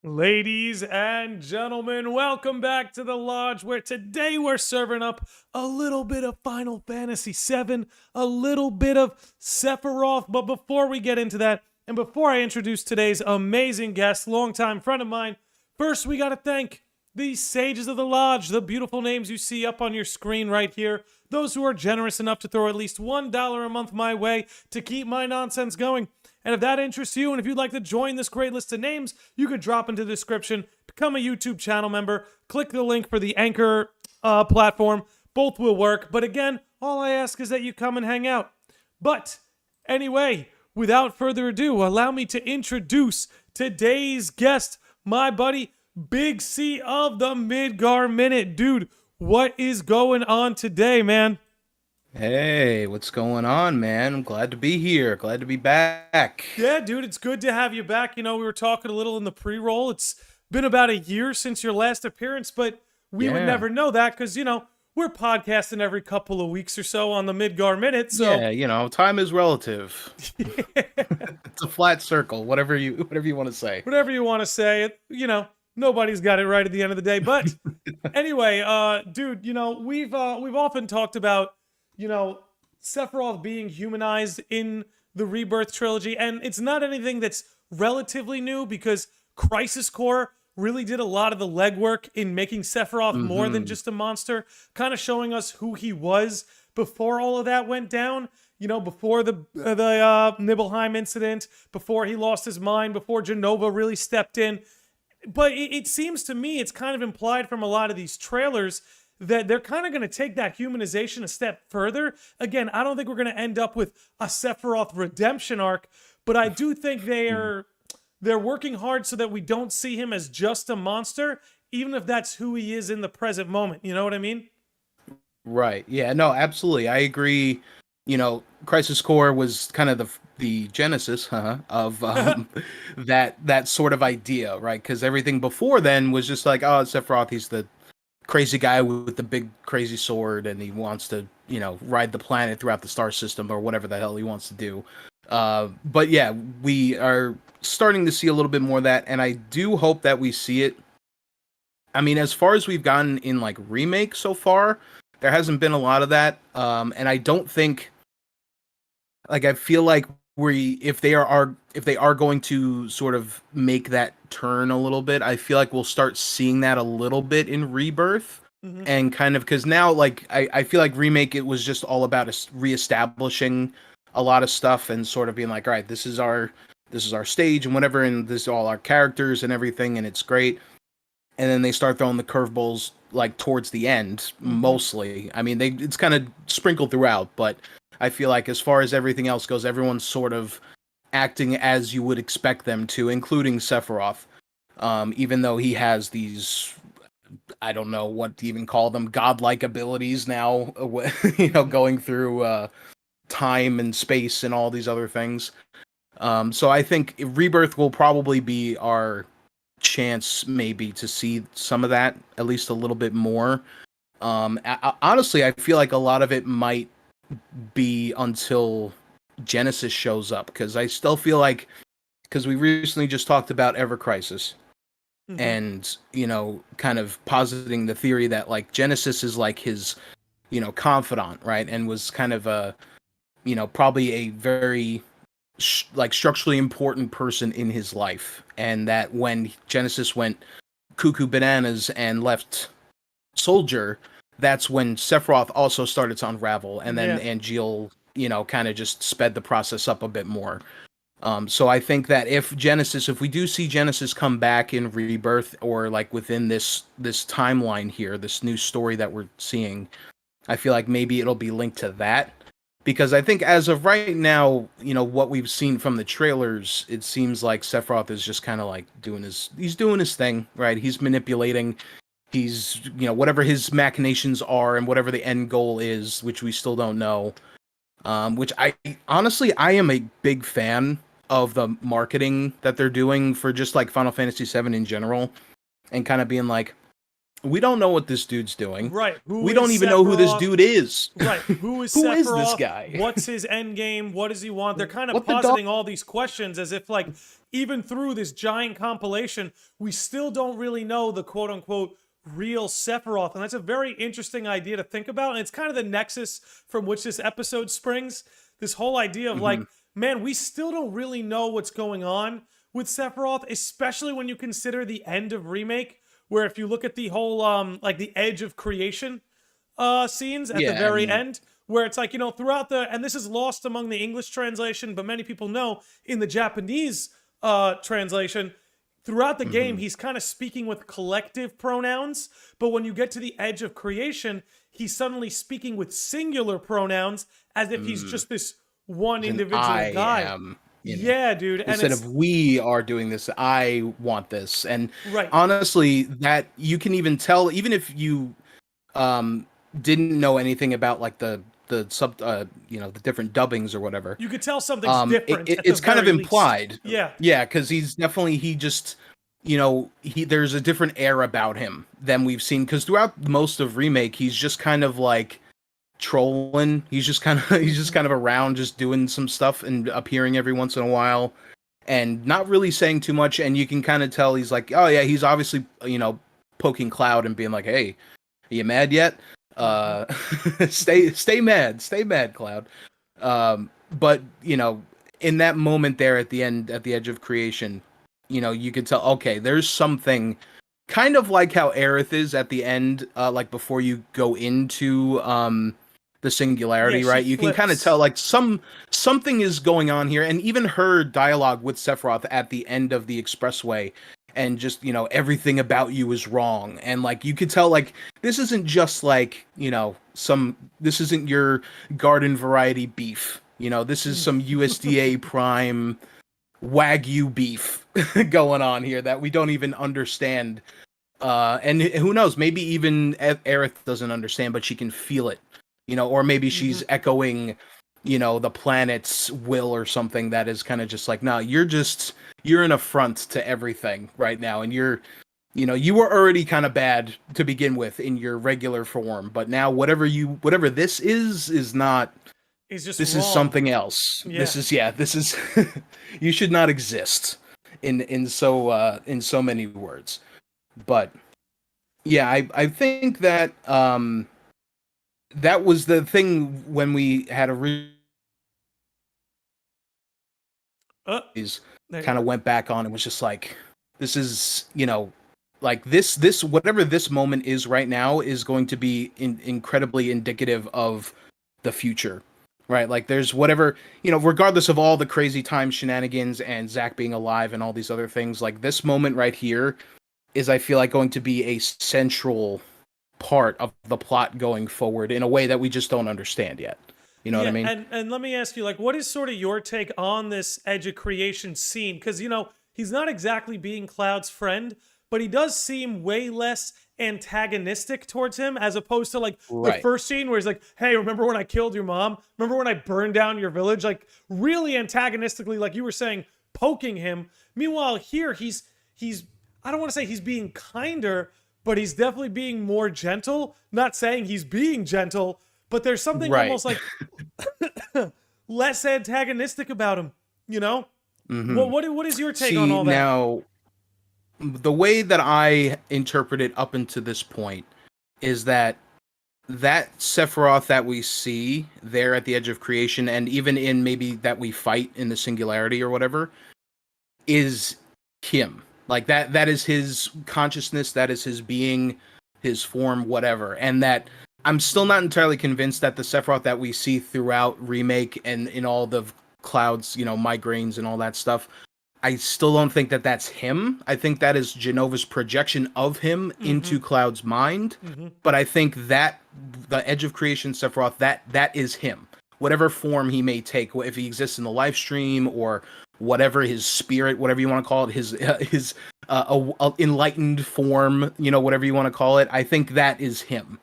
Ladies and gentlemen, welcome back to the Lodge, where today we're serving up a little bit of Final Fantasy VII, a little bit of Sephiroth. But before we get into that, and before I introduce today's amazing guest, longtime friend of mine, first we gotta thank the Sages of the Lodge, the beautiful names you see up on your screen right here, those who are generous enough to throw at least $1 a month my way to keep my nonsense going. And if that interests you, and if you'd like to join this great list of names, you can drop into the description, become a YouTube channel member, click the link for the Anchor platform. Both will work. But again, all I ask is that you come and hang out. But anyway, without further ado, allow me to introduce today's guest, my buddy, BigC of the Midgar Minute. Dude, what is going on today, man? Hey, what's going on, man? I'm glad to be here. Glad to be back. Yeah, dude, it's good to have you back. You know, we were talking a little in the pre-roll. It's been about a year since your last appearance, but we would never know that because, you know, we're podcasting every couple of weeks or so on the Midgar Minute. So Yeah, time is relative. It's a flat circle, whatever you want to say. Whatever you want to say, you know, nobody's got it right at the end of the day. But anyway, dude, you know, we've often talked about, you know, Sephiroth being humanized in the Rebirth trilogy, and it's not anything that's relatively new because Crisis Core really did a lot of the legwork in making Sephiroth more than just a monster, kind of showing us who he was before all of that went down. You know, before the Nibelheim incident, before he lost his mind, before Jenova really stepped in. But it seems to me, it's kind of implied from a lot of these trailers that they're kind of going to take that humanization a step further. Again, I don't think we're going to end up with a Sephiroth redemption arc, but I do think they're working hard so that we don't see him as just a monster, even if that's who he is in the present moment. You know what I mean? Right. Yeah, no, absolutely. I agree. You know, Crisis Core was kind of the genesis of that sort of idea, right? Because everything before then was just like, oh, Sephiroth, he's the crazy guy with the big crazy sword, and he wants to, you know, ride the planet throughout the star system or whatever the hell he wants to do. But yeah, we are starting to see a little bit more of that, and I do hope that we see it. I mean, as far as we've gotten in like remake so far, there hasn't been a lot of that, and I don't think, like, I feel like if they are going to sort of make that turn a little bit, I feel like we'll start seeing that a little bit in Rebirth. And kind of, because now, like, I feel like remake, it was just all about reestablishing a lot of stuff and sort of being like, all right, this is our stage and whatever, and this is all our characters and everything, and it's great. And then they start throwing the curveballs like towards the end, mostly. I mean, it's kind of sprinkled throughout, but I feel like as far as everything else goes, everyone's sort of acting as you would expect them to, including Sephiroth. Even though he has these, I don't know what to even call them, godlike abilities now, you know, going through time and space and all these other things. So I think Rebirth will probably be our chance maybe to see some of that, at least a little bit more. Honestly, I feel like a lot of it might be until Genesis shows up, because I still feel like, because we recently just talked about Ever Crisis, and, you know, kind of positing the theory that like Genesis is like his, you know, confidant, right, and was kind of a, you know, probably a very like structurally important person in his life, and that when Genesis went cuckoo bananas and left Soldier, that's when Sephiroth also started to unravel, and then Angeal, you know, kind of just sped the process up a bit more. So I think that if we do see Genesis come back in Rebirth, or like within this timeline here, this new story that we're seeing, I feel like maybe it'll be linked to that. Because I think as of right now, you know, what we've seen from the trailers, it seems like Sephiroth is just kind of like doing his thing, right? He's manipulating. He's, you know, whatever his machinations are and whatever the end goal is, which we still don't know. Which I am a big fan of the marketing that they're doing for just like Final Fantasy VII in general, and kind of being like, we don't know what this dude's doing. Right. We don't even know who this dude is. Right. Who is Who Sephiroth? is this guy? What's his end game? What does he want? They're kind of What the positing all these questions as if, like, even through this giant compilation, we still don't really know the quote-unquote real Sephiroth. And that's a very interesting idea to think about. And it's kind of the nexus from which this episode springs. This whole idea of, like, man, we still don't really know what's going on with Sephiroth, especially when you consider the end of Remake, where if you look at the whole, like, the edge of creation scenes at the very end, where it's like, you know, throughout the, and this is lost among the English translation, but many people know in the Japanese translation, throughout the game, he's kind of speaking with collective pronouns, but when you get to the edge of creation, he's suddenly speaking with singular pronouns as if he's just this one individual guy. Yeah, dude. And instead of we are doing this, I want this. And right. honestly, that you can even tell, even if you didn't know anything about like the sub you know, the different dubbings or whatever, you could tell something's different. It's kind of implied. Least. Yeah, because he's definitely, he just, you know, there's a different air about him than we've seen, because throughout most of Remake, he's just kind of like trolling. He's just kind of around, just doing some stuff and appearing every once in a while and not really saying too much. And you can kind of tell he's like, oh yeah, he's obviously, you know, poking Cloud and being like, hey, are you mad yet? Stay mad, Cloud. But you know, in that moment there at the end, at the edge of creation, you know, you could tell, okay, there's something kind of like how Aerith is at the end, like before you go into the singularity, right? You can kind of tell like something is going on here. And even her dialogue with Sephiroth at the end of the expressway, and just, you know, everything about you is wrong. And like you could tell, like, this isn't just like, you know, this isn't your garden variety beef. You know, this is some USDA prime Wagyu beef going on here that we don't even understand. And who knows, maybe even Aerith doesn't understand, but she can feel it, you know, or maybe she's echoing, you know, the planet's will or something that is kind of just like, no, you're an affront to everything right now. And you know, you were already kind of bad to begin with in your regular form, but now whatever this is not, is just this wrong. is something else. Yeah. This is you should not exist in so many words. But yeah, I think that that was the thing when we had a kind of went back on and was just like, this is, you know, like this whatever this moment is right now is going to be incredibly indicative of the future, right? Like there's whatever, you know, regardless of all the crazy time shenanigans and Zack being alive and all these other things, like this moment right here is, I feel like, going to be a central part of the plot going forward in a way that we just don't understand yet. You know what I mean? And let me ask you, like, what is sort of your take on this edge of creation scene? Because, you know, he's not exactly being Cloud's friend, but he does seem way less antagonistic towards him as opposed to, like, the first scene where he's like, hey, remember when I killed your mom? Remember when I burned down your village? Like, really antagonistically, like you were saying, poking him. Meanwhile, here, he's I don't want to say he's being kinder, but he's definitely being more gentle. Not saying he's being gentle, but there's something almost like less antagonistic about him, you know? Well, what is your take on all that? Now, the way that I interpret it up until this point is that Sephiroth that we see there at the edge of creation, and even in maybe that we fight in the singularity or whatever, is him. Like that is his consciousness, that is his being, his form, whatever. And that I'm still not entirely convinced that the Sephiroth that we see throughout Remake and in all the Cloud's, you know, migraines and all that stuff, I still don't think that that's him. I think that is Jenova's projection of him into Cloud's mind. But I think that the Edge of Creation Sephiroth, that is him. Whatever form he may take, if he exists in the live stream or whatever, his spirit, whatever you want to call it, his enlightened form, you know, whatever you want to call it, I think that is him.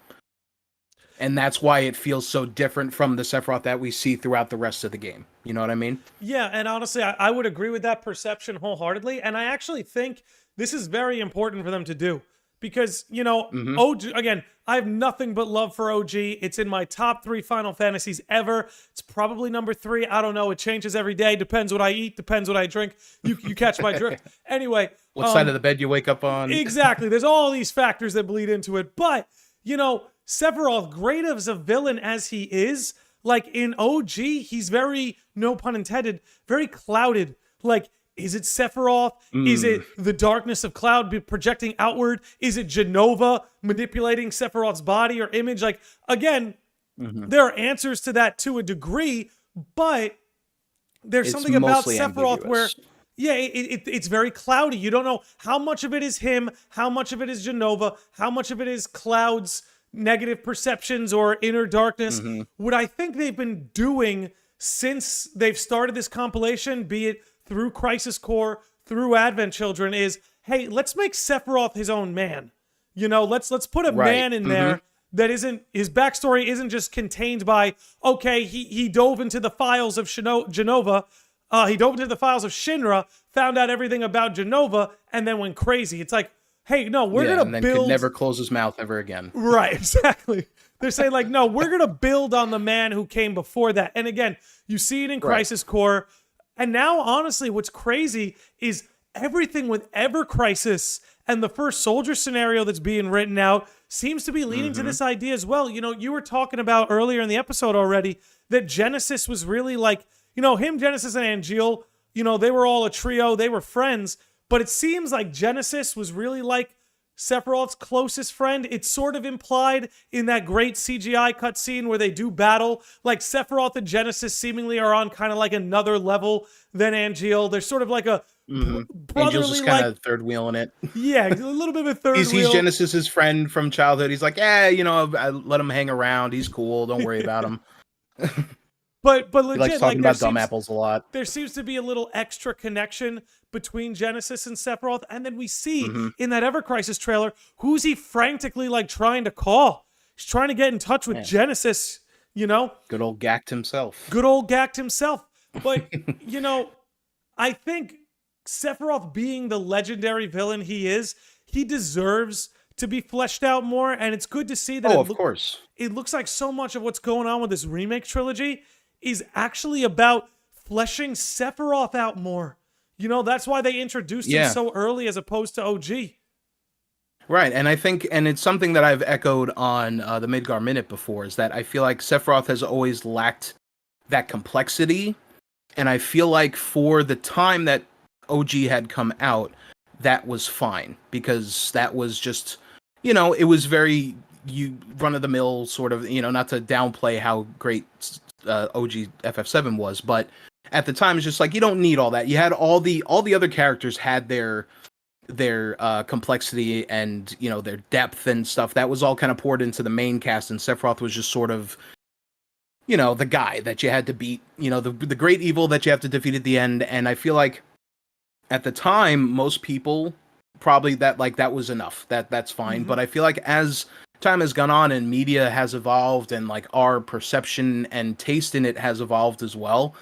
And that's why it feels so different from the Sephiroth that we see throughout the rest of the game. You know what I mean? Yeah, and honestly, I would agree with that perception wholeheartedly. And I actually think this is very important for them to do. because, you know, Mm-hmm. OG, again, I have nothing but love for OG. It's in my top 3 Final Fantasies ever. It's probably number 3. I don't know. It changes every day. Depends what I eat. Depends what I drink. You catch my drift. Anyway. What side of the bed you wake up on? Exactly. There's all these factors that bleed into it. But, you know, Sephiroth, great as a villain as he is, like in OG, he's very, no pun intended, very clouded. Like, is it Sephiroth? Is it the darkness of Cloud projecting outward? Is it Jenova manipulating Sephiroth's body or image? Like, again, there are answers to that to a degree, but there's It's something about mostly Sephiroth where, ambiguous. yeah, it's very cloudy. You don't know how much of it is him, how much of it is Jenova, how much of it is Cloud's negative perceptions or inner darkness. What I think they've been doing since they've started this compilation, be it through Crisis Core, through Advent Children, is, hey, let's make Sephiroth his own man. You know, let's put a man in there that isn't, his backstory isn't just contained by, okay, he dove into the files of Jenova, he dove into the files of Shinra, found out everything about Jenova, and then went crazy. It's like, hey, no, we're gonna and then build. could never close his mouth ever again. Right, exactly. They're saying, like, no, we're gonna build on the man who came before that. And again, you see it in Crisis Core. And now, honestly, what's crazy is everything with Ever Crisis and the first soldier scenario that's being written out seems to be leading to this idea as well. You know, you were talking about earlier in the episode already that Genesis was really like, you know, him, Genesis, and Angeal, you know, they were all a trio, they were friends, but it seems like Genesis was really like Sephiroth's closest friend. It's sort of implied in that great CGI cutscene where they do battle. Like Sephiroth and Genesis seemingly are on kind of like another level than Angeal. They're sort of like a Angel's brotherly, just kind like, of third wheeling it. yeah, a little bit of a third He's wheel. Genesis's friend from childhood. He's like, yeah, you know, I let him hang around. He's cool. Don't worry about him. But He legit, likes talking about there dumb seems, apples a lot. there seems to be a little extra connection between Genesis and Sephiroth, and then we see in that Ever Crisis trailer, who's he frantically like trying to call? He's trying to get in touch with Genesis, you know? Good old Gact himself. Good old Gact himself. But, you know, I think Sephiroth being the legendary villain he is, he deserves to be fleshed out more, and it's good to see that of course. It looks like so much of what's going on with this remake trilogy is actually about fleshing Sephiroth out more. You know, that's why they introduced him so early as opposed to OG. Right, and I think, and it's something that I've echoed on the Midgar Minute before, is that I feel like Sephiroth has always lacked that complexity, and I feel like for the time that OG had come out, that was fine, because that was just, you know, it was very run-of-the-mill sort of, you know, not to downplay how great OG FF7 was, but at the time it's just like, you don't need all that. You had all the other characters had their complexity and, you know, their depth and stuff. That was all kind of poured into the main cast, and Sephiroth was just sort of, you know, the guy that you had to beat, you know, the great evil that you have to defeat at the end. And I feel like at the time most people probably that was enough. That's fine. But I feel like as time has gone on and media has evolved and like our perception and taste in it has evolved as well,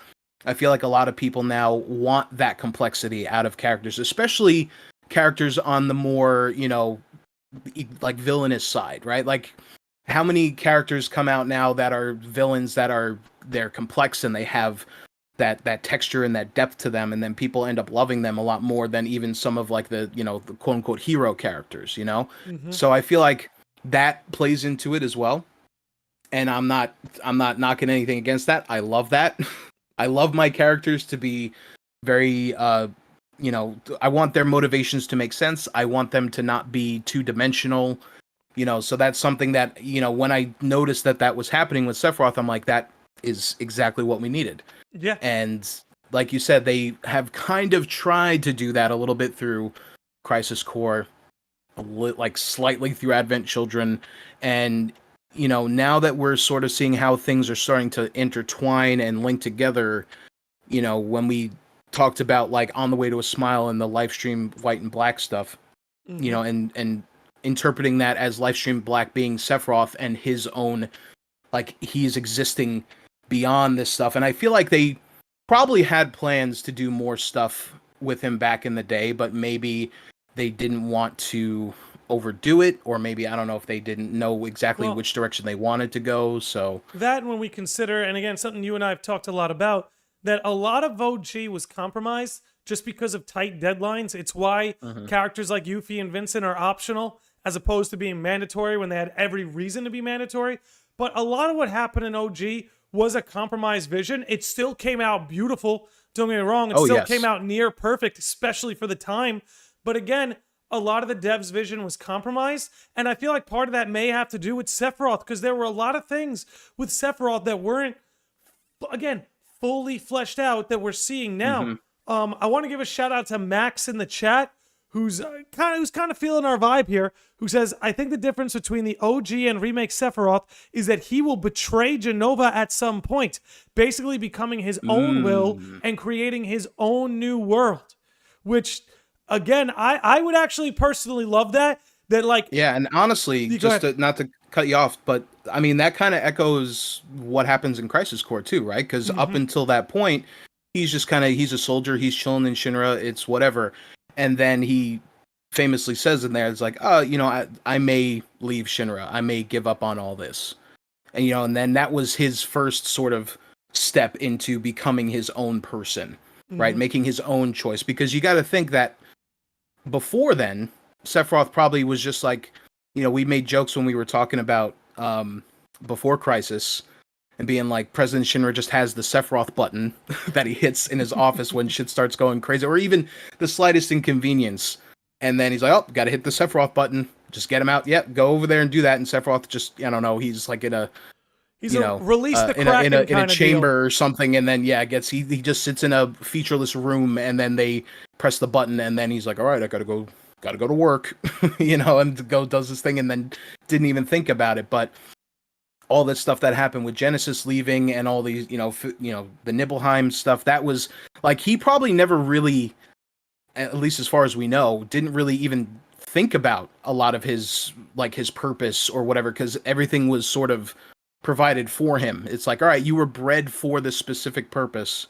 I feel like a lot of people now want that complexity out of characters, especially characters on the more, you know, like villainous side, right? Like, how many characters come out now that are villains they're complex and they have that texture and that depth to them, and then people end up loving them a lot more than even some of like the, you know, the quote unquote hero characters, you know? So I feel like that plays into it as well. And I'm not knocking anything against that. I love that. I love my characters to be very, you know, I want their motivations to make sense. I want them to not be two-dimensional, you know, so that's something that, you know, when I noticed that was happening with Sephiroth, I'm like, that is exactly what we needed. Yeah. And like you said, they have kind of tried to do that a little bit through Crisis Core, like slightly through Advent Children, and you know, now that we're sort of seeing how things are starting to intertwine and link together, you know, when we talked about like On the Way to a Smile and the Livestream White and Black stuff, you know, and interpreting that as Livestream Black being Sephiroth and his own, like, he's existing beyond this stuff. And I feel like they probably had plans to do more stuff with him back in the day, but maybe they didn't want to overdo it, or maybe I don't know if they didn't know exactly Well, which direction they wanted to go. So that when we consider, and again, something you and I have talked a lot about, that a lot of OG was compromised just because of tight deadlines. It's why characters like Yuffie and Vincent are optional as opposed to being mandatory when they had every reason to be mandatory. But a lot of what happened in OG was a compromised vision. It still came out beautiful. Don't get me wrong. It still came out near perfect, especially for the time. But again, a lot of the devs' vision was compromised. And I feel like part of that may have to do with Sephiroth, because there were a lot of things with Sephiroth that weren't, again, fully fleshed out that we're seeing now. I want to give a shout out to Max in the chat, who's kind of feeling our vibe here, who says, I think the difference between the OG and remake Sephiroth is that he will betray Jenova at some point, basically becoming his own will and creating his own new world. Which, again, I would actually personally love that. That, like... Yeah, and honestly, not to cut you off, but I mean, that kind of echoes what happens in Crisis Core too, right? Because up until that point, he's just he's a soldier, he's chilling in Shinra, it's whatever. And then he famously says in there, it's like, oh, you know, I may leave Shinra. I may give up on all this. And, you know, and then that was his first sort of step into becoming his own person, right? Making his own choice. Because you got to think that before then, Sephiroth probably was just like, you know, we made jokes when we were talking about before Crisis, and being like, President Shinra just has the Sephiroth button that he hits in his office when shit starts going crazy, or even the slightest inconvenience. And then he's like, oh, gotta hit the Sephiroth button. Just get him out. Yep, go over there and do that. And Sephiroth just, I don't know, he's like in a, release the Kraken in a chamber deal. or something. And then, he just sits in a featureless room, and then they press the button, and then he's like, all right, I gotta go to work, and does this thing, and then didn't even think about it. But all this stuff that happened with Genesis leaving and all these, the Nibelheim stuff, that was like, he probably never really, at least as far as we know, didn't really even think about a lot of his purpose or whatever, because everything was sort of provided for him. It's like, all right, you were bred for this specific purpose.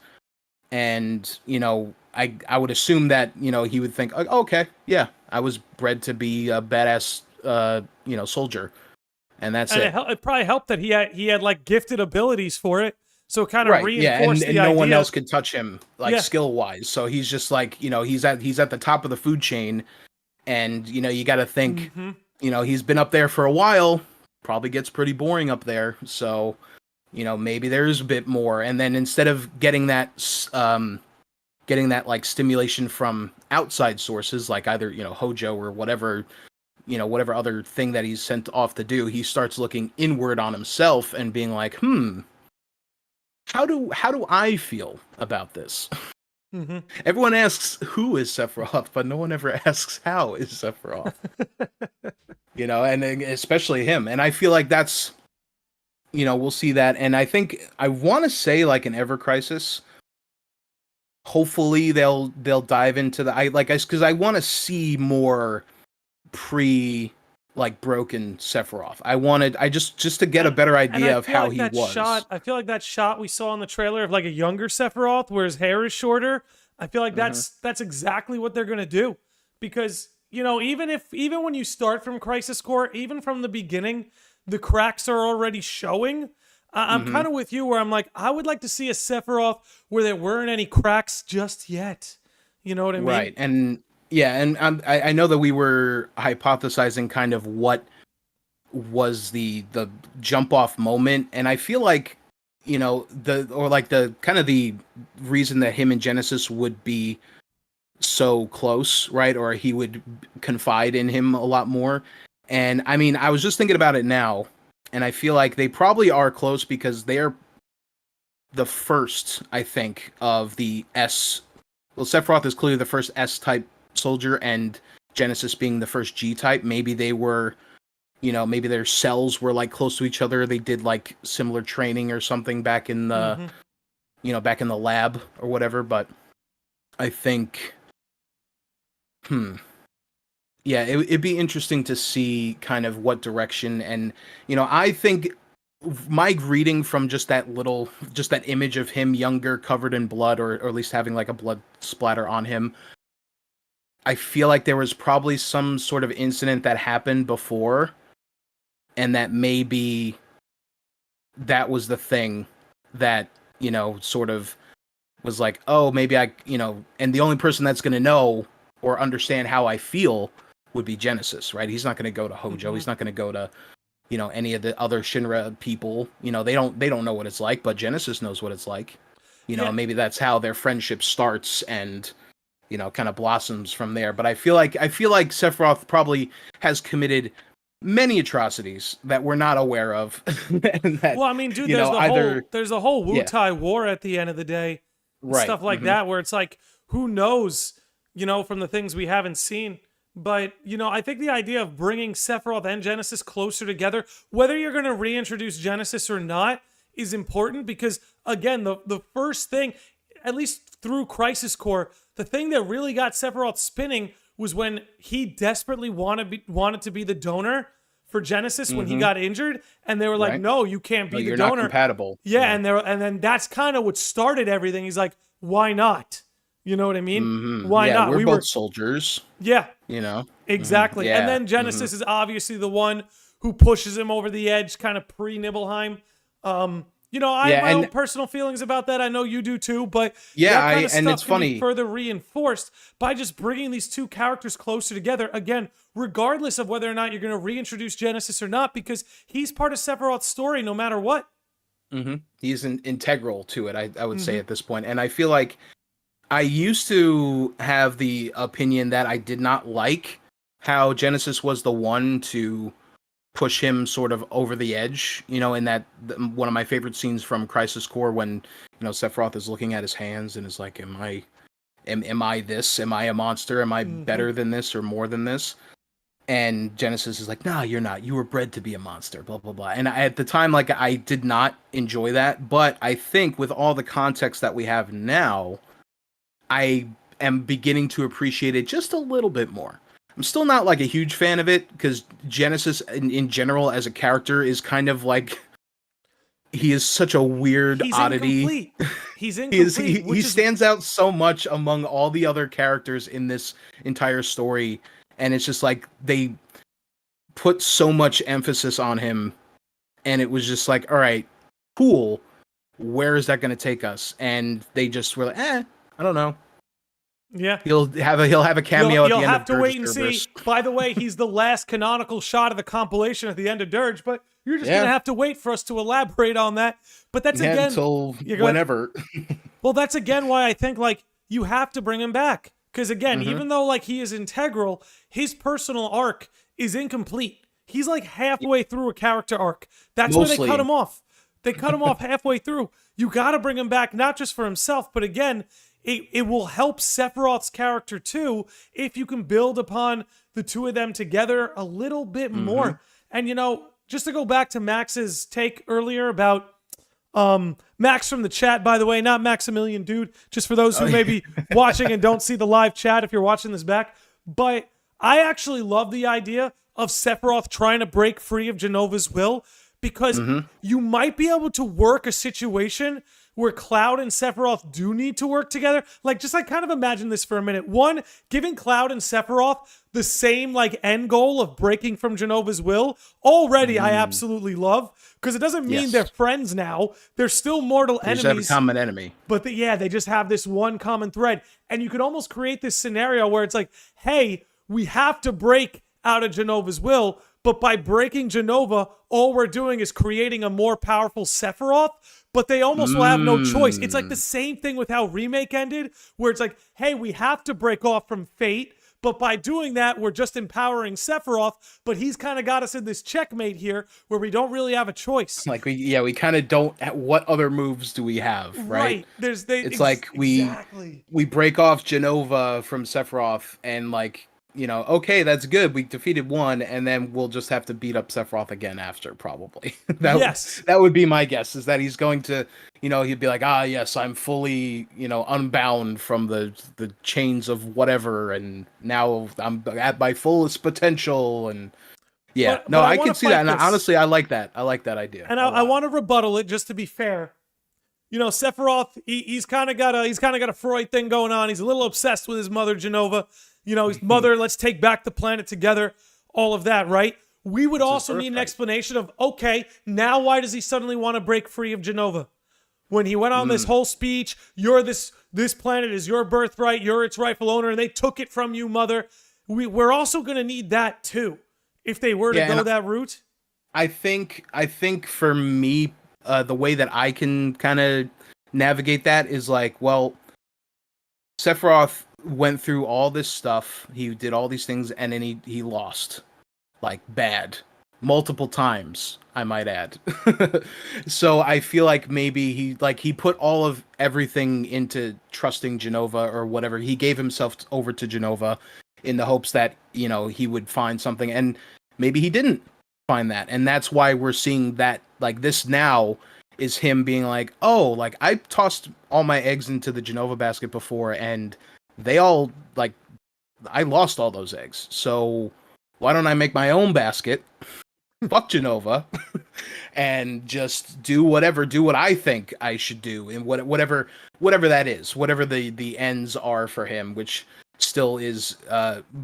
And, I would assume that, he would think, oh, okay, yeah, I was bred to be a badass, soldier. And that's it. It probably helped that he had like gifted abilities for it, so it kind of reinforced and the no idea. one else could touch him skill wise. So he's just like, he's at the top of the food chain, and you got to think, he's been up there for a while. Probably gets pretty boring up there. So maybe there's a bit more. And then instead of getting that like stimulation from outside sources, like either Hojo or whatever other thing that he's sent off to do, he starts looking inward on himself and being like, how do I feel about this? Everyone asks who is Sephiroth, but no one ever asks how is Sephiroth. And especially him. And I feel like that's, we'll see that. And I think, I want to say, like in Ever Crisis, hopefully they'll dive into because I want to see more broken Sephiroth. I just to get a better idea of how he was. I feel like that shot we saw in the trailer of like a younger Sephiroth where his hair is shorter, I feel like that's exactly what they're gonna do. Because even when you start from Crisis Core, even from the beginning, the cracks are already showing. I'm kind of with you where I'm like, I would like to see a Sephiroth where there weren't any cracks just yet. You know what I mean? Right. And yeah, and I know that we were hypothesizing kind of what was the jump off moment, and I feel like the kind of the reason that him and Genesis would be so close, right? Or he would confide in him a lot more. And I mean, I was just thinking about it now, and I feel like they probably are close because they're the first, I think, of the S. Well, Sephiroth is clearly the first S-type soldier, and Genesis being the first G-type. Maybe they were, maybe their cells were like close to each other. They did like similar training or something back in the, back in the lab or whatever. But I think, yeah, it'd be interesting to see kind of what direction. And, I think my reading from just that image of him younger, covered in blood, or at least having like a blood splatter on him, I feel like there was probably some sort of incident that happened before, and that maybe that was the thing that, sort of was like, oh, maybe and the only person that's going to know or understand how I feel would be Genesis, right? He's not going to go to Hojo. Mm-hmm. He's not going to go to, any of the other Shinra people. They don't know what it's like, but Genesis knows what it's like. Yeah. Maybe that's how their friendship starts and, kind of blossoms from there. But I feel like Sephiroth probably has committed many atrocities that we're not aware of. And that, Well, I mean, dude, there's the whole Wu Yeah. Tai war at the end of the day. Right. Stuff like Mhm. that, where it's like, who knows, from the things we haven't seen. But, I think the idea of bringing Sephiroth and Genesis closer together, whether you're going to reintroduce Genesis or not, is important because, again, the first thing, at least through Crisis Core, the thing that really got Sephiroth spinning was when he desperately wanted to be the donor for Genesis when he got injured, and they were like, Right. "No, you can't be the You're donor." not compatible. Yeah, and then that's kind of what started everything. He's like, "Why not?" You know what I mean? Mhm. Why Yeah, not? we're both soldiers, Yeah, you know. exactly. Yeah. And then Genesis is obviously the one who pushes him over the edge, kind of pre-Nibelheim. I have my own personal feelings about that. I know you do too, but Yeah, that kind of and stuff it's can be funny. further reinforced by just bringing these two characters closer together. Again, regardless of whether or not you're going to reintroduce Genesis or not, because he's part of Sephiroth's story no matter what. He's integral to it, I would say at this point. And I feel like I used to have the opinion that I did not like how Genesis was the one to push him sort of over the edge, in that one of my favorite scenes from Crisis Core when, Sephiroth is looking at his hands and is like, am I this? Am I a monster? Am I better than this or more than this? And Genesis is like, nah, you're not. You were bred to be a monster, blah, blah, blah. And at the time, like, I did not enjoy that. But I think with all the context that we have now, I am beginning to appreciate it just a little bit more. I'm still not like a huge fan of it because Genesis in general as a character is kind of like he is such a weird oddity. Incomplete. He's incomplete. He stands out so much among all the other characters in this entire story, and it's just like they put so much emphasis on him, and it was just like, all right, cool. Where is that going to take us? And they just were like, I don't know. Yeah, He'll have a cameo at the end of Dirge. You'll have to wait and see. By the way, he's the last canonical shot of the compilation at the end of Dirge, but you're just gonna have to wait for us to elaborate on that. But that's again until whenever. Well, that's again why I think like you have to bring him back because again, even though like he is integral, his personal arc is incomplete. He's like halfway through a character arc. That's why they cut him off. They cut him off halfway through. You got to bring him back not just for himself, but again. It will help Sephiroth's character too if you can build upon the two of them together a little bit more. And just to go back to Max's take earlier about Max from the chat, by the way, not Maximilian, dude, just for those who may be watching and don't see the live chat if you're watching this back. But I actually love the idea of Sephiroth trying to break free of Jenova's will because you might be able to work a situation where Cloud and Sephiroth do need to work together. Like, just like kind of imagine this for a minute. One, giving Cloud and Sephiroth the same like end goal of breaking from Jenova's will. Already, I absolutely love because it doesn't mean they're friends now. They're still mortal enemies. They just have a common enemy. But they just have this one common thread. And you could almost create this scenario where it's like, hey, we have to break out of Jenova's will. But by breaking Jenova, all we're doing is creating a more powerful Sephiroth. But they almost will have no choice. It's like the same thing with how Remake ended, where it's like, hey, we have to break off from Fate, but by doing that, we're just empowering Sephiroth, but he's kind of got us in this checkmate here where we don't really have a choice. Like, we kind of don't, what other moves do we have, right? It's like we break off Jenova from Sephiroth and like, okay, that's good. We defeated one, and then we'll just have to beat up Sephiroth again after, probably. That would be my guess, is that he's going to, he'd be like, yes, I'm fully, unbound from the chains of whatever, and now I'm at my fullest potential, and but I can see that, and honestly, I like that. I like that idea. And I want to rebuttal it, just to be fair. Sephiroth, he's kind of got a Freud thing going on. He's a little obsessed with his mother, Jenova. you know, his mother, let's take back the planet together, all of that, right? We would also need an explanation of, okay, now why does he suddenly want to break free of Jenova? When he went on this whole speech, you're this planet is your birthright, you're its rightful owner, and they took it from you, mother. We're also going to need that too, if they were to go that route. I think for me, the way that I can kind of navigate that is like, well, Sephiroth went through all this stuff, he did all these things, and then he lost. Like, bad. Multiple times, I might add. So I feel like maybe he put all of everything into trusting Jenova or whatever. He gave himself over to Jenova in the hopes that, you know, he would find something, and maybe he didn't find that. And that's why we're seeing that, like, this now is him being like, oh, like, I tossed all my eggs into the Jenova basket before, and they all, like, I lost all those eggs. So why don't I make my own basket? Fuck Jenova, and just do what I think I should do, and whatever that is, whatever the ends are for him, which still is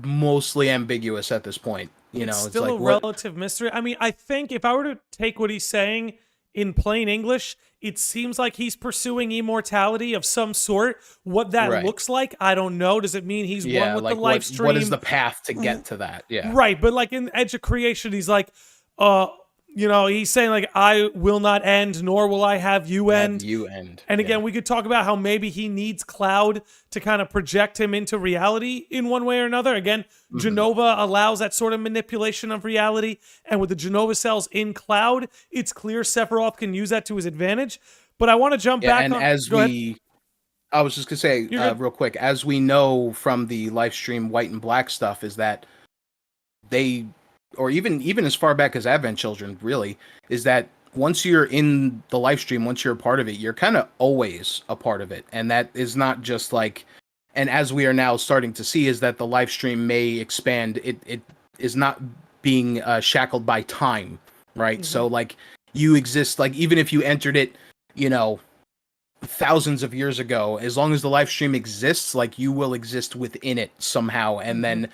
mostly ambiguous at this point. You know, it's still like, a relative mystery. I mean, I think if I were to take what he's saying in plain English, it seems like he's pursuing immortality of some sort. What that looks like, I don't know. Does it mean he's one with like the life stream? What is the path to get to that? Yeah. Right, but like in Edge of Creation, he's like, you know, he's saying like, I will not end, nor will I have you end. And again, we could talk about how maybe he needs Cloud to kind of project him into reality in one way or another. Again, Jenova allows that sort of manipulation of reality. And with the Jenova cells in Cloud, it's clear Sephiroth can use that to his advantage. But I want to jump back. And I was just going to say real quick, as we know from the live stream White and Black stuff, is that they, or even as far back as Advent Children, really, is that once you're in the live stream, once you're a part of it, you're kind of always a part of it. And that is not just like, and as we are now starting to see, is that the live stream may expand. It is not being shackled by time, right? So like, you exist, like, even if you entered it, you know, thousands of years ago, as long as the live stream exists, like, you will exist within it somehow. And then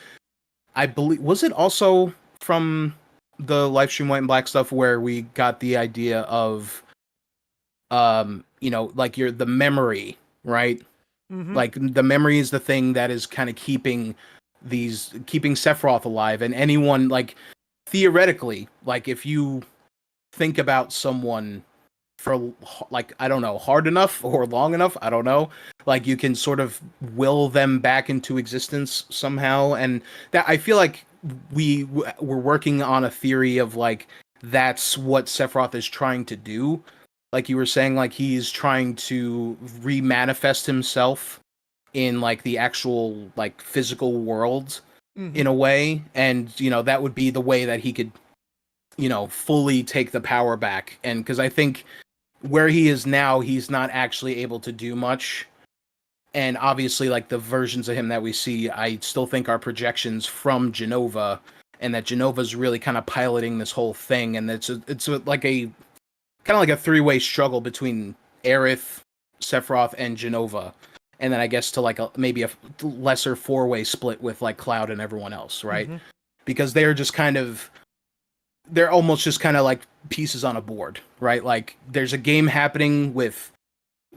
I believe, was it also from the live stream White and Black stuff where we got the idea of you know, like, the memory, right? Like, the memory is the thing that is kind of keeping Sephiroth alive. And anyone, like, theoretically, like, if you think about someone for, like, I don't know, hard enough or long enough, I don't know, like, you can sort of will them back into existence somehow. And that, I feel like we're working on a theory of, like, that's what Sephiroth is trying to do. Like you were saying, like, he's trying to remanifest himself in, like, the actual, like, physical world in a way. And, you know, that would be the way that he could, you know, fully take the power back. And because I think where he is now, he's not actually able to do much. And obviously, like, the versions of him that we see, I still think are projections from Jenova, and that Jenova's really kind of piloting this whole thing. And it's like a kind of like a three-way struggle between Aerith, Sephiroth, and Jenova. And then I guess to, like, maybe a lesser four-way split with, like, Cloud and everyone else, right? Because they're just kind of, they're almost just kind of like pieces on a board, right? Like, there's a game happening with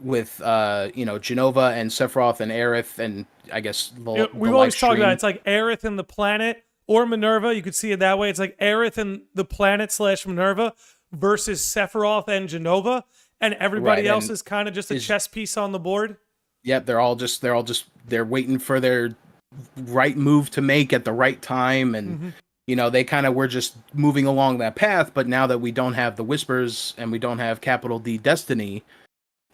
you know, Jenova and Sephiroth and Aerith, and I guess we've always talked about it. It's like Aerith and the planet, or Minerva. You could see it that way. It's like Aerith and the planet / Minerva versus Sephiroth and Jenova, and everybody else is kind of just a chess piece on the board. Yep, they're waiting for their right move to make at the right time, and you know, we're just moving along that path. But now that we don't have the Whispers and we don't have capital D Destiny,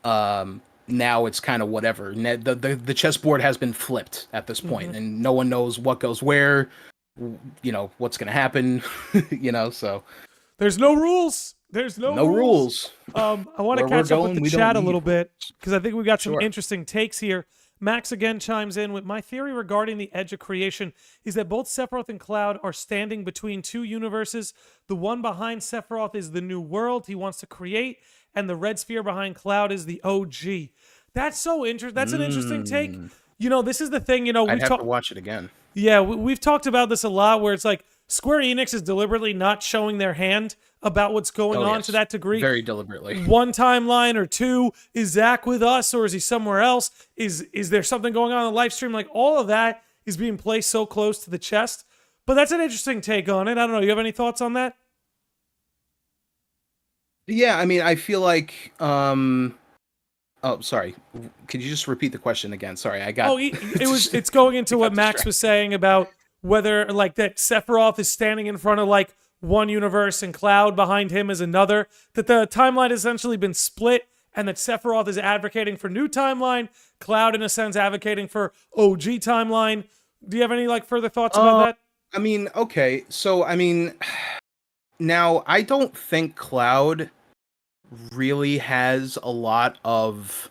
now it's kind of whatever. The chessboard has been flipped at this point, and no one knows what goes where, you know, what's going to happen, you know, so. There's no rules. There's no rules. I want to catch up with the chat a little bit, because I think we got some interesting takes here. Max again chimes in with, my theory regarding the Edge of Creation is that both Sephiroth and Cloud are standing between two universes. The one behind Sephiroth is the new world he wants to create, and the red sphere behind Cloud is the OG. That's so interesting. That's an interesting take. This is the thing. I'd We've have to talked. watch it again. Yeah, we've talked about this a lot, where it's like Square Enix is deliberately not showing their hand about what's going Oh, on yes. to that degree. Very deliberately. One timeline or two, is Zack with us or is he somewhere else? Is there something going on in the live stream? Like, all of that is being placed so close to the chest. But that's an interesting take on it. I don't know. You have any thoughts on that? Yeah, I mean, I feel like oh, sorry. Could you just repeat the question again? Sorry, I got. Oh, it's going into what Max was saying about whether, like, that Sephiroth is standing in front of, like, one universe and Cloud behind him is another. That the timeline has essentially been split, and that Sephiroth is advocating for new timeline, Cloud in a sense advocating for OG timeline. Do you have any, like, further thoughts about that? I mean, okay. So, I mean, now I don't think Cloud really has a lot of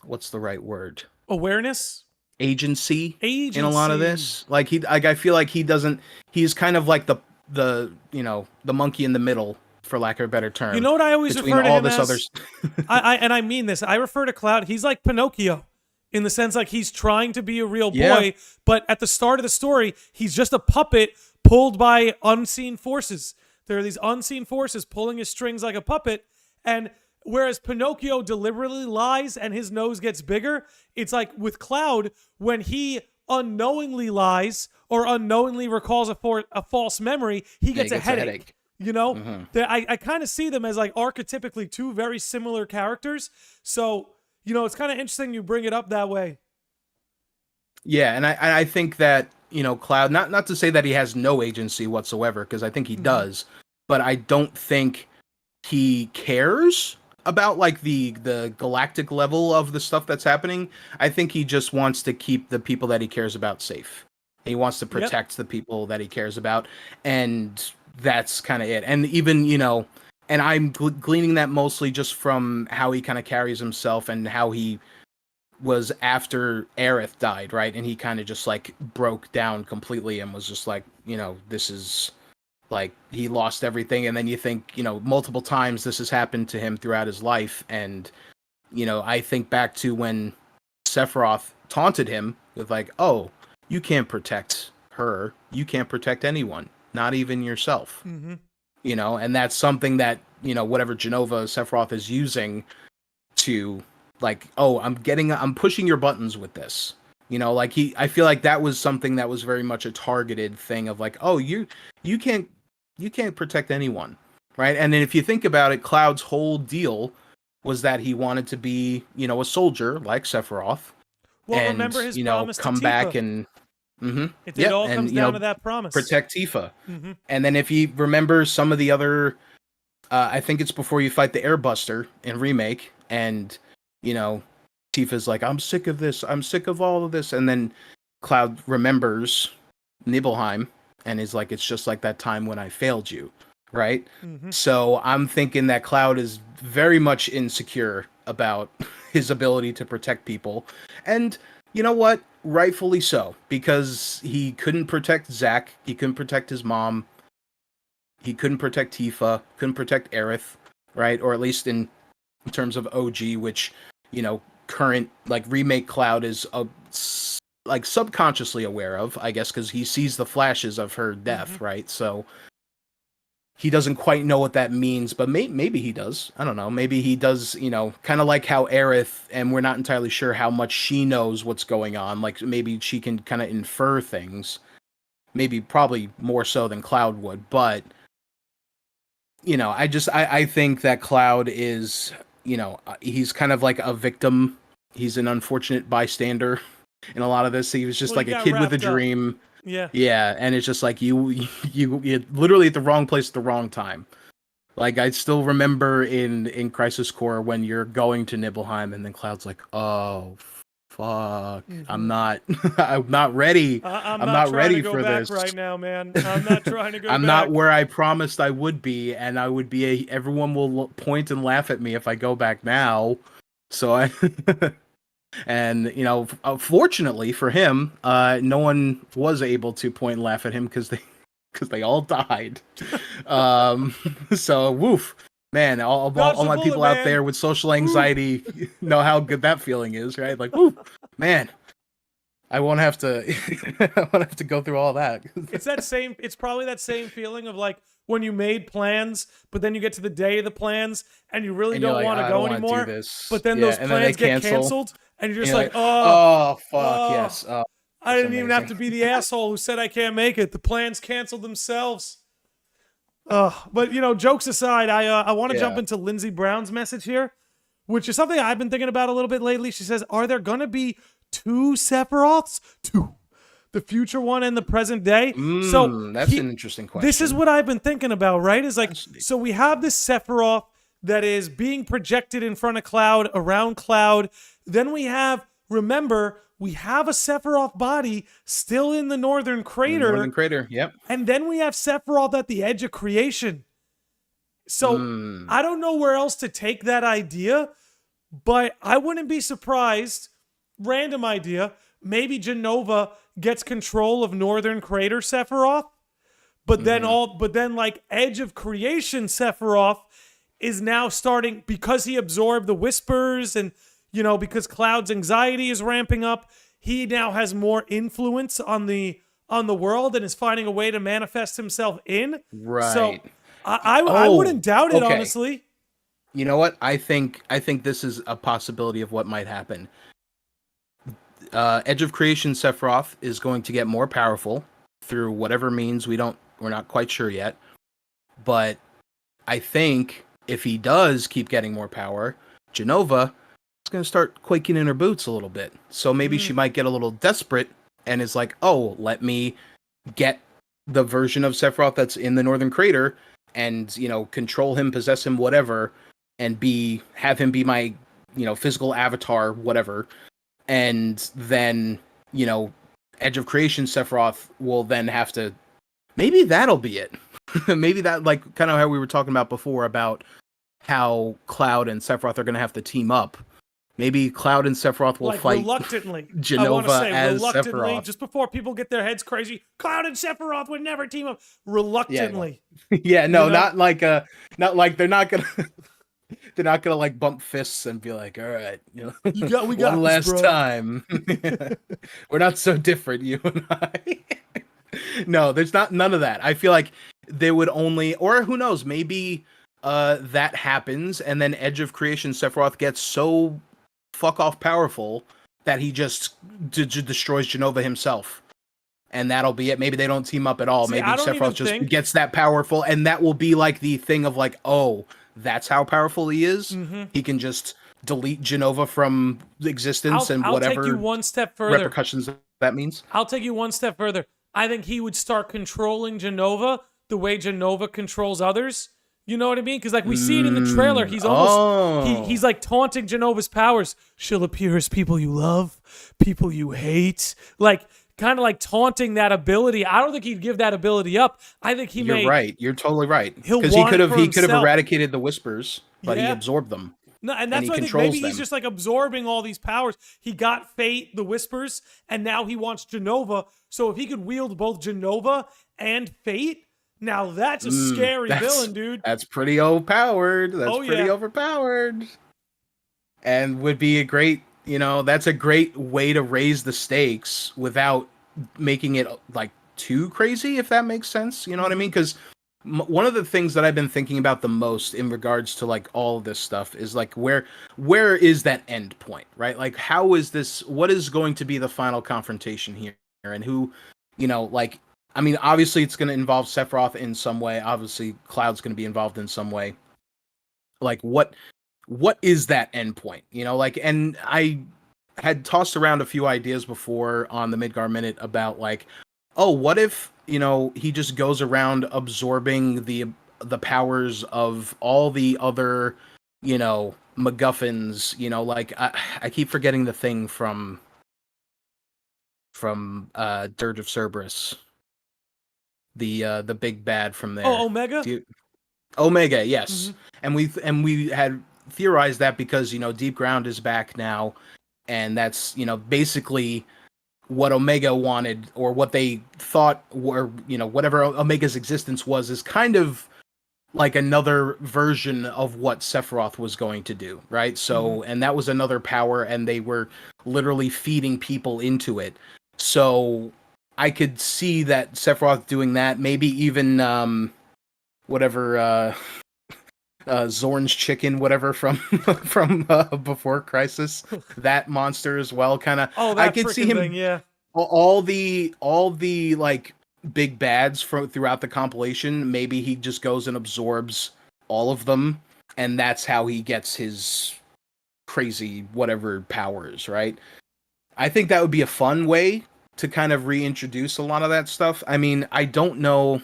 what's the right word? Awareness? Agency in a lot of this. Like, I feel like he's kind of like the the monkey in the middle, for lack of a better term. You know what I always refer to him as? I mean this. I refer to Cloud. He's like Pinocchio, in the sense like he's trying to be a real boy, but at the start of the story, he's just a puppet pulled by unseen forces. There are these unseen forces pulling his strings like a puppet, and whereas Pinocchio deliberately lies and his nose gets bigger, it's like with Cloud, when he unknowingly lies or unknowingly recalls a false memory, he gets a headache. I kind of see them as, like, archetypically two very similar characters. So, it's kind of interesting you bring it up that way. Yeah, and I think that, Cloud, not to say that he has no agency whatsoever, because I think he does, but I don't think he cares about, like, the galactic level of the stuff that's happening. I think he just wants to keep the people that he cares about safe. He wants to protect the people that he cares about, and that's kind of it. And even, and I'm gleaning that mostly just from how he kind of carries himself and how he was after Aerith died, right? And he kind of just, like, broke down completely and was just like, this is, like, he lost everything. And then you think, multiple times this has happened to him throughout his life. And, I think back to when Sephiroth taunted him with, like, oh, you can't protect her. You can't protect anyone, not even yourself. And that's something that, whatever Jenova Sephiroth is using to, like, oh, I'm pushing your buttons with this. I feel like that was something that was very much a targeted thing of, like, oh, you can't protect anyone, right? And then if you think about it, Cloud's whole deal was that he wanted to be, a soldier like Sephiroth. Well, and, remember his promise come to Tifa. back and it all comes down to that promise. Protect Tifa. And then if you remember some of the other, I think it's before you fight the Airbuster in Remake, and, Tifa's like, I'm sick of this. I'm sick of all of this. And then Cloud remembers Nibelheim and is like, it's just like that time when I failed you, right? So I'm thinking that Cloud is very much insecure about his ability to protect people. And you know what? Rightfully so, because he couldn't protect Zack, he couldn't protect his mom, he couldn't protect Tifa, couldn't protect Aerith, right? Or at least in terms of OG, which, current, like, remake Cloud is like subconsciously aware of, I guess, because he sees the flashes of her death, right? So he doesn't quite know what that means, but maybe he does. I don't know. Maybe he does, kind of like how Aerith, and we're not entirely sure how much she knows what's going on. Like, maybe she can kind of infer things. Maybe probably more so than Cloud would. But, I think that Cloud is, he's kind of like a victim. He's an unfortunate bystander in a lot of this. He was just like a kid with a dream. Yeah, and it's just like you're literally at the wrong place at the wrong time. Like, I still remember in Crisis Core when you're going to Nibelheim and then Cloud's like, "Oh, fuck, I'm not ready. I'm not ready for this right now, man. I'm not trying to go I'm back. not where I promised I would be, and I would be everyone will point and laugh at me if I go back now." So I And, fortunately for him, no one was able to point and laugh at him because they all died. So, woof. Man, Dodge all the my bullet, people out man. there with social anxiety know how good that feeling is, right? Like, woo, man, I won't have to I won't have to go through all that. It's probably that same feeling of like when you made plans, but then you get to the day of the plans and you really And you're don't like, want to I don't go want to do anymore. this. But then Yeah, those and then they plans get cancel. canceled and you're And just you're like, like, oh, oh fuck, oh, yes. Oh, I that's didn't even have amazing. to be the asshole who said I can't make it. The plans canceled themselves. But jokes aside, I want to jump Yeah. into Lindsey Brown's message here, which is something I've been thinking about a little bit lately. She says, "Are there gonna be two Sephiroths? Two, the future one and the present day." So That's an interesting this is question. what I've been thinking about, right? Is like, Fascinating. so we have this Sephiroth that is being projected in front of Cloud, around Cloud. Then we have, remember, we have a Sephiroth body still in the Northern The Northern Crater. Crater, yep. And then we have Sephiroth at the edge of creation. So I don't know where else to take that idea, but I wouldn't be surprised. Random idea. Maybe Jenova gets control of Northern Crater Sephiroth, but then like Edge of Creation Sephiroth is now starting because he absorbed the whispers and because Cloud's anxiety is ramping up. He now has more influence on the world and is finding a way to manifest himself in. Right. So I wouldn't doubt it, okay. honestly. You know what? I think this is a possibility of what might happen. Edge of Creation Sephiroth is going to get more powerful through whatever means we're not quite sure yet. But I think if he does keep getting more power, Jenova is going to start quaking in her boots a little bit. So maybe she might get a little desperate and is like, "Oh, let me get the version of Sephiroth that's in the Northern Crater and, control him, possess him, whatever, and have him be my, physical avatar, whatever." And then, Edge of Creation Sephiroth will then have to, maybe that'll be it. Maybe that, like, kind of how we were talking about before about how Cloud and Sephiroth are going to have to team up. Maybe Cloud and Sephiroth will fight reluctantly. Jenova I want to say as reluctantly, Sephiroth. just before people get their heads crazy. Cloud and Sephiroth would never team up. Reluctantly. Yeah, no, not like they're not gonna they're not gonna like bump fists and be like, "All right, we got one this, last bro. time." We're not so different, you and I. No, there's none of that. I feel like they would only, or who knows, maybe that happens and then Edge of Creation Sephiroth gets so fuck off powerful that he just destroys Jenova himself. And that'll be it. Maybe they don't team up at all. Maybe Sephiroth just gets that powerful, and that will be like the thing of like, oh, that's how powerful he is. Mm-hmm. He can just delete Jenova from existence and whatever I'll take you one step further. Repercussions that means. I'll take you one step further. I think he would start controlling Jenova the way Jenova controls others. You know what I mean? Because like we see it in the trailer, he's almost he's like taunting Jenova's powers. She'll appear as people you love, people you hate, like kind of like taunting that ability. I don't think he'd give that ability up. I think You're right. You're totally right. He'll because he could have eradicated the whispers, but he absorbed them. No, and that's why I think maybe he's just like absorbing all these powers. He got Fate, the Whispers, and now he wants Jenova. So if he could wield both Jenova and Fate, now that's a scary villain, dude. That's pretty overpowered. That's pretty overpowered. And would be a great, that's a great way to raise the stakes without making it like too crazy, if that makes sense. You know what I mean? Because one of the things that I've been thinking about the most in regards to like all of this stuff is like where is that end point, right? Like how is this, what is going to be the final confrontation here, and who, like, I mean, obviously it's going to involve Sephiroth in some way. Obviously Cloud's going to be involved in some way. Like what is that end point? Like, and I had tossed around a few ideas before on the Midgar Minute about like, oh, what if, he just goes around absorbing the powers of all the other, MacGuffins, like I keep forgetting the thing from Dirge of Cerberus. The big bad from there. Oh, Omega? Omega, yes. Mm-hmm. And we had theorized that because, Deep Ground is back now, and that's, basically what Omega wanted, or what they thought were, whatever Omega's existence was, is kind of like another version of what Sephiroth was going to do, right? Mm-hmm. So, and that was another power, and they were literally feeding people into it. So I could see that Sephiroth doing that, maybe even whatever Zorn's chicken, whatever from from before Crisis, that monster as well. Kind of, Oh, I that could see freaking thing, him yeah. all the like big bads from throughout the compilation. Maybe he just goes and absorbs all of them, and that's how he gets his crazy whatever powers, right? I think that would be a fun way to kind of reintroduce a lot of that stuff. I mean, I don't know.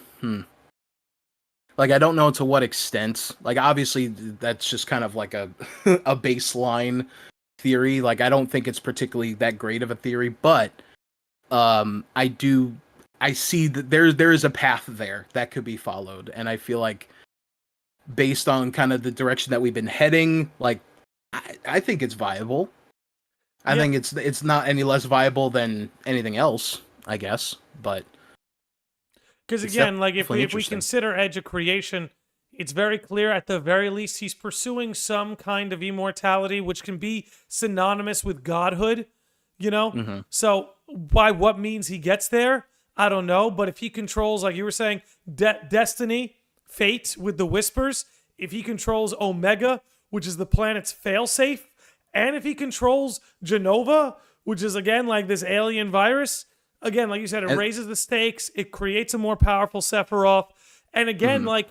Like, I don't know to what extent. Like, obviously, that's just kind of like a a baseline theory. Like, I don't think it's particularly that great of a theory, but I do. I see that there is a path there that could be followed, and I feel like based on kind of the direction that we've been heading, like I think it's viable. I Yeah. think it's not any less viable than anything else, I guess, but Because it's again, like definitely if we interesting. consider Edge of Creation, it's very clear at the very least he's pursuing some kind of immortality, which can be synonymous with godhood, you know? Hmm. So by what means he gets there, I don't know. But if he controls, like you were saying, destiny, fate with the whispers, if he controls Omega, which is the planet's failsafe, and if he controls Jenova, which is again like this alien virus, again, like you said, it And raises the stakes. It creates a more powerful Sephiroth. And again, mhm. like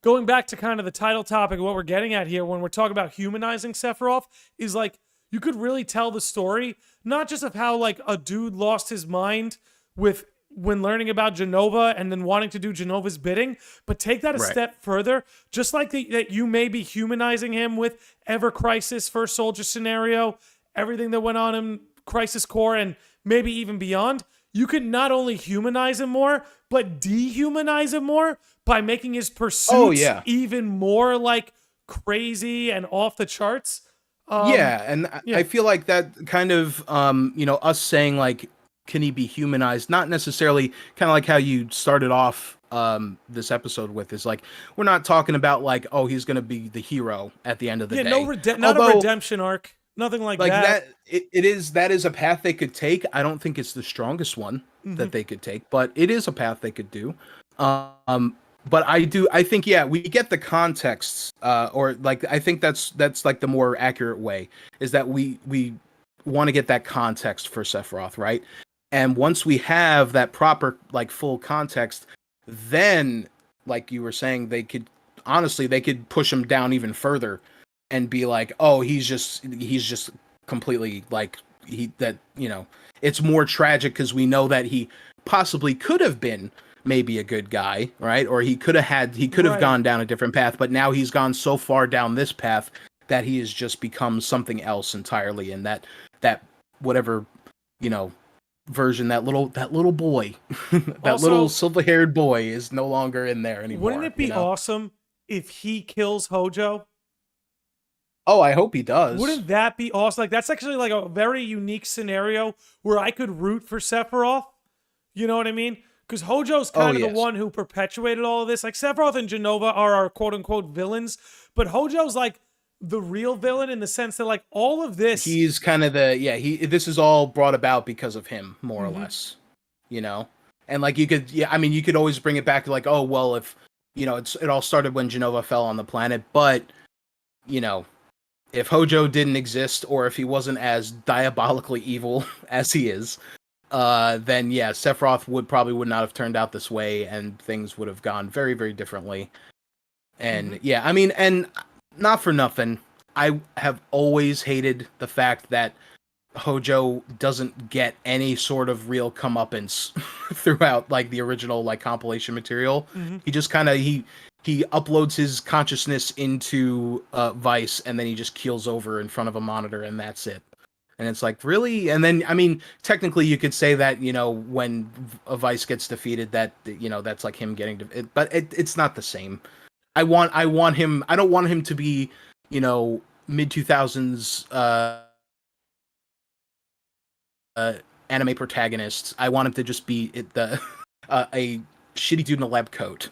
going back to kind of the title topic of what we're getting at here when we're talking about humanizing Sephiroth, is like you could really tell the story, not just of how like a dude lost his mind with when learning about Jenova and then wanting to do Jenova's bidding, but take that a Right. step further, just like that you may be humanizing him with Ever Crisis, First Soldier scenario, everything that went on in Crisis Core, and maybe even beyond. You can not only humanize him more, but dehumanize him more by making his Oh pursuits yeah. even more like crazy and off the charts. Um, Yeah, and yeah. I feel like that kind of us saying like can he be humanized, not necessarily kind of like how you started off this episode with, is like we're not talking about like, oh, he's going to be the hero at the end of the Yeah, no day. not a Although redemption arc. Nothing like like that. that is a path they could take. I don't think it's the strongest one Hmm. that they could take, but it is a path they could do. Um, but I think yeah, we get the context, or like I think that's like the more accurate way, is that we want to get that context for Sephiroth, right? And once we have that proper like full context, then like you were saying, they could push him down even further and be like, oh, he's just completely like he that it's more tragic because we know that he possibly could have been maybe a good guy, right? Or he could have Right. gone down a different path, but now he's gone so far down this path that he has just become something else entirely, and that whatever you know version, that little boy, that little Also, silver-haired boy is no longer in there wouldn't anymore, it be awesome if he kills Hojo? Oh, I hope he does. Wouldn't that be awesome? Like that's actually like a very unique scenario where I could root for Sephiroth. You know what I mean? Because Hojo's Oh kind of the yes. one who perpetuated all of this. Like Sephiroth and Jenova are our quote unquote villains, but Hojo's like the real villain in the sense that like all of this. He's kind of the yeah, he this is all brought about because of him, more or Mhm. less. You know? And like you could yeah, I mean you could always bring it back to like, oh well, if it all started when Jenova fell on the planet, but you know, if Hojo didn't exist or if he wasn't as diabolically evil as he is, then yeah, Sephiroth would not have turned out this way and things would have gone very, very differently. Mhm. And yeah, I mean, and not for nothing, I have always hated the fact that Hojo doesn't get any sort of real comeuppance throughout like the original like compilation material. Mhm. He just kind of he uploads his consciousness into Vice and then he just keels over in front of a monitor and that's it. And it's like, really? And then I mean, technically you could say that, when a Vice gets defeated that that's like him getting but it's not the same. I want him I don't want him to be, mid 2000s anime protagonists. I want him to just be a shitty dude in a lab coat.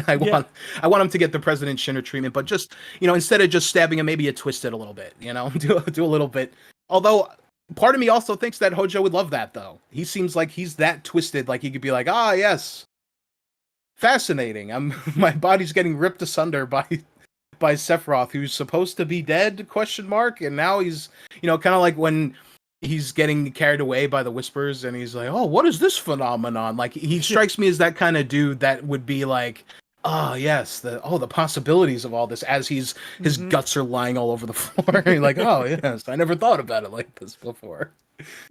I Yeah. want I want him to get the President Shinra treatment, but just, instead of just stabbing him, maybe you twist it a little bit, do a little bit. Although part of me also thinks that Hojo would love that though. He seems like he's that twisted, like he could be like, ah, yes, fascinating. My body's getting ripped asunder by Sephiroth, who's supposed to be dead? Question mark. And now he's, kind of like when he's getting carried away by the whispers, and he's like, "Oh, what is this phenomenon?" Like he strikes me as that kind of dude that would be like, "Oh yes, the possibilities of all this." As his guts are lying all over the floor, and you're like, "Oh yes, I never thought about it like this before."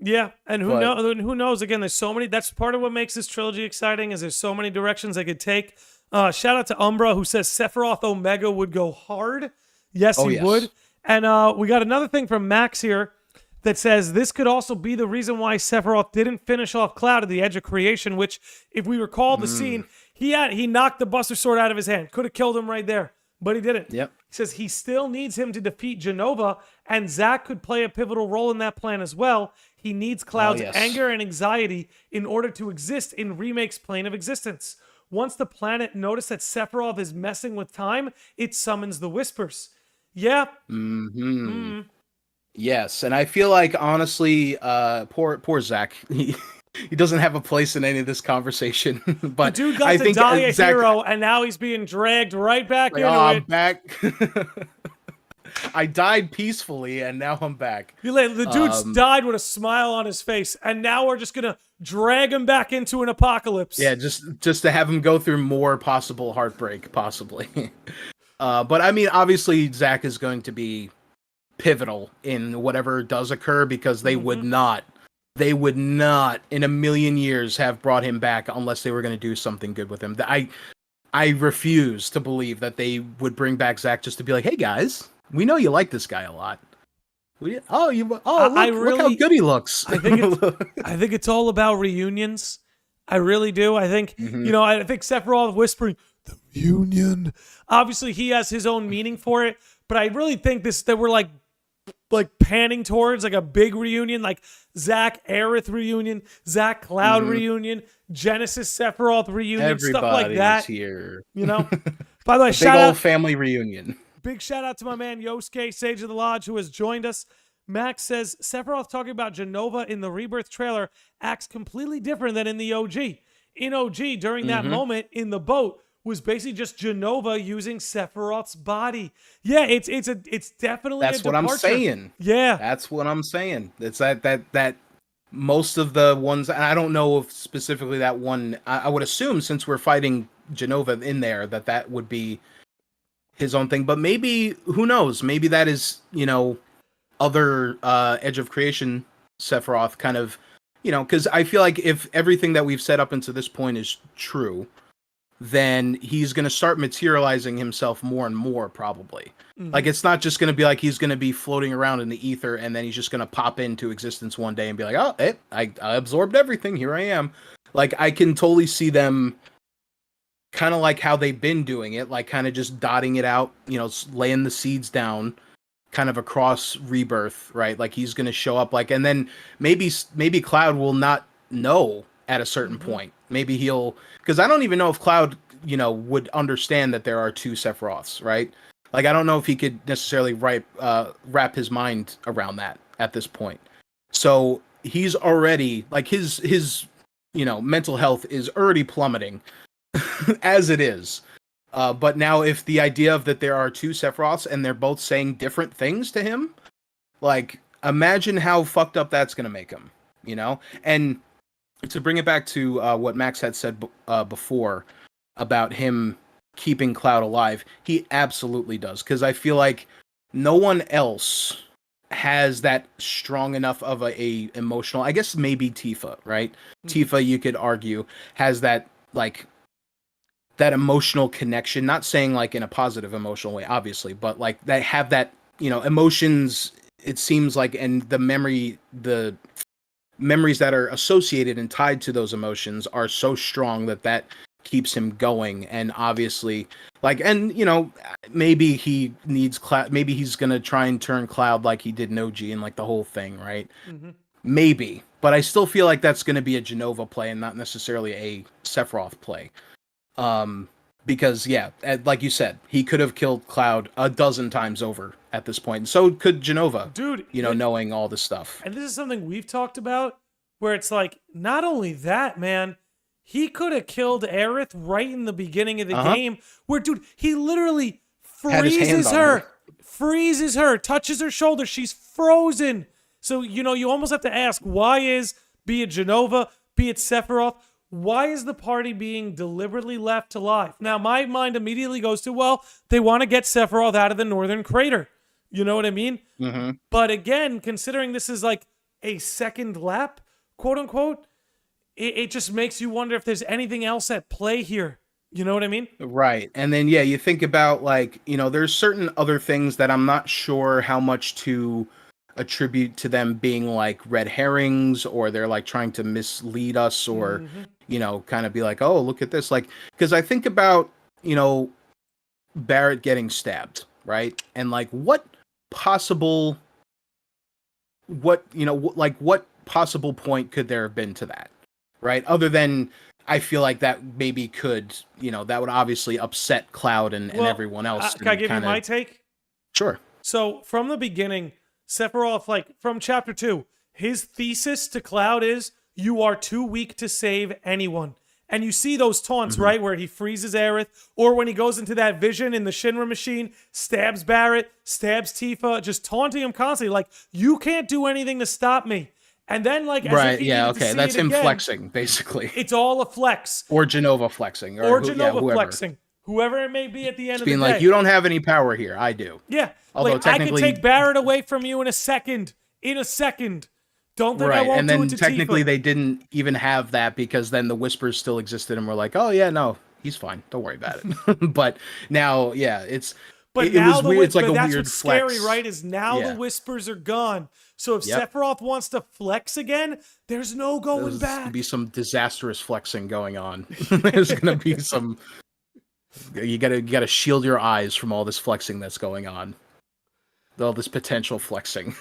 Yeah, and But- who knows? Again, there's so many. That's part of what makes this trilogy exciting. Is there's so many directions they could take. Shout out to Umbra, who says Sephiroth Omega would go hard. Yes, Oh, he yes. would. And we got another thing from Max here that says this could also be the reason why Sephiroth didn't finish off Cloud at the edge of creation, which, if we recall the scene, he knocked the Buster Sword out of his hand. Could have killed him right there, but he didn't. Yep. He says he still needs him to defeat Jenova, and Zack could play a pivotal role in that plan as well. He needs Cloud's yes. anger and anxiety in order to exist in Remake's plane of existence. Once the planet notices that Sephiroth is messing with time, it summons the Whispers. Yeah. Yes, and I feel like honestly, poor Zack. He doesn't have a place in any of this conversation. But The dude got I to think die a Zack, hero, and now he's being dragged right back like, into I'm it. back. I died peacefully, and now I'm back. The dude's died with a smile on his face, and now we're just gonna drag him back into an apocalypse. Yeah, just to have him go through more possible heartbreak, possibly. But I mean, obviously, Zack is going to be pivotal in whatever does occur, because they would not in a million years have brought him back unless they were going to do something good with him. I refuse to believe that they would bring back Zack just to be like, hey guys, we know you like this guy a lot. Look how good he looks. I think it's all about reunions. I really do. I think I think Sephiroth whispering the reunion. Obviously, he has his own meaning for it, but I really think that we're like panning towards like a big reunion, like Zack Aerith reunion, Zack Cloud reunion, Genesis Sephiroth reunion, stuff like that. Here. By the way, Big old family reunion. Big shout out to my man Yosuke, Sage of the Lodge, who has joined us. Max says Sephiroth talking about Jenova in the Rebirth trailer acts completely different than in the OG. In OG, during that moment in the boat, was basically just Jenova using Sephiroth's body. Yeah, it's definitely That's a what departure. I'm saying. Yeah. That's what I'm saying. It's that most of the ones, and I don't know if specifically that one, I would assume since we're fighting Jenova in there, that would be his own thing. But maybe, who knows? Maybe that is, other Edge of Creation Sephiroth kind of, because I feel like if everything that we've set up until this point is true, then he's going to start materializing himself more and more, probably. Like, it's not just going to be like he's going to be floating around in the ether and then he's just going to pop into existence one day and be like, oh, I absorbed everything. Here I am. Like, I can totally see them kind of like how they've been doing it, like kind of just dotting it out, laying the seeds down kind of across Rebirth, right? Like, he's going to show up, like, and then maybe Cloud will not know at a certain point. Maybe he'll, because I don't even know if Cloud, would understand that there are two Sephiroths, right? Like, I don't know if he could necessarily wrap his mind around that at this point. So he's already, like, his mental health is already plummeting as it is. But now if the idea of that there are two Sephiroths and they're both saying different things to him, like, imagine how fucked up that's going to make him, And to bring it back to what Max had said before about him keeping Cloud alive, he absolutely does. Because I feel like no one else has that strong enough of a emotional, I guess maybe Tifa, right? Tifa, you could argue, has that, like, that emotional connection, not saying like in a positive emotional way, obviously, but like they have that, emotions, it seems like, and the memories that are associated and tied to those emotions are so strong that keeps him going. And obviously, like, and maybe he needs Cloud, maybe he's gonna try and turn Cloud like he did in OG and like the whole thing, right? Maybe, but I still feel like that's gonna be a Jenova play and not necessarily a Sephiroth play. because yeah, like you said, he could have killed Cloud a dozen times over at this point. And so could Jenova, Dude, knowing all this stuff. and this is something we've talked about, where it's like, not only that, man, he could have killed Aerith right in the beginning of the game, where, dude, he literally Had his hand freezes on her, her. touches her shoulder, she's frozen. So, you almost have to ask, why is, be it Jenova, be it Sephiroth, why is the party being deliberately left alive? Now, my mind immediately goes to, well, they want to get Sephiroth out of the northern crater. You know what I mean? Mm-hmm. But again, considering this is like a second lap, quote unquote, it just makes you wonder if there's anything else at play here. You know what I mean? Right. And then, yeah, you think about, like, there's certain other things that I'm not sure how much to attribute to them being like red herrings, or they're like trying to mislead us, or kind of be like, oh, look at this, like, because I think about Barrett getting stabbed, right? And like what possible point could there have been to that, right? Other than, I feel like that maybe could, that would obviously upset Cloud and everyone else. Can I give you my take? Sure. So from the beginning, Sephiroth, like from chapter 2, his thesis to Cloud is, you are too weak to save anyone. And you see those taunts, right? Where he freezes Aerith, or when he goes into that vision in the Shinra machine, stabs Barrett, stabs Tifa, just taunting him constantly. Like, you can't do anything to stop me. And then, like, as right, if he yeah, needed to okay, see that's it him again, flexing, basically. It's all a flex. Or Jenova flexing. Or Jenova flexing. Whoever it may be at the end of the day. Being like, you don't have any power here. I do. Yeah. Although like, technically, I can take Barrett away from you in a second. In a second. Don't think I won't and then do it to technically Tifa. they didn't even have that, because then the whispers still existed and we're like, oh yeah, no, he's fine. Don't worry about it. But now, yeah, it's... But it now was weird. It's like a that's weird what's flex. scary, right? Is now the whispers are gone. So if Sephiroth wants to flex again, there's no going back. There's gonna be some disastrous flexing going on. There's gonna be some. You gotta shield your eyes from all this flexing that's going on. All this potential flexing.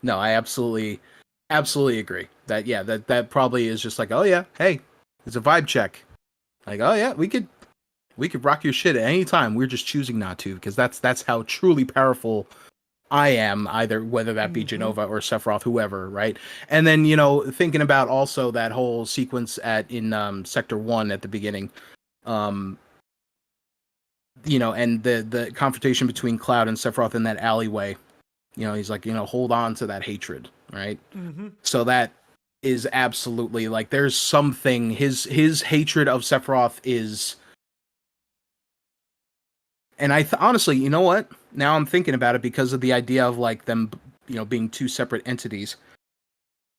No, I absolutely agree. That probably is just like, oh yeah, hey, it's a vibe check. Like, oh yeah, we could rock your shit at any time. We're just choosing not to, because that's how truly powerful I am, either whether that be Jenova or Sephiroth, whoever, right? And then, thinking about also that whole sequence in Sector 1 at the beginning, and the confrontation between Cloud and Sephiroth in that alleyway. He's like, hold on to that hatred, right? So that is absolutely, like, there's something, his hatred of Sephiroth is... And honestly, you know what? Now I'm thinking about it, because of the idea of like them, being two separate entities.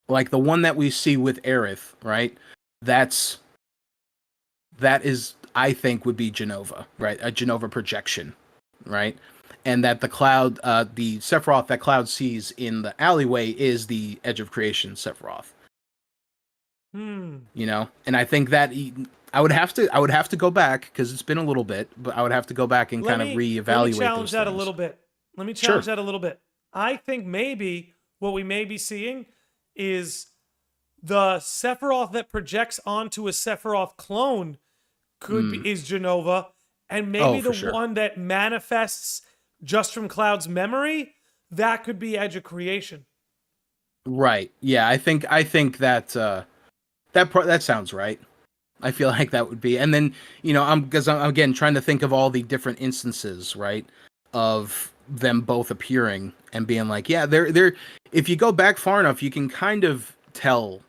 Like the one that we see with Aerith, right? That is, I think, would be Jenova, right? A Jenova projection, right? And that the Sephiroth that Cloud sees in the alleyway is the Edge of Creation Sephiroth. And I think that I would have to go back, because it's been a little bit, but I would have to go back and kind of reevaluate. Let me challenge that a little bit. I think maybe what we may be seeing is the Sephiroth that projects onto a Sephiroth clone is Jenova, and maybe one that manifests just from Cloud's memory, that could be Edge of Creation. Right. Yeah, I think that that sounds right. I feel like that would be, and then I'm again trying to think of all the different instances, right, of them both appearing and being like, yeah, they're. If you go back far enough, you can kind of tell,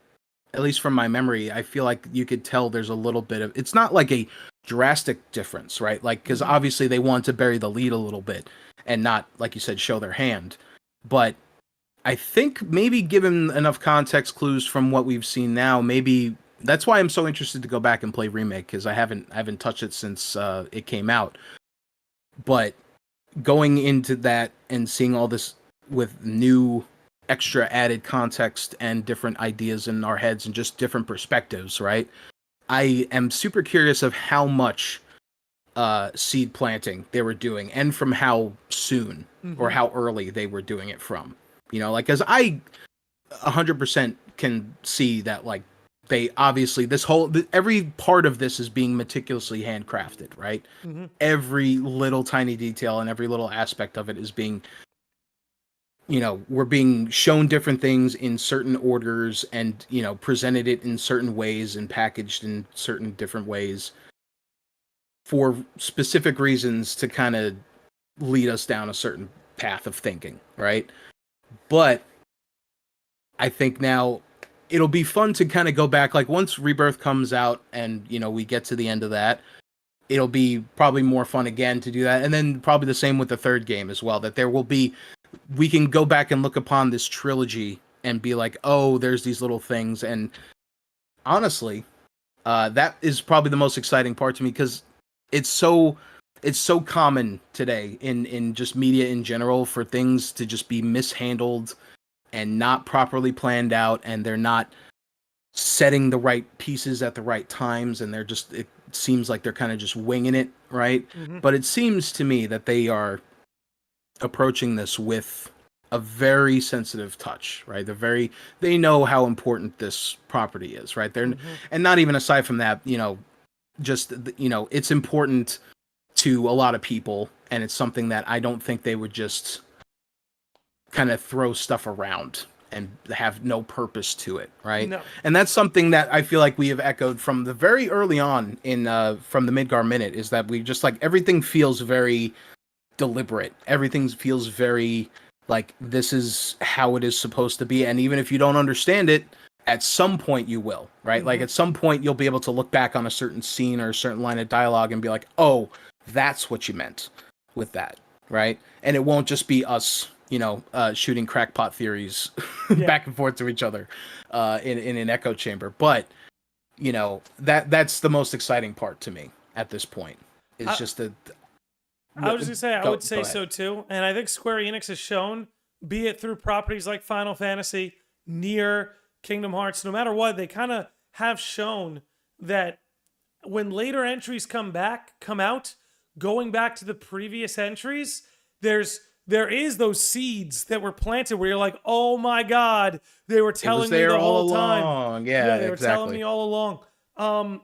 at least from my memory, I feel like you could tell there's a little bit of. It's not like a drastic difference, right? Like, because obviously they want to bury the lead a little bit and not, like you said, show their hand, but I think maybe given enough context clues from what we've seen now, maybe. That's why I'm so interested to go back and play Remake, because I haven't touched it since it came out. But going into that and seeing all this with new extra added context and different ideas in our heads and just different perspectives, right? I am super curious of how much seed planting they were doing, and from how soon or how early they were doing it from. Like, because I 100% can see that, like, they obviously every part of this is being meticulously handcrafted, right? Mm-hmm. Every little tiny detail and every little aspect of it is being, we're being shown different things in certain orders and, presented it in certain ways and packaged in certain different ways for specific reasons to kind of lead us down a certain path of thinking, right? But I think now it'll be fun to kind of go back, like once Rebirth comes out and, we get to the end of that, it'll be probably more fun again to do that. And then probably the same with the third game as well, that we can go back and look upon this trilogy and be like, oh, there's these little things. And honestly, that is probably the most exciting part to me, because it's so common today in just media in general for things to just be mishandled and not properly planned out, and they're not setting the right pieces at the right times, and it seems like they're kind of just winging it, right? Mm-hmm. But it seems to me that they are approaching this with a very sensitive touch, right? They know how important this property is, right? And not even aside from that, it's important to a lot of people, and it's something that I don't think they would just kind of throw stuff around and have no purpose to it, right? No. And that's something that I feel like we have echoed from the very early on from the Midgar Minute, is that we just like everything feels very deliberate. Everything feels very like this is how it is supposed to be, and even if you don't understand it, at some point you will, right? Like at some point you'll be able to look back on a certain scene or a certain line of dialogue and be like, oh, that's what you meant with that, right? And it won't just be us, shooting crackpot theories back and forth to each other in an echo chamber. But that's the most exciting part to me at this point. It's just that. I was just gonna say, I would say so too, and I think Square Enix has shown, be it through properties like Final Fantasy, Nier, Kingdom Hearts, no matter what, they kind of have shown that when later entries come out, going back to the previous entries, there is those seeds that were planted where you're like, oh my god, they were telling me the whole time. Yeah, they were telling me all along.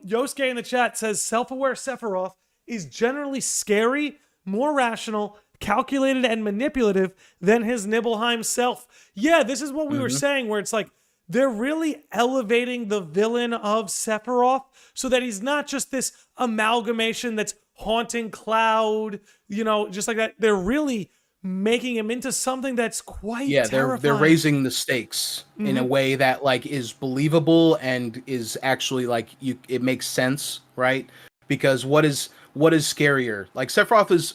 Yosuke in the chat says self-aware Sephiroth is generally scary, more rational, calculated, and manipulative than his Nibelheim self. Yeah, this is what we were saying, where it's like they're really elevating the villain of Sephiroth so that he's not just this amalgamation that's haunting Cloud, just like that. They're really making him into something that's quite terrifying. They're raising the stakes in a way that like is believable and is actually like it makes sense, right? Because what is scarier? Like Sephiroth is,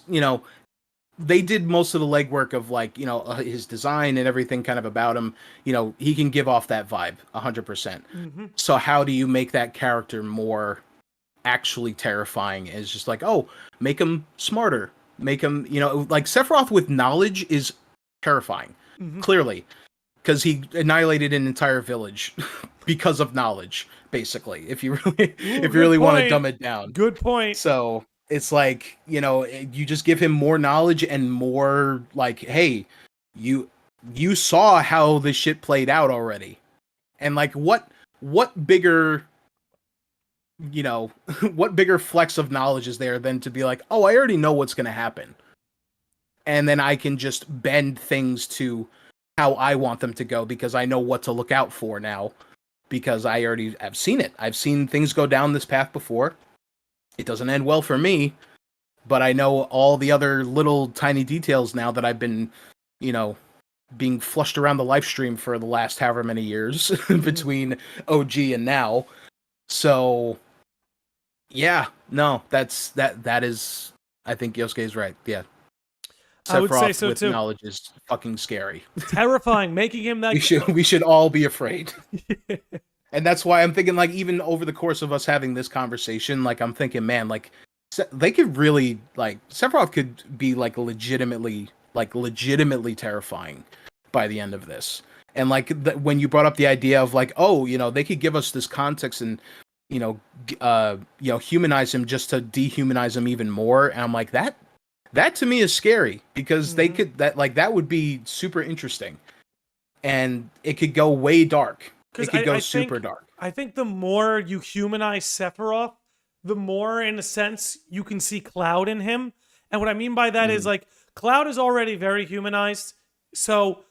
they did most of the legwork of like, his design and everything kind of about him. He can give off that vibe 100%. So how do you make that character more actually terrifying? Is just like, oh, make him smarter. Make him, like Sephiroth with knowledge is terrifying, clearly, because he annihilated an entire village because of knowledge, basically. If you really want to dumb it down. Good point. So it's like, you just give him more knowledge and more like, hey, you saw how this shit played out already, and like what bigger what bigger flex of knowledge is there than to be like, oh, I already know what's going to happen, and then I can just bend things to how I want them to go because I know what to look out for now, because I already have seen it. I've seen things go down this path before. It doesn't end well for me, but I know all the other little tiny details now that I've been, being flushed around the live stream for the last however many years between OG and now. So yeah, no, that is, I think Yosuke's right. Yeah. Sephiroth I would say so with too. knowledge is fucking scary. Terrifying, making him that we should all be afraid. And that's why I'm thinking, like, even over the course of us having this conversation, like, I'm thinking, man, like, they could really, like, Sephiroth could be, like, legitimately terrifying by the end of this. And, like, when you brought up the idea of, like, oh, they could give us this context and, humanize him just to dehumanize him even more. And I'm like, that to me is scary, because they could, that would be super interesting. And it could go way dark. It could go super dark. I think the more you humanize Sephiroth, the more, in a sense, you can see Cloud in him. And what I mean by that is, Mm. like, Cloud is already very humanized. So,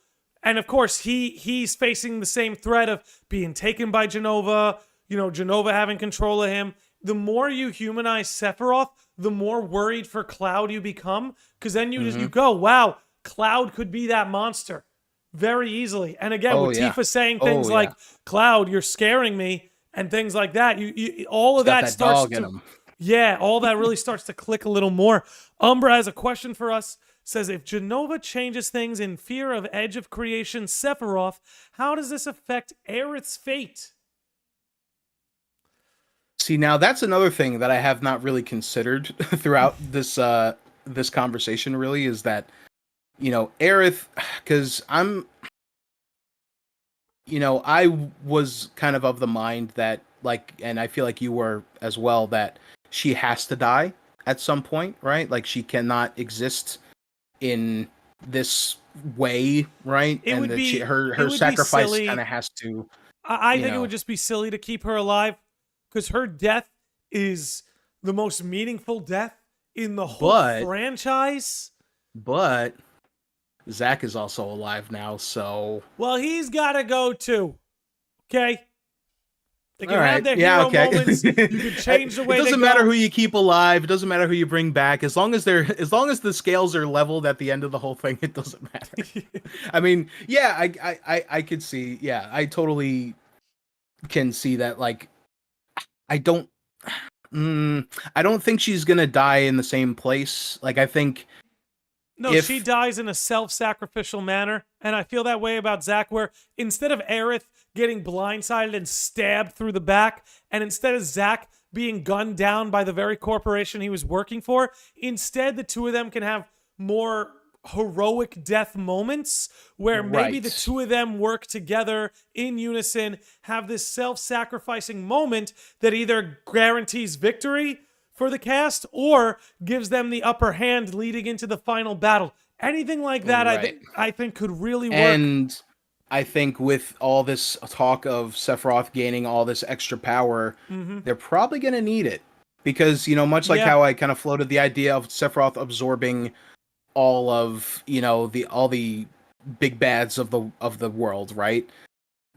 and of course, he's facing the same threat of being taken by Jenova, Jenova having control of him. The more you humanize Sephiroth, the more worried for Cloud you become. Because then you go, wow, Cloud could be that monster very easily. And again, Oh with yeah. Tifa saying Oh things yeah. like, Cloud, you're scaring me, and things like that, all He's of got that that starts dog in to, him. yeah, all that really starts to click a little more. Umbra has a question for us. Says, if Jenova changes things in fear of Edge of Creation Sephiroth, how does this affect Aerith's fate? See, now that's another thing that I have not really considered throughout this conversation. Really, is that Aerith, because I was kind of the mind that, like, and I feel like you were as well, that she has to die at some point, right? Like she cannot exist in this way, right? It And would that be it her would be sacrifice kind silly. of has to, I you think it would know. just be silly to keep her alive because her death is the most meaningful death in the whole But franchise. but Zack is also alive now, so Well, he's got to go too. Okay? They all can have right, their yeah, hero okay. moments. You can change the It way they doesn't go. matter who you keep alive. It doesn't matter who you bring back. As long as the scales are leveled at the end of the whole thing, it doesn't matter. I mean, yeah, I could see. Yeah, I totally can see that. Like, I don't. I don't think she's gonna die in the same place. Like, I think No, she if dies in a self-sacrificial manner, and I feel that way about Zack, where instead of Aerith getting blindsided and stabbed through the back, and instead of Zack being gunned down by the very corporation he was working for, instead the two of them can have more heroic death moments where maybe the right, two of them work together in unison, have this self-sacrificing moment that either guarantees victory for the cast or gives them the upper hand leading into the final battle. Anything like that, right, I think could really work. and I think with all this talk of Sephiroth gaining all this extra power, they're probably gonna need it because much like Yeah, how I kind of floated the idea of Sephiroth absorbing all of all the big bads of the world, right?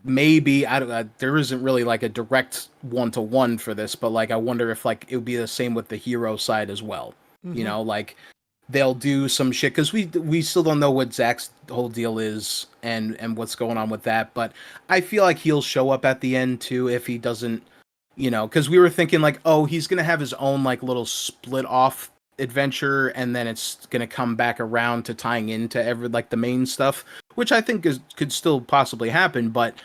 Maybe I don't. There isn't really like a direct one-to-one for this, but like I wonder if like it would be the same with the hero side as well. Like they'll do some shit because we still don't know what Zack's whole deal is and what's going on with that. But I feel like he'll show up at the end too if he doesn't, because we were thinking like, oh, he's gonna have his own like little split off adventure, and then it's gonna come back around to tying into every like the main stuff, which I think could still possibly happen. But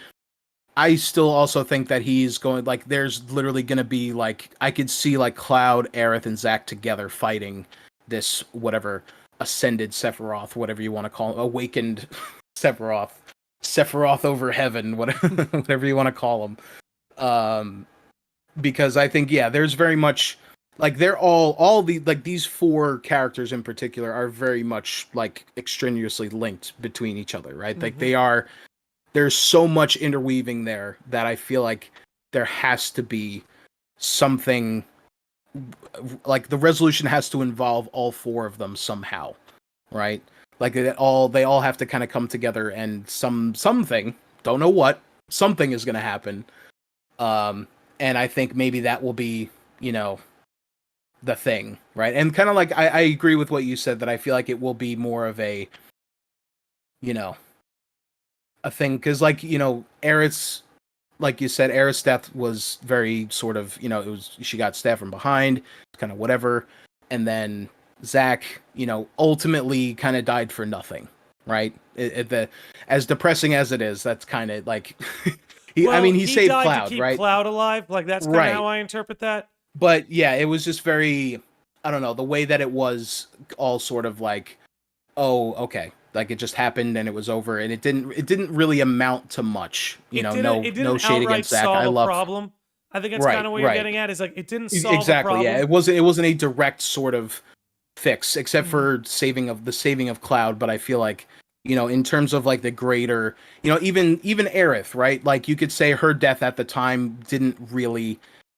I still also think that he's going like there's literally gonna be like I could see like Cloud, Aerith, and Zack together fighting this whatever ascended Sephiroth, whatever you want to call him, awakened Sephiroth, Sephiroth over heaven, whatever whatever you want to call him. Because I think there's very much like they're all the like these four characters in particular are very much like extraneously linked between each other, right? Like there's so much interweaving there that I feel like there has to be something like the resolution has to involve all four of them somehow, right? Like they all have to kind of come together and something, don't know what, something is going to happen. And I think maybe that will be, the thing, right? And kind of like I agree with what you said that I feel like it will be more of a, a thing because like Aerith's like you said, Aerith's death was very sort of it was she got stabbed from behind, kind of whatever, and then Zack ultimately kind of died for nothing, right? As depressing as it is, that's kind of like I well, mean he he saved died to Cloud, keep right? Cloud alive. Like that's kind of Right. how I interpret that. But yeah, it was just very I don't know the way that it was all sort of like oh okay like it just happened and it was over and it didn't really amount to much It no didn't shade outright against Zack. I solve a love problem. I think that's kind right of what you're right getting at. Is like it didn't solve a exactly yeah problem. it wasn't a direct sort of fix except Mhm. for saving of Cloud, but I feel like in terms of like the greater, even Aerith, right? Like you could say her death at the time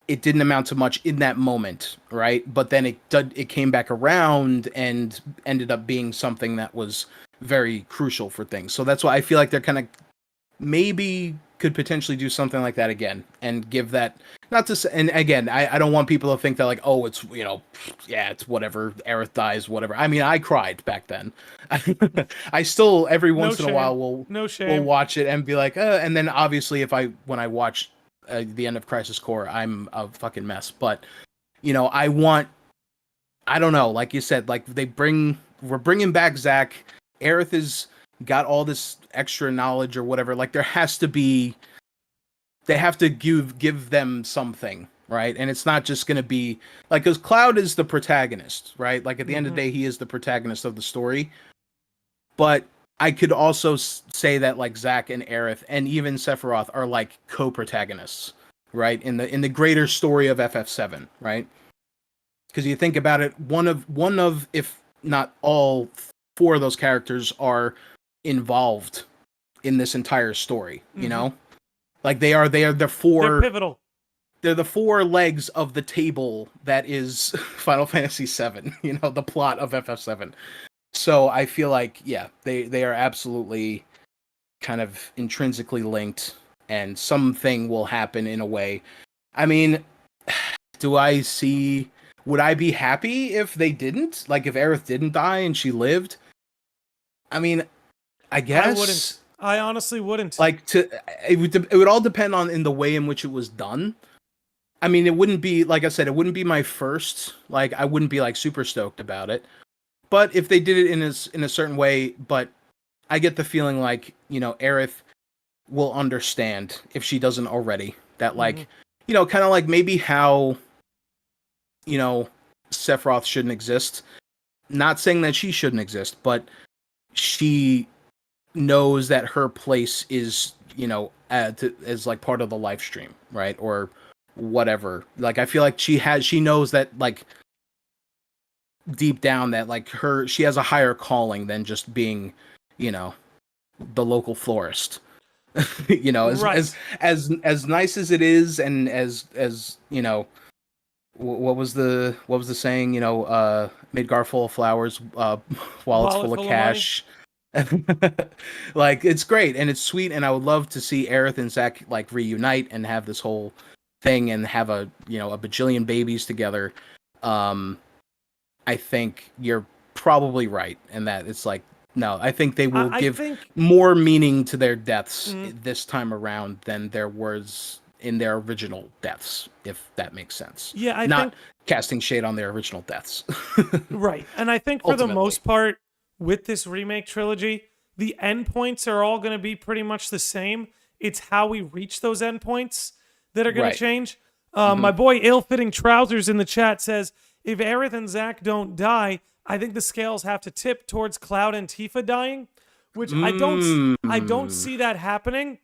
it didn't amount to much in that moment, right? But then it came back around and ended up being something that was very crucial for things. So that's why I feel like they're kind of maybe could potentially do something like that again and give that, not to say, and again, I don't want people to think that like, oh, it's, yeah, it's whatever, Aerith dies, whatever. I mean, I cried back then. I still every once in a while will watch it and be like, and then obviously when I watch the end of Crisis Core, I'm a fucking mess. But I don't know, like you said, like we're bringing back Zack. Aerith has got all this extra knowledge or whatever. Like they have to give them something, right? And it's not just going to be like, because Cloud is the protagonist, right? Like at the end of the day, he is the protagonist of the story. But I could also say that like Zack and Aerith and even Sephiroth are like co-protagonists, right? In the greater story of FF7, right? Because you think about it, one of if not all four of those characters are involved in this entire story, like they're pivotal. They're the four legs of the table that is Final Fantasy VII, the plot of FF7. So I feel like, yeah, they are absolutely kind of intrinsically linked, and something will happen in a way. I mean, would I be happy if they didn't? Like if Aerith didn't die and she lived? I mean, I guess I wouldn't. I honestly wouldn't. Like it would all depend on in the way in which it was done. I mean, it wouldn't be, like I said, it wouldn't be my first. Like I wouldn't be like super stoked about it. But if they did it in a certain way, but I get the feeling like, Aerith will understand if she doesn't already. That like, kind of like maybe how, Sephiroth shouldn't exist. Not saying that she shouldn't exist, but she knows that her place is, as like part of the live stream, right? Or whatever. Like I feel like she knows that like deep down that like she has a higher calling than just being, the local florist. Right. As nice as it is, and as what was the saying, Midgar full of flowers, wallets full of cash. Like it's great and it's sweet, and I would love to see Aerith and Zack like reunite and have this whole thing and have a bajillion babies together. I think you're probably right, and that it's like, no, I think they will give more meaning to their deaths this time around than there was in their original deaths, if that makes sense. Yeah, I not casting shade on their original deaths. Right, and I think for the most part, with this remake trilogy, the endpoints are all going to be pretty much the same. It's how we reach those endpoints that are going to change. My boy Ill-Fitting Trousers in the chat says, if Aerith and Zack don't die, I think the scales have to tip towards Cloud and Tifa dying, which I don't see that happening.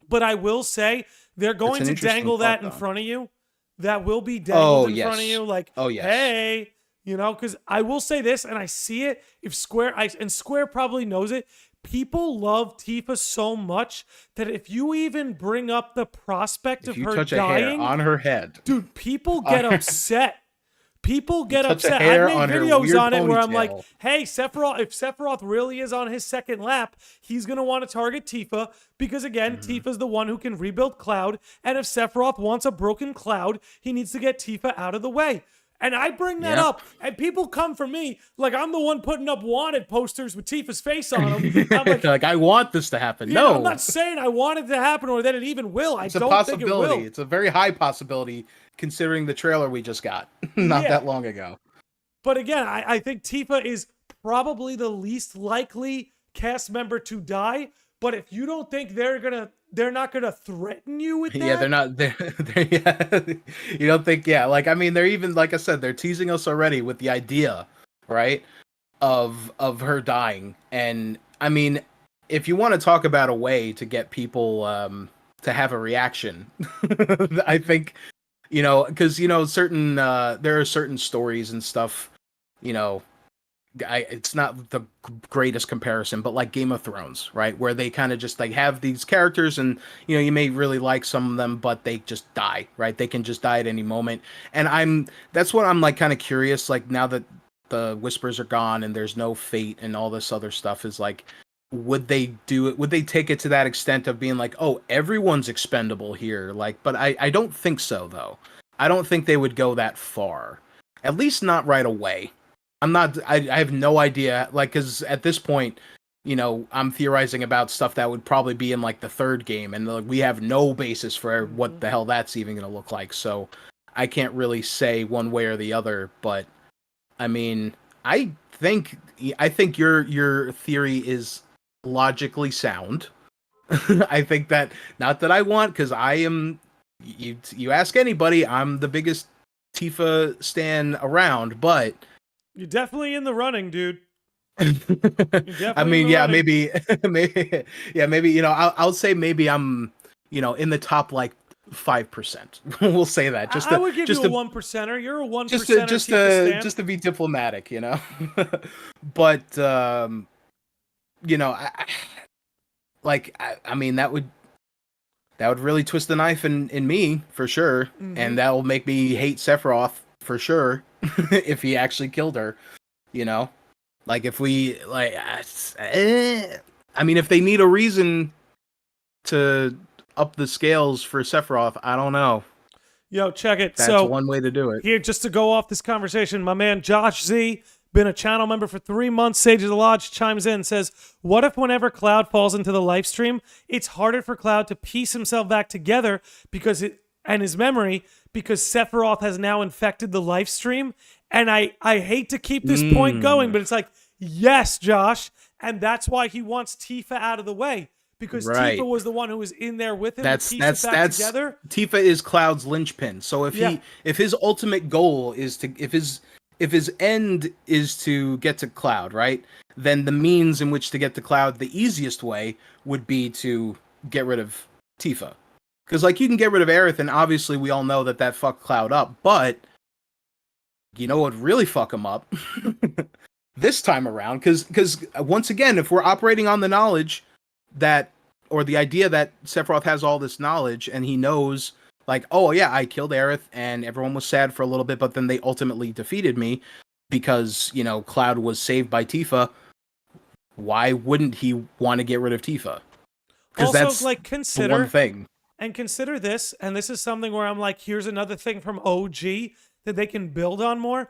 But I will say they're going to dangle that in front of you. That will be dangled in front of you. Like, hey, because I will say this, and I see it. If Square probably knows it. People love Tifa so much that if you even bring up the prospect of her dying on her head, dude, people get upset. People get upset. I made videos on it where I'm like, hey, if Sephiroth really is on his second lap, he's going to want to target Tifa because, again, Tifa's the one who can rebuild Cloud. And if Sephiroth wants a broken Cloud, he needs to get Tifa out of the way. And I bring that up, and people come for me like I'm the one putting up wanted posters with Tifa's face on them. I'm like, I want this to happen. No, I'm not saying I want it to happen or that it even will. It's a possibility. It's a very high possibility considering the trailer we just got not that long ago. But again, I think Tifa is probably the least likely cast member to die. But if you don't think they're not gonna threaten you with that. Yeah, they're not. You don't think? Yeah, like I mean, they're even like I said, they're teasing us already with the idea, right, of her dying. And I mean, if you want to talk about a way to get people to have a reaction, I think because certain there are certain stories and stuff, it's not the greatest comparison, but like Game of Thrones, right? Where they kind of just like have these characters and, you know, you may really like some of them, but they just die, right? They can just die at any moment. And that's what I'm like kind of curious, like now that the whispers are gone and there's no fate and all this other stuff is like, would they do it? Would they take it to that extent of being like, oh, everyone's expendable here? Like, but I don't think so though. I don't think they would go that far. At least not right away. I have no idea, like, because at this point, you know, I'm theorizing about stuff that would probably be in like the third game, and like, we have no basis for what the hell that's even going to look like. So I can't really say one way or the other. But I mean, I think your theory is logically sound. I think that, not that I want, because I am. You ask anybody, I'm the biggest Tifa stan around, but. You're definitely in the running, dude. I mean, yeah, maybe, maybe, you know, I'll say maybe I'm, you know, in the top like 5%. We'll say that. I would give you a 1%er. You're a 1%er. Just to be diplomatic, you know. But you know, I mean, that would really twist the knife in me for sure, and that will make me hate Sephiroth for sure. If he actually killed her, you know, like if we like, I mean, if they need a reason to up the scales for Sephiroth, I don't know. Yo, check it. That's so one way to do it. Here, just to go off this conversation, my man Josh Z, been a channel member for 3 months, Sage of the Lodge, chimes in, says, what if whenever Cloud falls into the life stream, it's harder for Cloud to piece himself back together and his memory, because Sephiroth has now infected the life stream? And I hate to keep this point going, but it's like, yes, Josh. And that's why he wants Tifa out of the way, because Tifa was the one who was in there with him. That's together. Tifa is Cloud's linchpin. So if his ultimate goal is to, if his end is to get to Cloud, right? Then the means in which to get to Cloud, the easiest way would be to get rid of Tifa. Because, like, you can get rid of Aerith, and obviously we all know that fucked Cloud up, but you know what would really fuck him up? This time around, because once again, if we're operating on the knowledge that, or the idea that Sephiroth has all this knowledge, and he knows, like, oh yeah, I killed Aerith, and everyone was sad for a little bit, but then they ultimately defeated me, because, you know, Cloud was saved by Tifa, why wouldn't he want to get rid of Tifa? Because that's like, the one thing. And consider this, and this is something where I'm like, here's another thing from OG that they can build on more.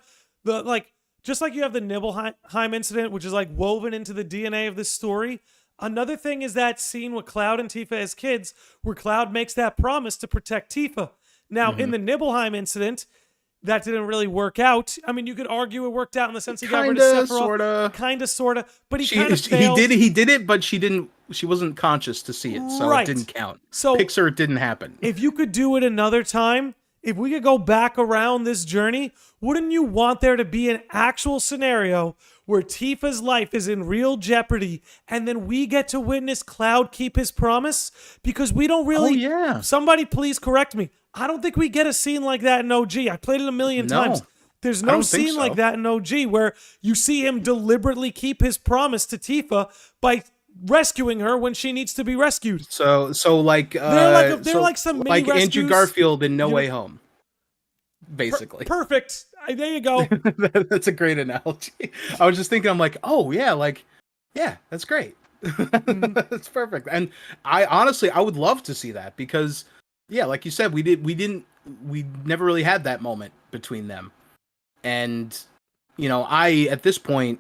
Just like you have the Nibelheim incident, which is like woven into the DNA of this story. Another thing is that scene with Cloud and Tifa as kids, where Cloud makes that promise to protect Tifa. Now, in the Nibelheim incident, that didn't really work out. I mean, you could argue it worked out in the sense he got rid of Sephiroth. Kinda, sorta. But he kind of failed. He did it, but she wasn't conscious to see it, so it didn't count. So Pixar, it didn't happen. If you could do it another time, if we could go back around this journey, wouldn't you want there to be an actual scenario where Tifa's life is in real jeopardy, and then we get to witness Cloud keep his promise? Because we don't really... Oh, yeah. Somebody please correct me. I don't think we get a scene like that in OG. I played it a million times. There's no scene like that in OG where you see him deliberately keep his promise to Tifa by rescuing her when she needs to be rescued. So like they're like some mini like rescues. Andrew Garfield in No Way Home, basically. Perfect. There you go. That's a great analogy. I was just thinking, I'm like, oh yeah, that's great. That's perfect. And I would love to see that, because yeah, like you said, we never really had that moment between them. And you know, at this point,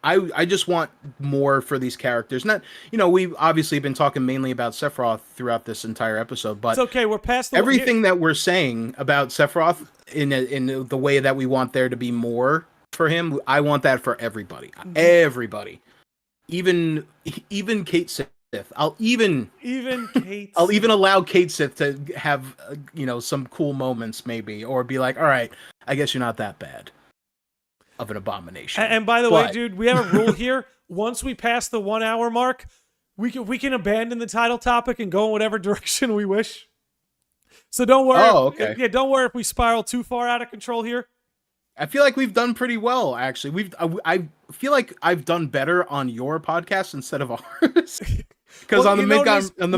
I just want more for these characters. Not, you know, we've obviously been talking mainly about Sephiroth throughout this entire episode, but it's okay. We're past everything that we're saying about Sephiroth in the way that we want there to be more for him. I want that for everybody, everybody, even Cait Sith. I'll even allow Cait Sith to have you know, some cool moments maybe, or be like, all right, I guess you're not that bad of an abomination. And by the way, dude, we have a rule here. Once we pass the 1 hour mark, we can abandon the title topic and go in whatever direction we wish. So don't worry. Oh, okay. Yeah, don't worry if we spiral too far out of control here. I feel like we've done pretty well, actually. I feel like I've done better on your podcast instead of ours. Because Well, on the we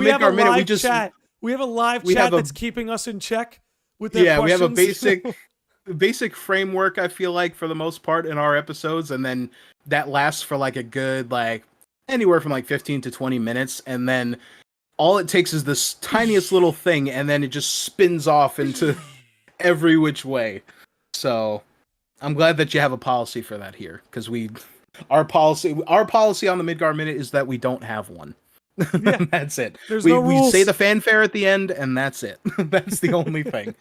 have a Midgar minute, live chat. We have a live we chat have a that's keeping us in check with their we have a questions. basic framework. I feel like for the most part in our episodes, and then that lasts for like a good like anywhere from like 15 to 20 minutes, and then all it takes is this tiniest little thing, and then it just spins off into every which way. So I'm glad that you have a policy for that here, because our policy on the Midgar minute is that we don't have one. Yeah, That's it. there's We no rules. say the fanfare at the end, and that's it. That's the only thing.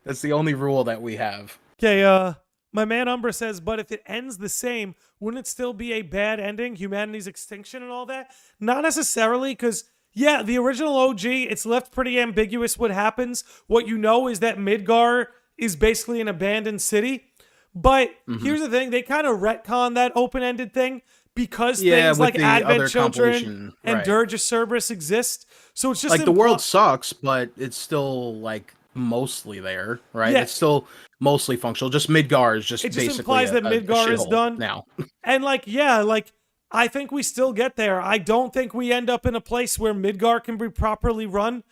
That's the only rule that we have. Okay, my man Umbra says, but if it ends the same, wouldn't it still be a bad ending? Humanity's extinction and all that? Not necessarily, because, yeah, the original OG, it's left pretty ambiguous what happens. What you know is that Midgar is basically an abandoned city. But here's the thing, they kind of retcon that open-ended thing because things like Advent Children and Dirge of Cerberus exist. So it's just like the world sucks, but it's still like mostly there, right? Yeah. It's still mostly functional. Just Midgar is just it just basically implies that Midgar is done now. And I think we still get there. I don't think we end up in a place where Midgar can be properly run.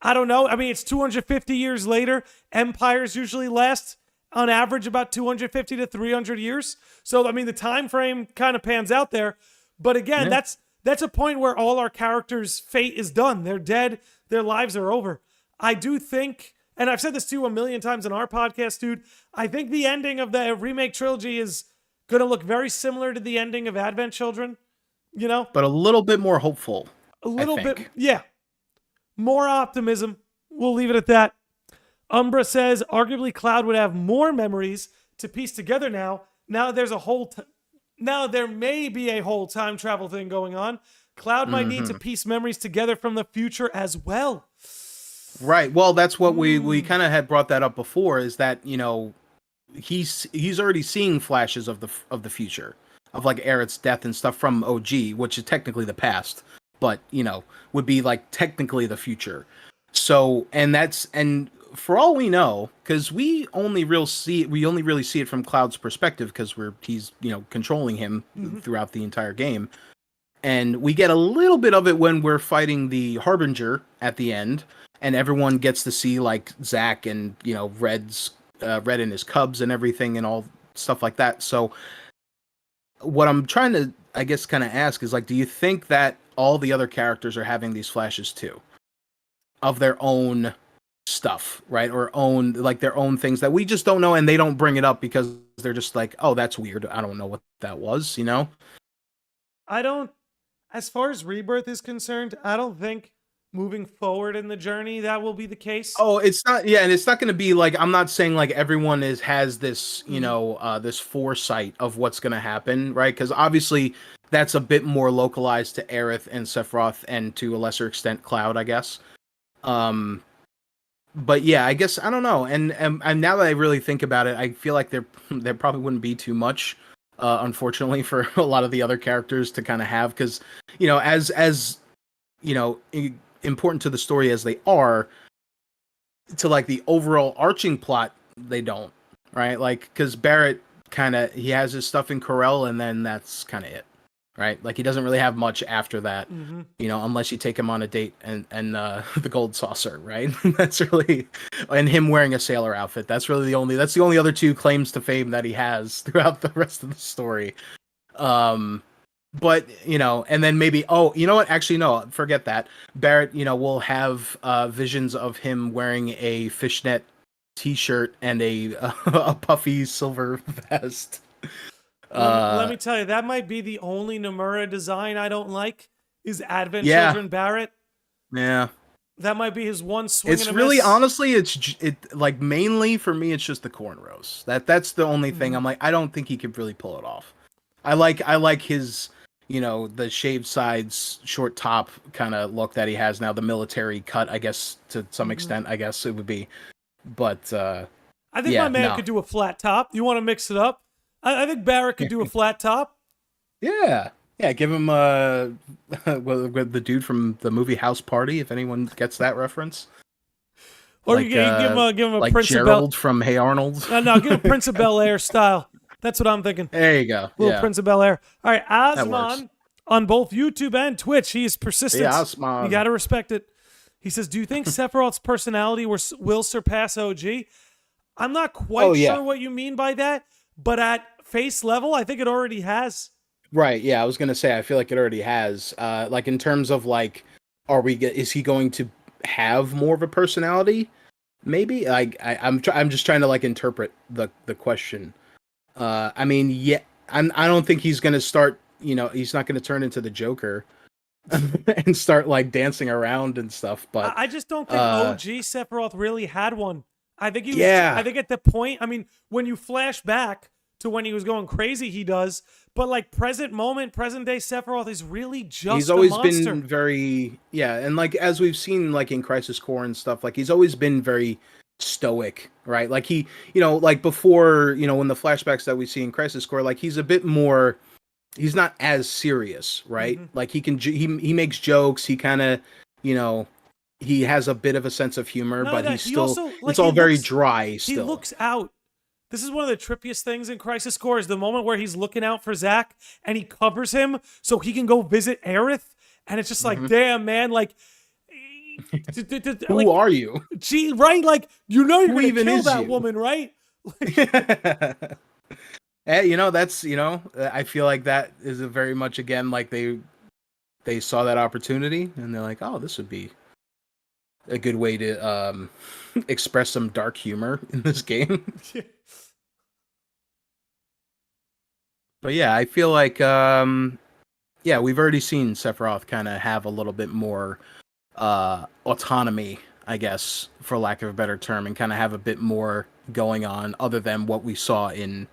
I don't know. I mean, it's 250 years later. Empires usually last on average about 250 to 300 years. So, I mean, the time frame kind of pans out there. But again, that's a point where all our characters' fate is done. They're dead. Their lives are over. I do think, and I've said this to you a million times in our podcast, dude, I think the ending of the remake trilogy is going to look very similar to the ending of Advent Children, you know? But a little bit more hopeful. A little bit, yeah. More optimism. We'll leave it at that. Umbra says, arguably Cloud would have more memories to piece together now. Now there may be a whole time travel thing going on. Cloud might need to piece memories together from the future as well. Right. Well, that's what we kind of had brought that up before, is that, you know, he's already seeing flashes of the future, of like Aerith's death and stuff from OG, which is technically the past, but, you know, would be like technically the future. So, and for all we know, because we only really see it from Cloud's perspective, because he's, you know, controlling him throughout the entire game. And we get a little bit of it when we're fighting the Harbinger at the end, and everyone gets to see like Zack and, you know, Red and his cubs and everything and all stuff like that. So what I'm trying to, I guess, kind of ask is, like, do you think that all the other characters are having these flashes too, of their own stuff, right? Or their own things that we just don't know, and they don't bring it up because they're just like, oh, that's weird, I don't know what that was, you know? As far as Rebirth is concerned, I don't think moving forward in the journey that will be the case. Oh, it's not, and it's not going to be like, I'm not saying like everyone has this, you know, this foresight of what's going to happen, right? Because obviously that's a bit more localized to Aerith and Sephiroth, and to a lesser extent Cloud, I guess. But yeah, I guess, I don't know. And now that I really think about it, I feel like there probably wouldn't be too much, unfortunately, for a lot of the other characters to kind of have, because, you know, as you know, important to the story as they are, to like the overall arching plot, they don't, right? Like, because Barrett he has his stuff in Corel, and then that's kind of it, right? Like, he doesn't really have much after that, you know, unless you take him on a date and the gold saucer, right? That's really, and him wearing a sailor outfit. That's really the only other two claims to fame that he has throughout the rest of the story. But, you know, and then maybe, oh, you know what? Actually, no, forget that. Barrett, you know, will have visions of him wearing a fishnet t-shirt and a puffy silver vest. Let me tell you, that might be the only Nomura design I don't like, is Advent Children Barrett. Yeah. That might be his one swing. It's really, honestly, it like, mainly for me, it's just the cornrows. That's the only thing. I'm like, I don't think he could really pull it off. I like his, you know, the shaved sides, short top kind of look that he has now, the military cut, I guess, to some extent, I guess it would be. But I think my man could do a flat top. You want to mix it up? I think Barrett could do a flat top. Yeah, give him with the dude from the movie House Party, if anyone gets that reference. Or you can give him a like Prince of Gerald from Hey Arnold. No, give him Prince of Bel Air style. That's what I'm thinking. There you go. Little Yeah, Prince of Bel Air. All right, that works. Asman on both YouTube and Twitch. He is persistent. Yeah, Asman. You got to respect it. He says, "Do you think Sephiroth's personality will surpass OG?" I'm not quite sure what you mean by that, but at face level, I think it already has. Right. Yeah, I was gonna say I feel like it already has. Like in terms of like, is he going to have more of a personality? Maybe. I'm just trying to like interpret the question. I mean, yeah, I don't think he's gonna start. He's not gonna turn into the Joker and start like dancing around and stuff. But I just don't think OG Sephiroth really had one. I think he was. Yeah. I think at the point, I mean, when you flash back to when he was going crazy, he does. But like present day Sephiroth is really just he's always a monster. been very and like as we've seen like in Crisis Core and stuff, like he's always been very stoic, right? Like he, like before, when the flashbacks that we see in Crisis Core, like he's a bit more, he's not as serious, right? Mm-hmm. Like he makes jokes, he kind of, he has a bit of a sense of humor, but he's still also, like, it's all very dry still. He looks out. This is one of the trippiest things in Crisis Core is the moment where he's looking out for Zack and he covers him so he can go visit Aerith. And it's just like, damn, man, like... Who are you? Gee, right? Like, you're going to kill that you? woman, right? That's, I feel like that is a very much, again, like they saw that opportunity and they're like, oh, this would be a good way to express some dark humor in this game. But yeah, I feel like we've already seen Sephiroth kind of have a little bit more autonomy, I guess, for lack of a better term, and kind of have a bit more going on other than what we saw in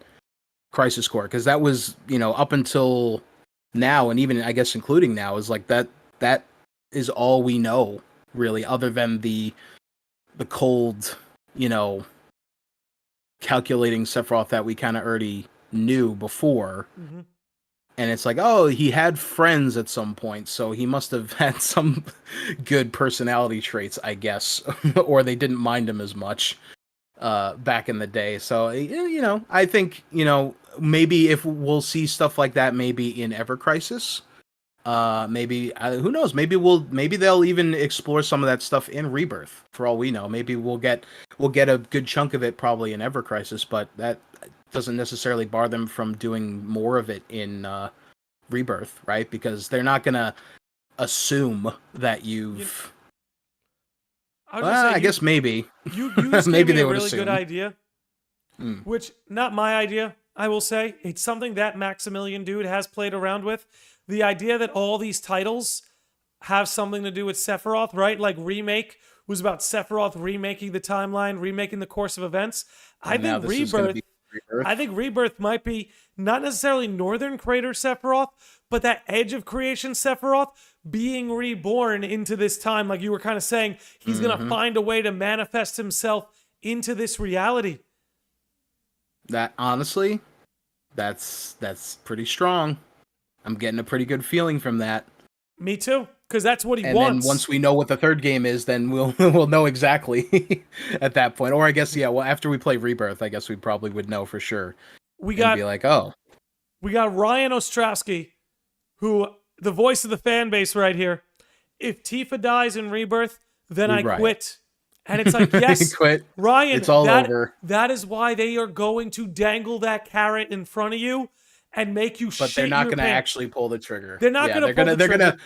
Crisis Core, because that was, up until now, and even I guess including now, is like that is all we know really, other than the cold, calculating Sephiroth that we kind of already knew before. Mm-hmm. And it's like, oh, he had friends at some point, so he must have had some good personality traits, I guess, or they didn't mind him as much back in the day. So, I think, maybe if we'll see stuff like that, maybe in Ever Crisis, maybe who knows? Maybe they'll even explore some of that stuff in Rebirth. For all we know, maybe we'll get a good chunk of it probably in Ever Crisis, but that doesn't necessarily bar them from doing more of it in Rebirth, right? Because they're not gonna assume that you've. I guess maybe. You just maybe gave me they a would really assume. good idea, which not my idea. I will say it's something that Maximilian dude has played around with. The idea that all these titles have something to do with Sephiroth, right? Like Remake was about Sephiroth remaking the timeline, remaking the course of events. I think Rebirth. I think Rebirth might be not necessarily Northern Crater Sephiroth, but that Edge of Creation Sephiroth being reborn into this time. Like you were kind of saying, he's going to find a way to manifest himself into this reality. That honestly, that's pretty strong. I'm getting a pretty good feeling from that. Me too, because that's what he wants. And then once we know what the third game is, then we'll know exactly at that point. Or I guess after we play Rebirth, I guess we probably would know for sure. We got Ryan Ostrowski, who the voice of the fan base right here. If Tifa dies in Rebirth, then I quit. And it's like, yes, quit. Ryan, it's all over. That is why they are going to dangle that carrot in front of you and make you shit your pants. But they're not going to actually pull the trigger. They're not going to pull the trigger.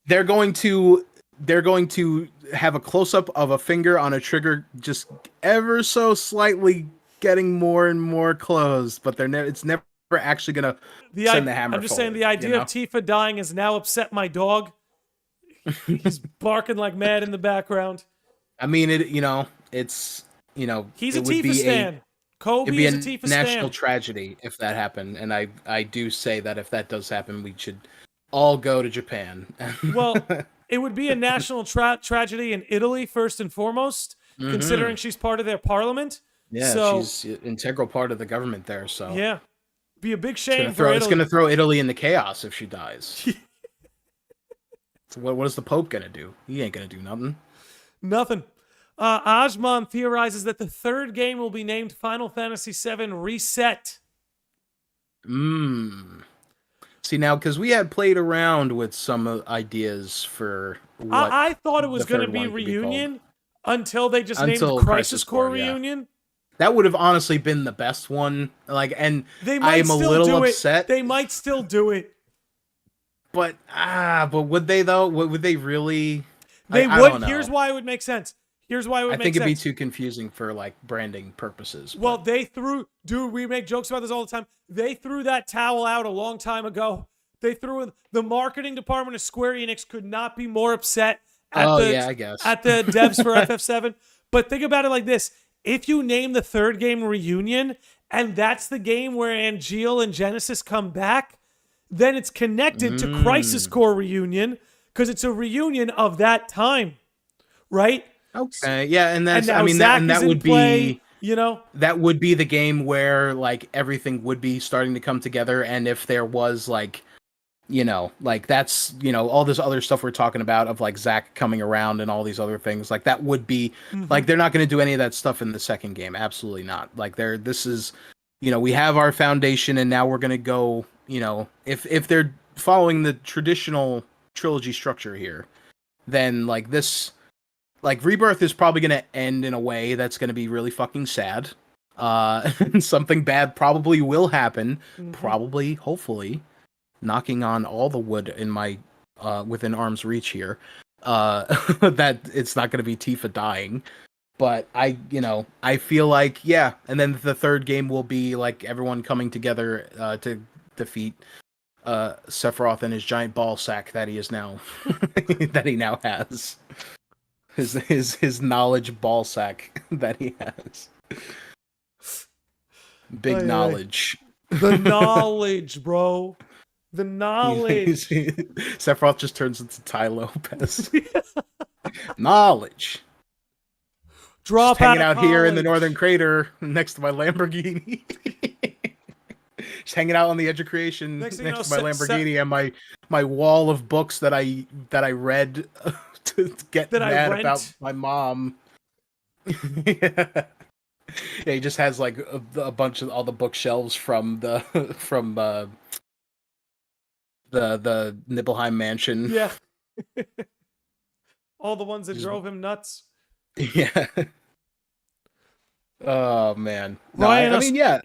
They're going to have a close up of a finger on a trigger, just ever so slightly getting more and more closed, but it's never actually going to send the hammer. I'm just saying the idea of Tifa dying has now upset my dog. He's barking like mad in the background. I mean, he's a Tifa stan. Kobe is a Tifa stan. National tragedy if that happened, and I do say that if that does happen, we should all go to Japan. Well, it would be a national tragedy in Italy first and foremost, considering she's part of their parliament. Yeah, so, she's an integral part of the government there. So yeah, be a big shame for Italy. It's going to throw Italy into chaos if she dies. So what is the Pope going to do? He ain't going to do nothing. Nothing. Ajman theorizes that the third game will be named Final Fantasy VII Reset. See, now, because we had played around with some ideas for what I thought it was the going to third be one could be called. Reunion until they just named Until Crisis Core yeah. Reunion. That would have honestly been the best one. Like, and They might I'm a still little do upset. it. They might still do it. But would they though? Would they really? They I would. don't know. Here's why it would make sense. Here's why it would I make think sense. it'd be too confusing for like branding purposes. Well, we make jokes about this all the time. They threw that towel out a long time ago. They threw in the marketing department of Square Enix could not be more upset at I guess. at the devs for FF7. But think about it like this. If you name the third game Reunion, and that's the game where Angeal and Genesis come back, then it's connected to Crisis Core Reunion because it's a reunion of that time, right? Okay, yeah, and that's now I mean Zack that is in would play, be you know, that would be the game where like everything would be starting to come together, and if there was like like that's all this other stuff we're talking about of like Zack coming around and all these other things, like that would be like they're not going to do any of that stuff in the second game, absolutely not. Like this is we have our foundation, and now we're going to go if they're following the traditional trilogy structure here, then like this like Rebirth is probably going to end in a way that's going to be really fucking sad. Something bad probably will happen, probably, hopefully, knocking on all the wood in my within arm's reach here, that it's not going to be Tifa dying. But I feel like, yeah, and then the third game will be like everyone coming together to defeat Sephiroth and his giant ball sack that he is now that he now has. His knowledge ball sack that he has. Big knowledge. The knowledge, bro. The knowledge. Sephiroth just turns into Ty Lopez. Knowledge. Drop just hanging out college. Here in the Northern Crater next to my Lamborghini. Just hanging out on the edge of creation next to my Lamborghini and my wall of books that I read to get mad about my mom. Yeah, he just has like a bunch of all the bookshelves from the Nibelheim mansion. Yeah. All the ones that drove him nuts. Yeah. Oh man. Ryan, I mean, yeah.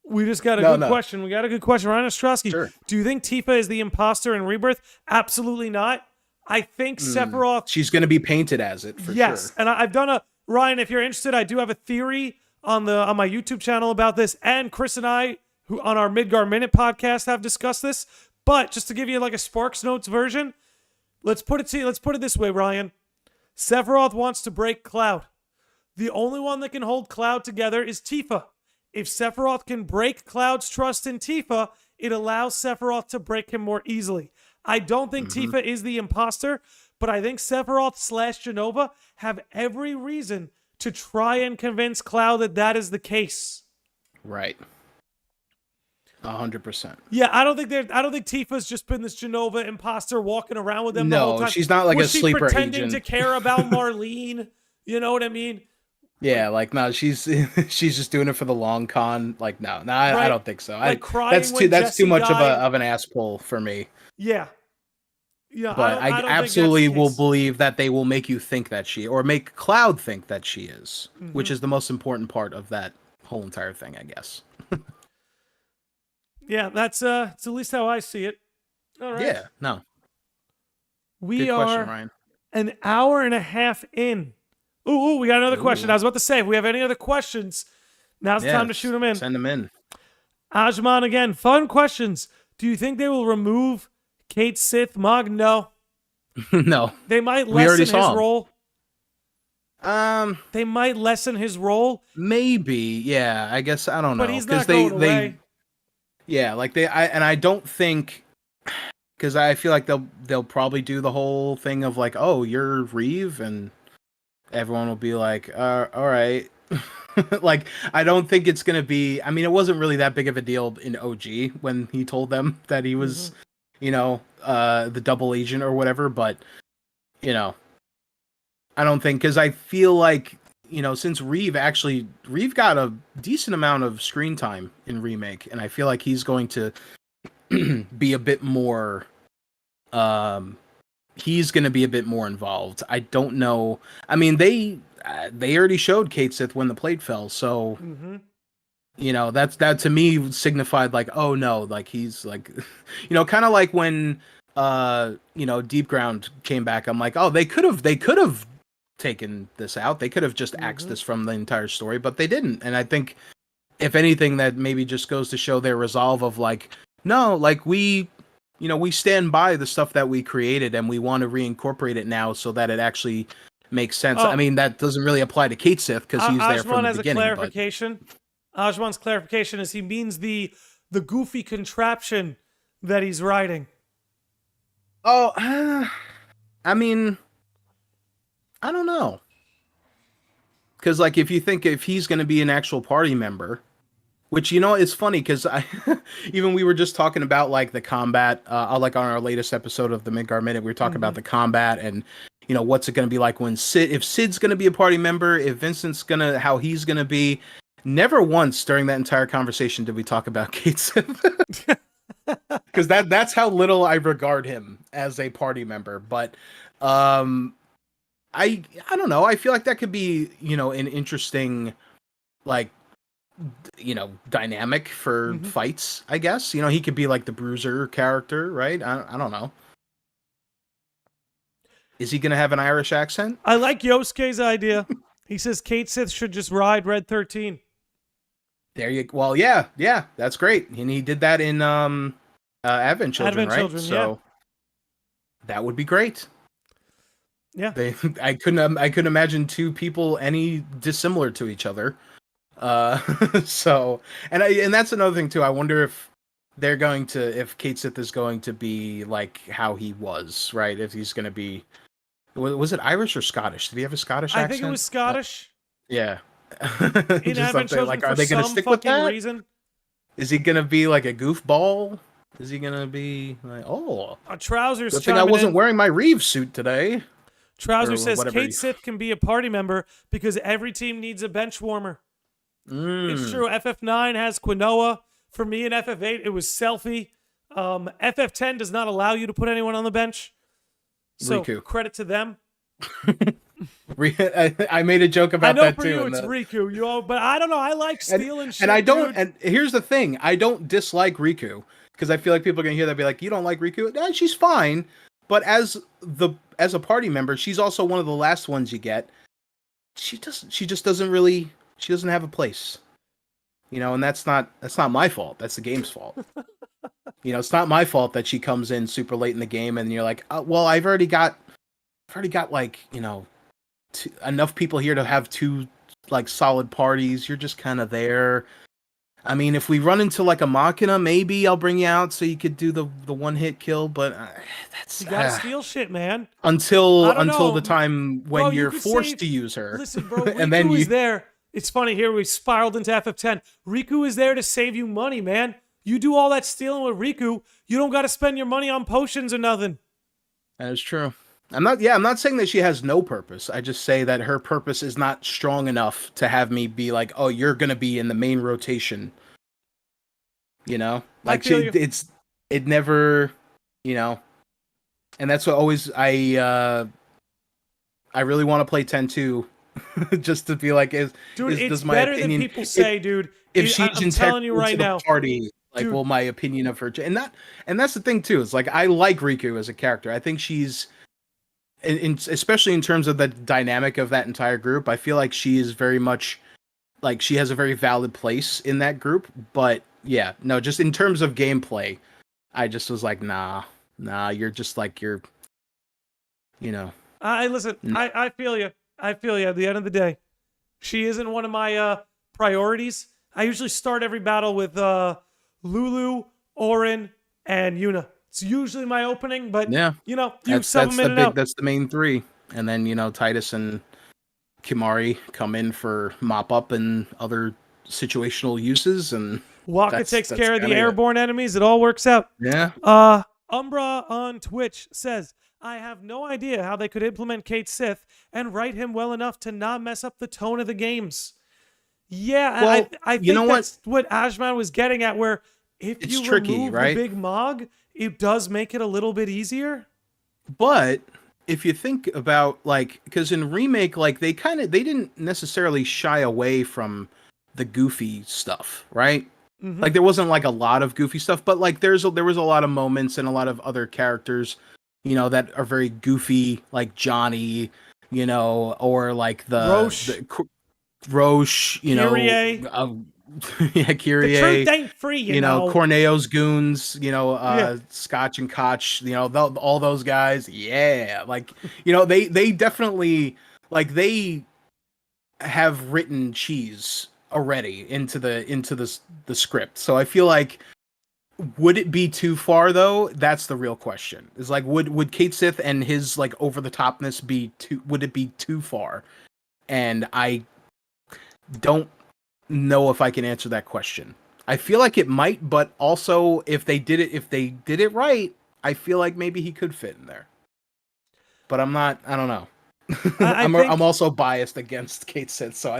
We just got a good question. We got a good question. Ryan Ostrowski. Sure. Do you think Tifa is the imposter in Rebirth? Absolutely not. I think Sephiroth. She's going to be painted as it for sure. Yes, and I've done Ryan, if you're interested, I do have a theory on my YouTube channel about this, and Chris and I, who on our Midgar Minute podcast, have discussed this. But just to give you like a Sparks Notes version, let's put it this way, Ryan. Sephiroth wants to break Cloud. The only one that can hold Cloud together is Tifa. If Sephiroth can break Cloud's trust in Tifa, it allows Sephiroth to break him more easily. I don't think Tifa is the imposter, but I think Sephiroth / Jenova have every reason to try and convince Cloud that is the case. Right. 100%. Yeah, I don't think Tifa's just been this Jenova imposter walking around with them the whole time. No, she's not like a sleeper agent. Pretending to care about Marlene. You know what I mean? Yeah, like no, she's just doing it for the long con. Like no, right. I don't think so. Like that's too much of an ass pull for me. Yeah. Yeah, but I absolutely will believe that they will make you think that or make Cloud think that she is, which is the most important part of that whole entire thing, I guess. Yeah, that's at least how I see it. All right. Yeah, no. We are Ryan. An hour and a half in. Ooh, we got another question. I was about to say, if we have any other questions, now's the time to shoot them in. Send them in. Ajman again. Fun questions. Do you think they will remove Cait Sith Mog? No. No. They might lessen his role. They might lessen his role. Maybe, yeah. I guess I don't know. But he's not going away. Yeah, like I don't think, because I feel like they'll probably do the whole thing of like, oh, you're Reeve, and everyone will be like, all right. Like, I don't think it's gonna be. I mean, it wasn't really that big of a deal in OG when he told them that he was, the double agent or whatever. But I don't think, because I feel like, since Reeve got a decent amount of screen time in remake, and I feel like he's going to be a bit more he's going to be a bit more involved. I don't know. I mean, they already showed Cait Sith when the plate fell, so that to me signified like, oh no, like he's like, kind of like when Deep Ground came back. I'm like, oh, they could have taken this out. They could have just axed this from the entire story, but they didn't. And I think, if anything, that maybe just goes to show their resolve of like, no, like we stand by the stuff that we created and we want to reincorporate it now so that it actually makes sense. I mean, that doesn't really apply to Cait Sith because he's there from the beginning. Ajwan's clarification is he means the goofy contraption that he's riding. Oh, I mean, I don't know. Because, like, if he's going to be an actual party member, which, it's funny because we were just talking about, like, the combat, like on our latest episode of the Midgar Minute, we were talking about the combat and, what's it going to be like when if Sid's going to be a party member, if Vincent's how he's going to be. Never once during that entire conversation did we talk about Cait Sith. Because that's how little I regard him as a party member. But, I don't know. I feel like that could be, an interesting, like, dynamic for fights, I guess. He could be like the bruiser character, right? I don't know. Is he going to have an Irish accent? I like Yosuke's idea. He says Cait Sith should just ride Red 13. There you go. Well, yeah, that's great. And he did that in Advent Children, right? So that would be great. Yeah. I couldn't imagine two people any dissimilar to each other. So and that's another thing too. I wonder if Cait Sith is going to be like how he was, right? If he's going to be, was it Irish or Scottish? Did he have a Scottish accent? I think it was Scottish. Yeah. In Advent Children, like, are they going to stick with that? Reason? Is he going to be like a goofball? Is he going to be like, oh, Trousers? Good thing I wasn't wearing my Reeve suit today. Trouser says Cait Sith can be a party member because every team needs a bench warmer. It's true. FF9 has Quinoa. For me in FF8, it was Selfie. FF10 does not allow you to put anyone on the bench. So Riku. Credit to them. I made a joke about that too. I know for you it's Riku, but I don't know. I like stealing shit. And I don't. Dude. And here's the thing: I don't dislike Riku because I feel like people are gonna hear that and be like, "You don't like Riku?" Yeah, she's fine, but as a party member, she's also one of the last ones you get. She just doesn't really. She doesn't have a place, and that's not my fault. That's the game's fault. It's not my fault that she comes in super late in the game and you're like, well, I've already got like, enough people here to have two like solid parties. You're just kind of there. I mean, if we run into like a Machina, maybe I'll bring you out so you could do the one hit kill. But that's you gotta steal shit, man. Until the time when you're forced to use her. Listen, bro, Riku and then is there. It's funny here. We spiraled into FF10. Riku is there to save you money, man. You do all that stealing with Riku, you don't got to spend your money on potions or nothing. That is true. I'm not saying that she has no purpose. I just say that her purpose is not strong enough to have me be like, oh, you're going to be in the main rotation. Like it never, and that's what always I really want to play 10-2 just to be like, it's better than people say, dude. If she's I'm telling you right now, party, like, dude. Well, my opinion of her, and that's the thing too. Is like I like Riku as a character. I think she's, especially in terms of the dynamic of that entire group. I feel like she is very much, like she has a very valid place in that group. But yeah, no, just in terms of gameplay, I just was like, nah, you're just like you're, listen, I feel you. I feel you. At the end of the day, she isn't one of my priorities. I usually start every battle with Lulu, Orin, and Yuna. It's usually my opening, but yeah, that's the main three, and then Titus and Kimari come in for mop up and other situational uses, and Waka takes care of the airborne enemies. It all works out. Yeah. Umbra on Twitch says, I have no idea how they could implement Cait Sith and write him well enough to not mess up the tone of the games. Yeah, Well, I you know think what? that's what Ashman was getting at, where if It's you tricky, remove the right? big Mog, it does make it a little bit easier. But if you think about like, because in remake, like they didn't necessarily shy away from the goofy stuff, right? Hmm. Like there wasn't like a lot of goofy stuff, but like there was a lot of moments and a lot of other characters, that are very goofy, like Johnny, or like Roche, the Roche, Kyrie, yeah, the truth Kyrie, ain't free, you know. Corneo's goons, Yeah, Scotch and Koch, all those guys. Yeah, like, they definitely, like, they have written cheese already into the script. So I feel like, would it be too far though? That's the real question. Is like, would Cait Sith and his like over the topness would it be too far? And I don't know if I can answer that question. I feel like it might, but also if they did it right, I feel like maybe he could fit in there. But I don't know. I I'm think also biased against Cait Sith, so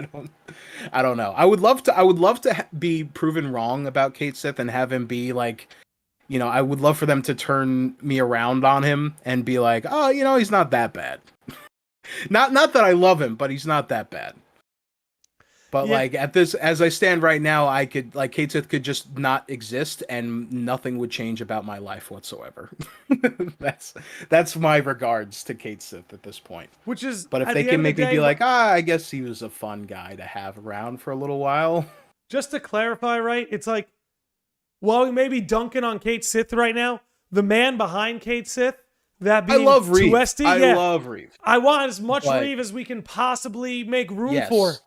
I don't know. I would love to be proven wrong about Cait Sith and have him be like, I would love for them to turn me around on him and be like, oh, he's not that bad. Not that I love him, but he's not that bad. But yeah, like as I stand right now, I could like Cait Sith could just not exist and nothing would change about my life whatsoever. that's my regards to Cait Sith at this point. which is But if at they the end can of the make me day, be like, I guess he was a fun guy to have around for a little while. just to clarify, right? It's like, while we may be dunking on Cait Sith right now, the man behind Cait Sith, that I being love Reeve. 2SD, I love Reeve. I want as much But Reeve as we can possibly make room for. yes.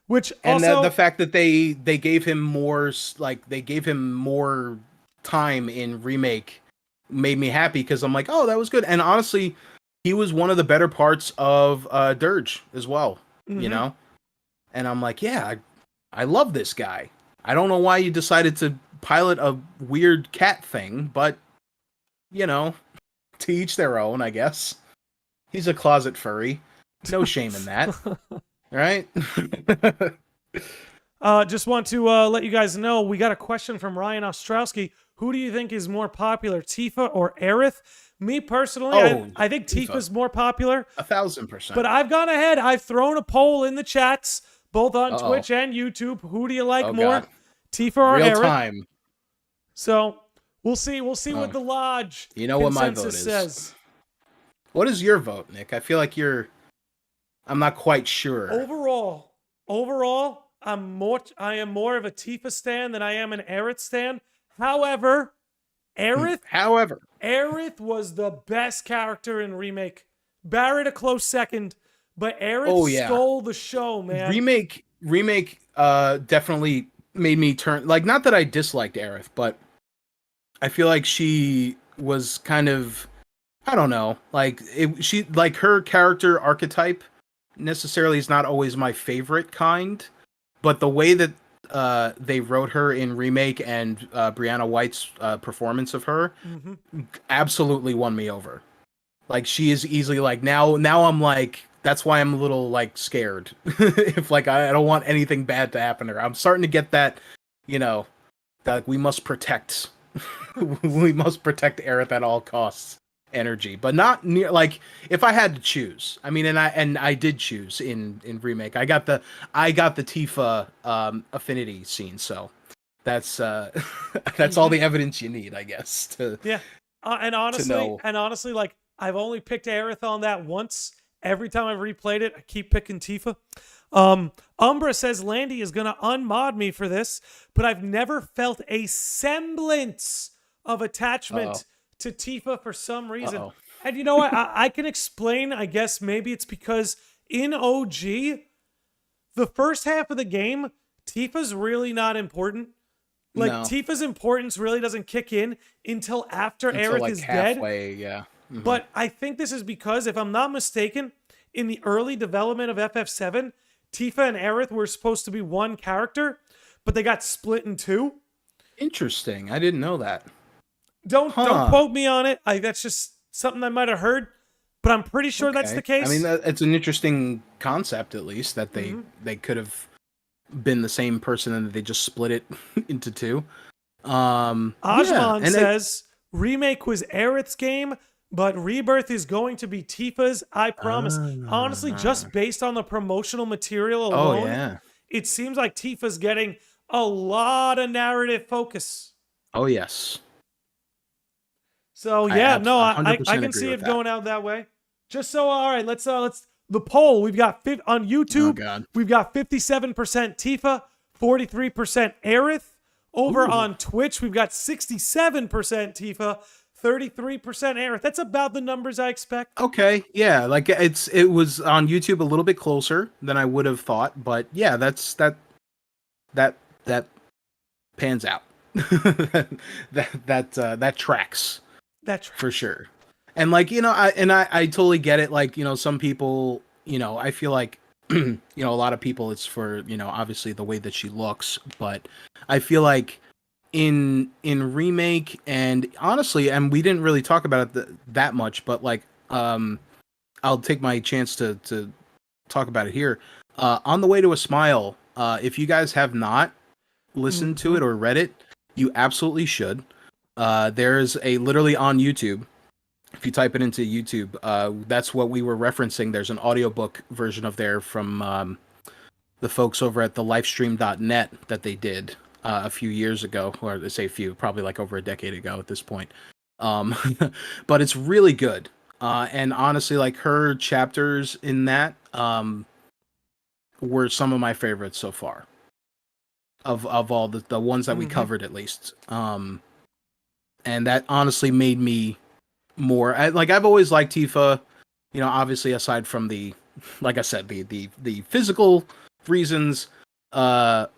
Which And also, the fact that they gave him more time in remake made me happy because I'm like, oh, that was good. And honestly, he was one of the better parts of Dirge as well, mhm. And I'm like, yeah, I love this guy. I don't know why you decided to pilot a weird cat thing, but to each their own, I guess. He's a closet furry. No shame in that, right? Just want to let you guys know, we got a question from Ryan Ostrowski. Who do you think is more popular, Tifa or Aerith? Me personally, I think Tifa. Tifa's more popular. 1,000%. But I've gone ahead. I've thrown a poll in the chats, both on Uh-oh. Twitch and YouTube. Who do you like Oh, more, God. Tifa or Real Aerith? time. So we'll see. We'll see what the Lodge You know what my consensus vote is. says. What is your vote, Nick? I feel like I'm not quite sure. Overall, I am more of a Tifa stan than I am an Aerith stan. However, Aerith was the best character in remake. Barrett a close second, but Aerith stole the show, man. Remake definitely made me turn, like, not that I disliked Aerith, but I feel like she was kind of, I don't know, like her character archetype necessarily is not always my favorite kind, but the way that they wrote her in remake and Brianna White's performance of her absolutely won me over. Like, she is easily like, now I'm like, that's why I'm a little like scared. If like I don't want anything bad to happen to her. I'm starting to get that, that we must protect Aerith at all costs energy, but not near, like, if I had to choose. I mean, and I did choose in remake. I got the Tifa affinity scene, so that's that's all the evidence you need, I guess. And honestly, like, I've only picked Aerith on that once. Every time I've replayed it, I keep picking Tifa. Umbra says Landy is gonna unmod me for this, but I've never felt a semblance of attachment to Tifa for some reason. And you know what? I can explain. I guess maybe it's because in OG, the first half of the game, Tifa's really not important. Like, no. Tifa's importance really doesn't kick in until Aerith like is halfway, dead. Yeah. Mm-hmm. But I think this is because, if I'm not mistaken, in the early development of FF7, Tifa and Aerith were supposed to be one character, but they got split in two. Interesting. I didn't know that. Don't quote me on it. That's just something I might have heard. but I'm pretty sure that's the case. I mean, it's an interesting concept, at least, that they could have been the same person and they just split it into two. Ajman says remake was Aerith's game, but Rebirth is going to be Tifa's. I promise. Honestly, just based on the promotional material alone, it seems like Tifa's getting a lot of narrative focus. Oh yes. So yeah, I can see it going out that way. Just so all right, let's the poll. We've got on YouTube. We've got 57% Tifa, 43% Aerith. Over on Twitch, we've got 67% Tifa, 33% Aerith. That's about the numbers I expect. Okay, yeah, like it was on YouTube a little bit closer than I would have thought, but yeah, that pans out. that tracks. That's for sure. And like, I totally get it. Like, some people, I feel like, a lot of people, it's for, obviously the way that she looks, but I feel like in remake, and honestly, and we didn't really talk about it that much, but like, I'll take my chance to talk about it here. On the Way to a Smile, if you guys have not listened to it or read it, you absolutely should. There's literally on YouTube, if you type it into YouTube, that's what we were referencing. There's an audiobook version of there from the folks over at the livestream.net that they did a few years ago, or they say a few, probably like over a decade ago at this point. But it's really good. And honestly, like her chapters in that were some of my favorites so far. Of all the ones that we covered, at least. And that honestly made me more I've always liked Tifa, obviously aside from the, like I said, the physical reasons, but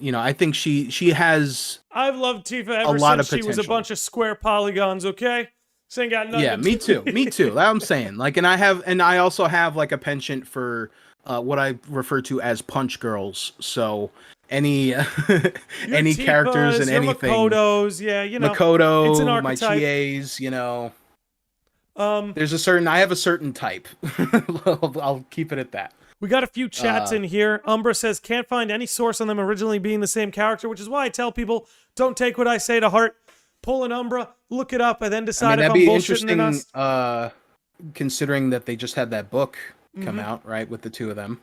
I think she has I've loved Tifa ever since she was a bunch of square polygons. Okay, so ain't got nothing. Yeah, me too. That I'm saying, like, and I also have like a penchant for what I refer to as punch girls. So any any Tifas, characters and anything, Makotos, Makoto, it's an my archetype. TAs, I have a certain type. I'll keep it at that. We got a few chats in here. Umbra says, can't find any source on them originally being the same character, which is why I tell people, don't take what I say to heart. Pull an Umbra, look it up, and then decide if I'm bullshitting or not. Considering that they just had that book come out, right, with the two of them.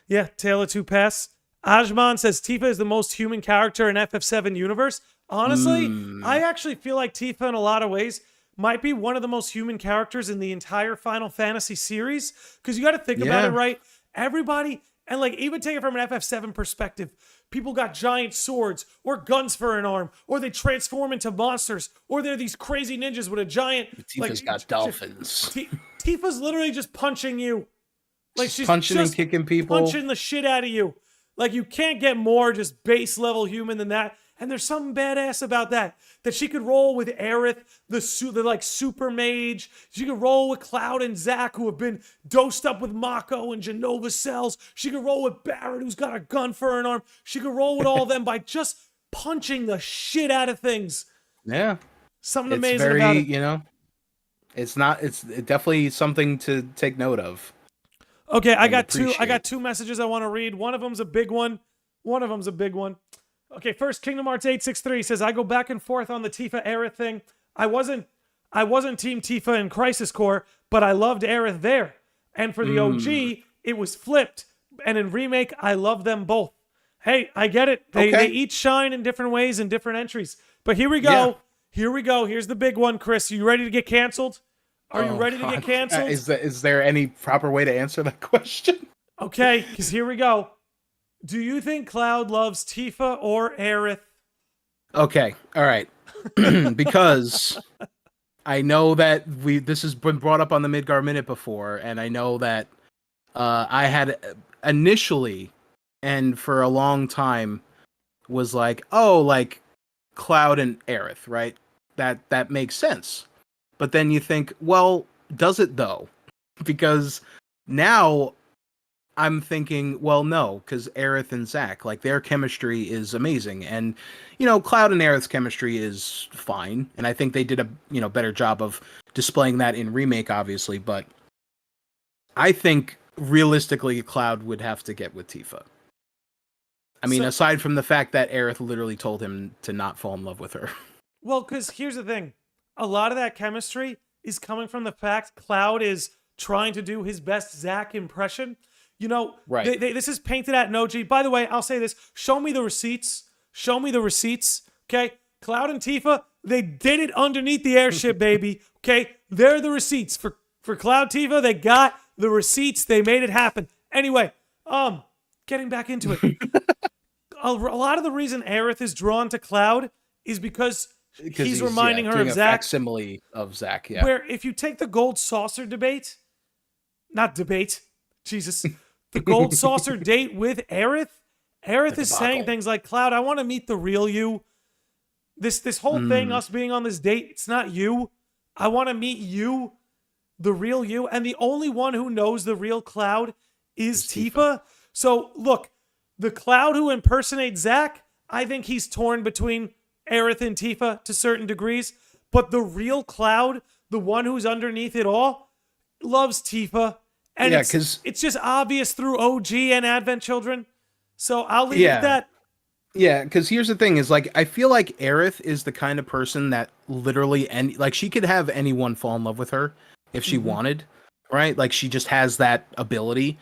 Yeah, Tale of Two Paths. Ajman says, Tifa is the most human character in FF7 universe. Honestly, I actually feel like Tifa in a lot of ways might be one of the most human characters in the entire Final Fantasy series. Because you got to think about it, right? Everybody, and like even take it from an FF7 perspective, people got giant swords or guns for an arm, or they transform into monsters, or they're these crazy ninjas with a giant. Tifa's got dolphins. Tifa's literally just punching you. Like she's punching just and kicking people. Punching the shit out of you. Like you can't get more just base level human than that. And there's something badass about that. That she could roll with Aerith, the like super mage. She could roll with Cloud and Zack, who have been dosed up with Mako and Jenova cells. She could roll with Barrett, who's got a gun for an arm. She could roll with all of them by just punching the shit out of things. Yeah. Something amazing about it. It's definitely something to take note of. Okay, I got two messages I want to read. One of them's a big one. Okay, first, Kingdom Hearts 863 says, I go back and forth on the Tifa Aerith thing. I wasn't Team Tifa in Crisis Core, but I loved Aerith there. And for the OG, it was flipped. And in Remake, I love them both. Hey, I get it. They each shine in different ways in different entries. But here we go. Yeah. Here we go. Here's the big one, Chris. You ready to get canceled? Are you ready to get canceled? Is there any proper way to answer that question? Okay, because here we go. Do you think Cloud loves Tifa or Aerith? Okay, all right. Because I know that this has been brought up on the Midgar Minute before, and I know that I had initially, and for a long time, was like, oh, like Cloud and Aerith, right? That makes sense. But then you think, well, does it though? Because now I'm thinking, well, no, because Aerith and Zack, like their chemistry is amazing, and Cloud and Aerith's chemistry is fine, and I think they did a better job of displaying that in remake, obviously. But I think realistically, Cloud would have to get with Tifa. I mean, aside from the fact that Aerith literally told him to not fall in love with her. Well, because here's the thing. A lot of that chemistry is coming from the fact Cloud is trying to do his best Zack impression. Right. This is painted at Noji. By the way, I'll say this. Show me the receipts. Show me the receipts. Okay? Cloud and Tifa, they did it underneath the airship, baby. Okay? They're the receipts. For Cloud Tifa, they got the receipts. They made it happen. Anyway, getting back into it. A lot of the reason Aerith is drawn to Cloud is because he's reminding her of Zack. Facsimile of Zack, yeah. Where if you take the gold saucer debate, not debate, Jesus, the gold saucer date with Aerith is saying things like, Cloud, I want to meet the real you. This whole thing, us being on this date, it's not you. I want to meet you, the real you. And the only one who knows the real Cloud is Tifa. So, look, the Cloud who impersonates Zack, I think he's torn between Aerith and Tifa to certain degrees. But the real Cloud, the one who's underneath it all, loves Tifa. And it's just obvious through OG and Advent Children. So I'll leave it at that. Yeah, because here's the thing is, like, I feel like Aerith is the kind of person that literally, she could have anyone fall in love with her if she wanted, right? Like, she just has that ability.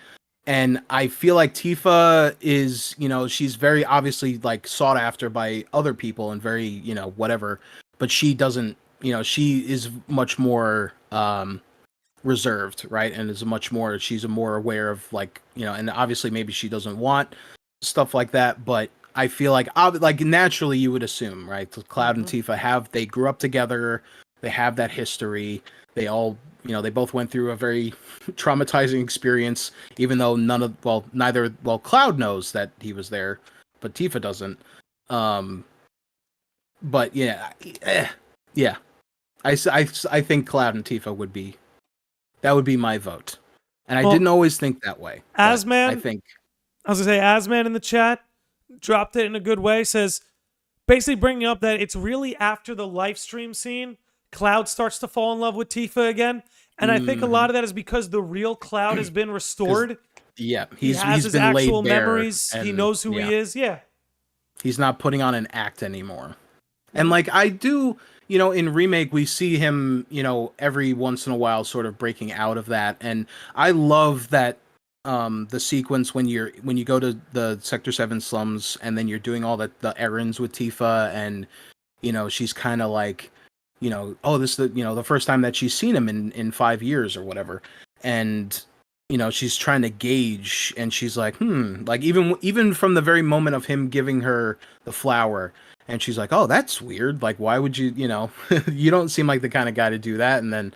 And I feel like Tifa is, she's very obviously, like, sought after by other people and very, whatever. But she doesn't, she is much more reserved, right? And she's more aware of, like, and obviously maybe she doesn't want stuff like that, but I feel like naturally you would assume, right? Cloud and Tifa they grew up together, they have that history, they all, they both went through a very traumatizing experience, even though Cloud knows that he was there, but Tifa doesn't. But yeah. I think Cloud and Tifa would be my vote. And I didn't always think that way. Asman in the chat dropped it in a good way, says, basically bringing up that it's really after the live stream scene, Cloud starts to fall in love with Tifa again. And I think a lot of that is because the real Cloud has been restored. Yeah, he has his actual memories. He knows who he is. Yeah. He's not putting on an act anymore. And like I do, in remake we see him, every once in a while sort of breaking out of that. And I love that the sequence when you go to the Sector 7 slums and then you're doing all the errands with Tifa, and she's kind of like, this is the first time that she's seen him in 5 years or whatever, and she's trying to gauge, and she's like, like even from the very moment of him giving her the flower, and she's like, oh, that's weird, like why would you you don't seem like the kind of guy to do that. And then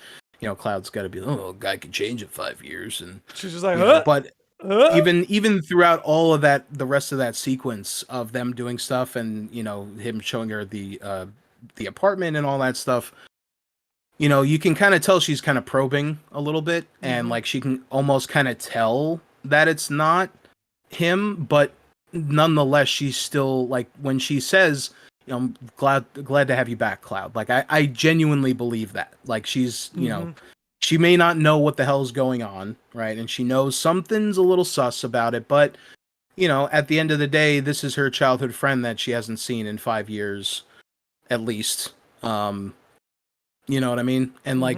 Cloud's got to be, oh, guy can change in 5 years, and she's just like, but even throughout all of that, the rest of that sequence of them doing stuff, and him showing her the apartment and all that stuff, you can kind of tell she's kind of probing a little bit, and like she can almost kind of tell that it's not him, but nonetheless she's still like, when she says, I'm glad to have you back, Cloud. Like I genuinely believe that. Like she's, she may not know what the hell's going on, right? And she knows something's a little sus about it, but at the end of the day, this is her childhood friend that she hasn't seen in 5 years, at least. You know what I mean? And like,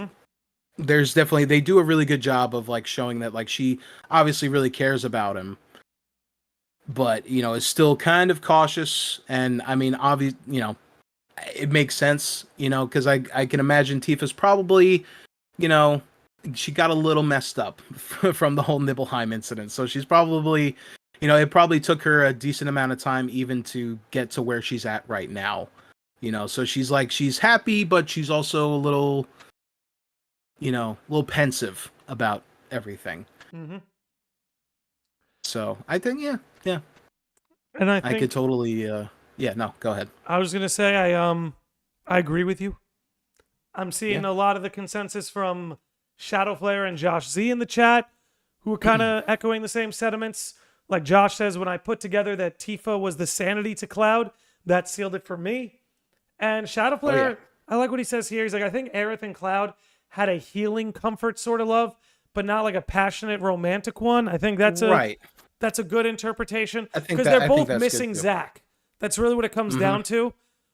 there's definitely, they do a really good job of like showing that like she obviously really cares about him, but is still kind of cautious. And I mean, it makes sense, because I can imagine Tifa's probably, she got a little messed up from the whole Nibelheim incident. So she's probably, it probably took her a decent amount of time even to get to where she's at right now. So she's like, she's happy, but she's also a little, pensive about everything. So I think, yeah. And I think I could totally, no, go ahead. I was gonna say I agree with you. I'm seeing a lot of the consensus from Shadowflare and Josh Z in the chat, who are kind of echoing the same sentiments. Like Josh says, when I put together that Tifa was the sanity to Cloud, that sealed it for me. And Shadowflare, I like what he says here. He's like, I think Aerith and Cloud had a healing comfort sort of love, but not like a passionate romantic one. I think that's a good interpretation because they're both missing Zack. That's really what it comes down to.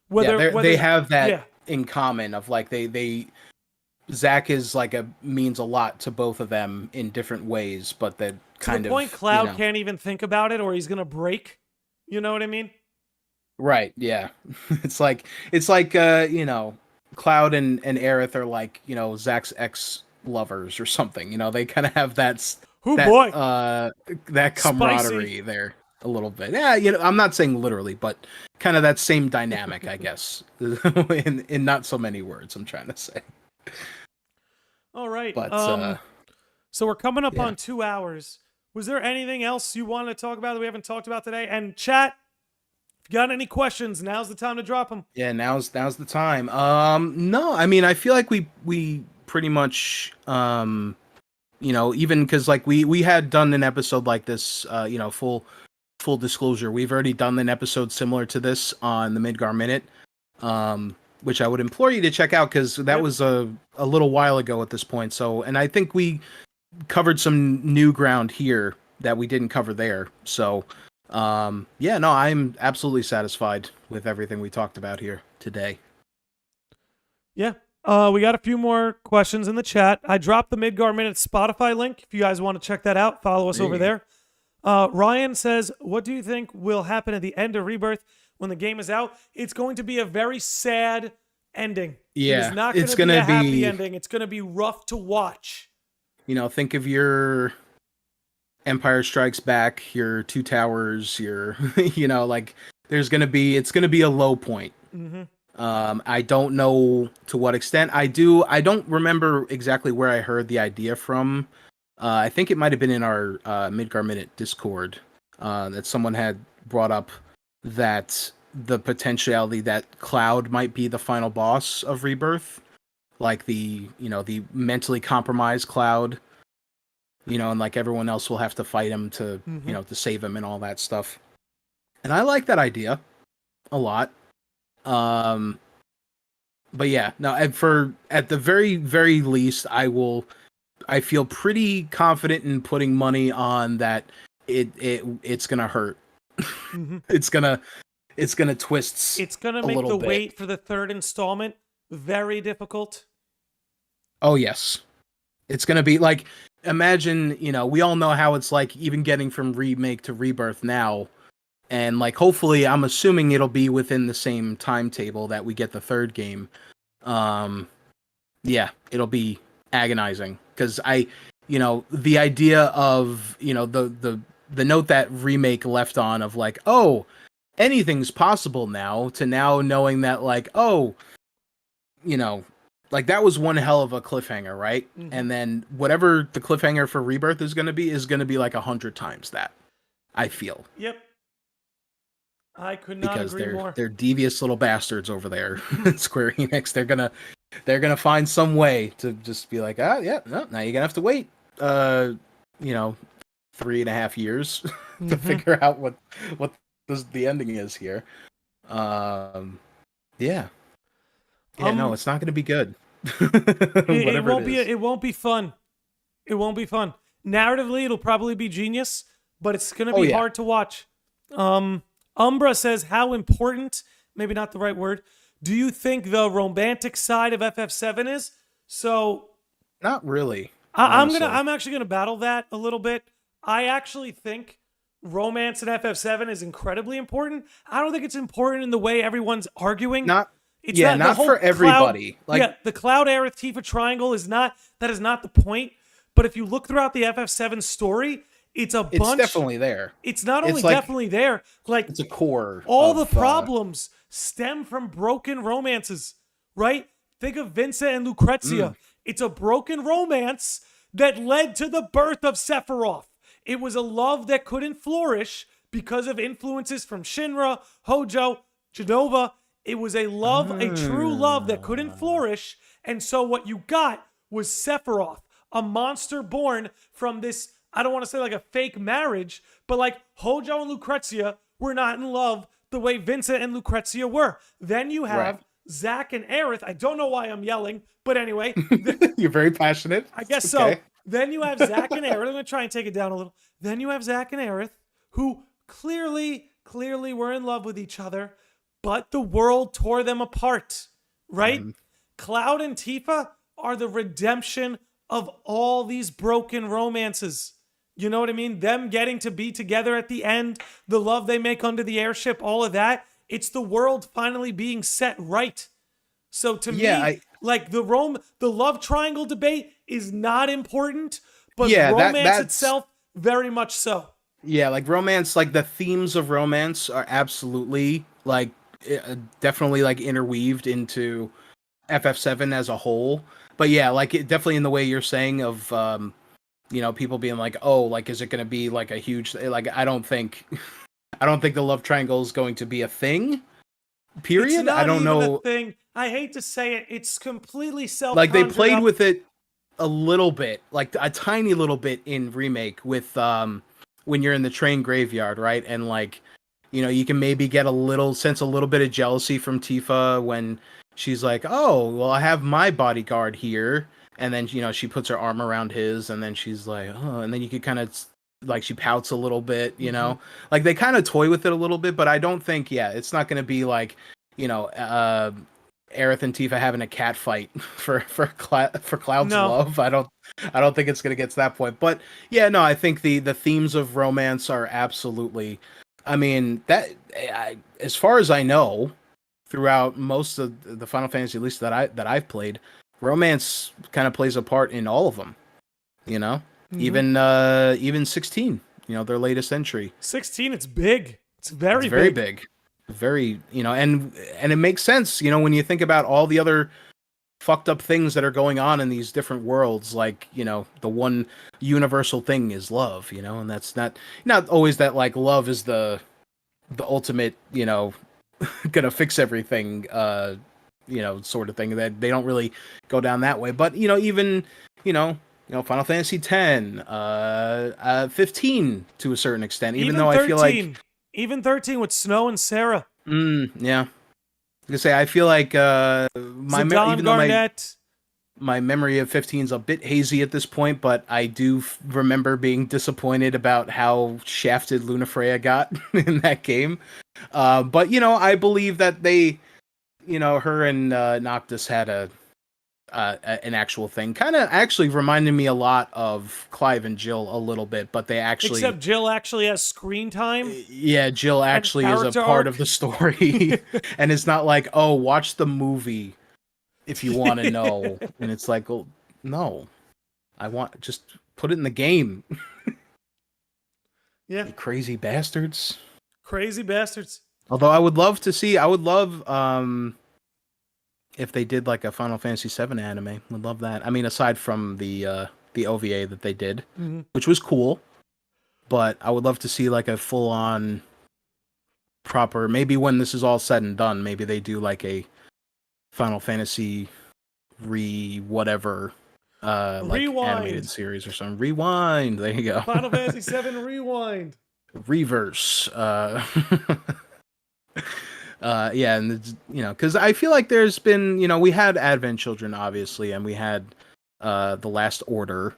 Whether they have that in common of like Zack is like means a lot to both of them in different ways, but that kind of to the point Cloud can't even think about it or he's gonna break. You know what I mean? Right. Yeah. It's like you know, Cloud and Aerith are like, you know, Zack's ex lovers or something. You know, they kind of have that camaraderie there a little bit. Yeah, you know, I'm not saying literally, but kind of that same dynamic, I guess, in not so many words. I'm trying to say. All right. But so we're coming up on 2 hours. Was there anything else you wanted to talk about that we haven't talked about today? And chat, if you got any questions, now's the time to drop them. Yeah, now's the time. No, I mean, I feel like we pretty much, you know, even because like we had done an episode like this, you know, full disclosure, we've already done an episode similar to this on the Midgar Minute, which I would implore you to check out because that was a little while ago at this point. So, and I think we covered some new ground here that we didn't cover there. So, yeah, no, I'm absolutely satisfied with everything we talked about here today. Yeah. We got a few more questions in the chat. I dropped the Midgar Minute Spotify link. If you guys want to check that out, follow us over there. Ryan says, what do you think will happen at the end of Rebirth when the game is out? It's going to be a very sad ending. Yeah, it's not going to be a happy ending. It's going to be rough to watch. You know, think of your Empire Strikes Back, your Two Towers, your, you know, like it's going to be a low point. Mm-hmm. I don't know to what extent. I don't remember exactly where I heard the idea from. I think it might have been in our Midgar Minute Discord that someone had brought up that the potentiality that Cloud might be the final boss of Rebirth, like the mentally compromised Cloud, you know, and like everyone else will have to fight him to you know, to save him and all that stuff. And I like that idea a lot. But yeah, no, and at the very, very least, I feel pretty confident in putting money on that it's gonna hurt. Mm-hmm. It's gonna twist. It's gonna make the wait for the third installment very difficult. Oh yes. It's gonna be like, imagine, you know, we all know how it's like even getting from remake to rebirth now. And like, hopefully, I'm assuming it'll be within the same timetable that we get the third game. Yeah, it'll be agonizing because you know, the idea of, you know, the note that remake left on of like, oh, anything's possible now, to now knowing that like, oh, you know, like that was one hell of a cliffhanger, right? Mm-hmm. And then whatever the cliffhanger for Rebirth is going to be like 100 times that, I feel. Yep. I could not agree more. They're devious little bastards over there, Square Enix. They're gonna find some way to just be like, now you're gonna have to wait, you know, 3.5 years to figure out what the ending is here. Yeah. No, it's not gonna be good. It won't be fun. It won't be fun. Narratively, it'll probably be genius, but it's gonna be hard to watch. Umbra says, how important, maybe not the right word, do you think the romantic side of FF7 is? So, not really. I'm actually gonna battle that a little bit. I actually think romance in FF7 is incredibly important. I don't think it's important in the way everyone's arguing. Not for everybody. The Cloud Aerith Tifa triangle is not the point. But if you look throughout the FF7 story, it's definitely there. It's not only definitely there, like it's a core. All the problems stem from broken romances, right? Think of Vincent and Lucrezia. It's a broken romance that led to the birth of Sephiroth. It was a love that couldn't flourish because of influences from Shinra, Hojo, Jenova. It was a love, a true love that couldn't flourish. And so what you got was Sephiroth, a monster born from this I don't want to say like a fake marriage, but like Hojo and Lucrezia were not in love the way Vincent and Lucrezia were. Then you have Right. Zack and Aerith. I don't know why I'm yelling, but anyway, You're very passionate. I guess It's so. okay. Then you have Zack and Aerith. I'm going to try and take it down a little. Then you have Zack and Aerith, who clearly were in love with each other, but the world tore them apart, right? Cloud and Tifa are the redemption of all these broken romances. You know what I mean? Them getting to be together at the end, the love they make under the airship, all of that. It's the world finally being set right. So to Yeah, me, like the love triangle debate is not important, but yeah, romance that's itself very much so. yeah, like romance, like the themes of romance are absolutely like definitely like interweaved into FF7 as a whole. But yeah, like it definitely in the way you're saying of people being like, "Oh, like is it going to be like a huge like I don't think I don't think the love triangle is going to be a thing. It's Period. I not don't even a know. thing. I hate to say it. It's completely Like they self-conjured played up. with it a little bit, like a tiny little bit in remake with when you're in the train graveyard, right? And like you can maybe get a little bit of jealousy from Tifa when she's like, "Oh, well, I have my bodyguard here." And then she puts her arm around his and then she's like, "Oh," and then you could kind of like she pouts a little bit. Like they kind of toy with it a little bit, but I don't think it's not going to be like, you know, uh Aerith and Tifa having a cat fight for Cloud's No. love. I don't think it's gonna get to that point. But yeah, no, I think the themes of romance are absolutely. I mean as far as I know, throughout most of the Final Fantasy, at least that I've played, romance kind of plays a part in all of them. You know, Mm-hmm. even 16. Their latest entry. 16, it's big. It's It's very very big. big. Very, and it makes sense, when you think about all the other fucked up things that are going on in these different worlds, like, the one universal thing is love, and that's not always that like love is the ultimate, gonna fix everything, sort of thing. That they don't really go down that way. But, even, Final Fantasy 10, 15 to a certain extent, even Even though I feel like 13. Even 13 with Snow and Sarah. yeah. I say I feel like Zidane even though my Garnett. my memory of 15 is a bit hazy at this point, but I do remember being disappointed about how shafted Lunafreya got in that game. But I believe that they, her and Noctis had an actual thing. Kind of actually reminded me a lot of Clive and Jill a little bit, but they actually Except Jill actually has screen time yeah, Jill and actually is a character part of arc. the story, and it's not like, oh, watch the movie if you want to know. And it's like, well, no, I want just put it in the game. Yeah. You crazy bastards. Crazy bastards. Although I would love to see, I would love if they did like a Final Fantasy VII anime. Would love that. I mean, aside from the OVA that they did, Mm-hmm. which was cool, but I would love to see like a full on proper. Maybe when this is all said and done, maybe they do like a Final Fantasy whatever like animated Rewind. series or something. Rewind. There you go. Final Fantasy 7 Rewind. Reverse. Yeah, and because I feel like there's been, we had Advent Children obviously, and we had the Last Order,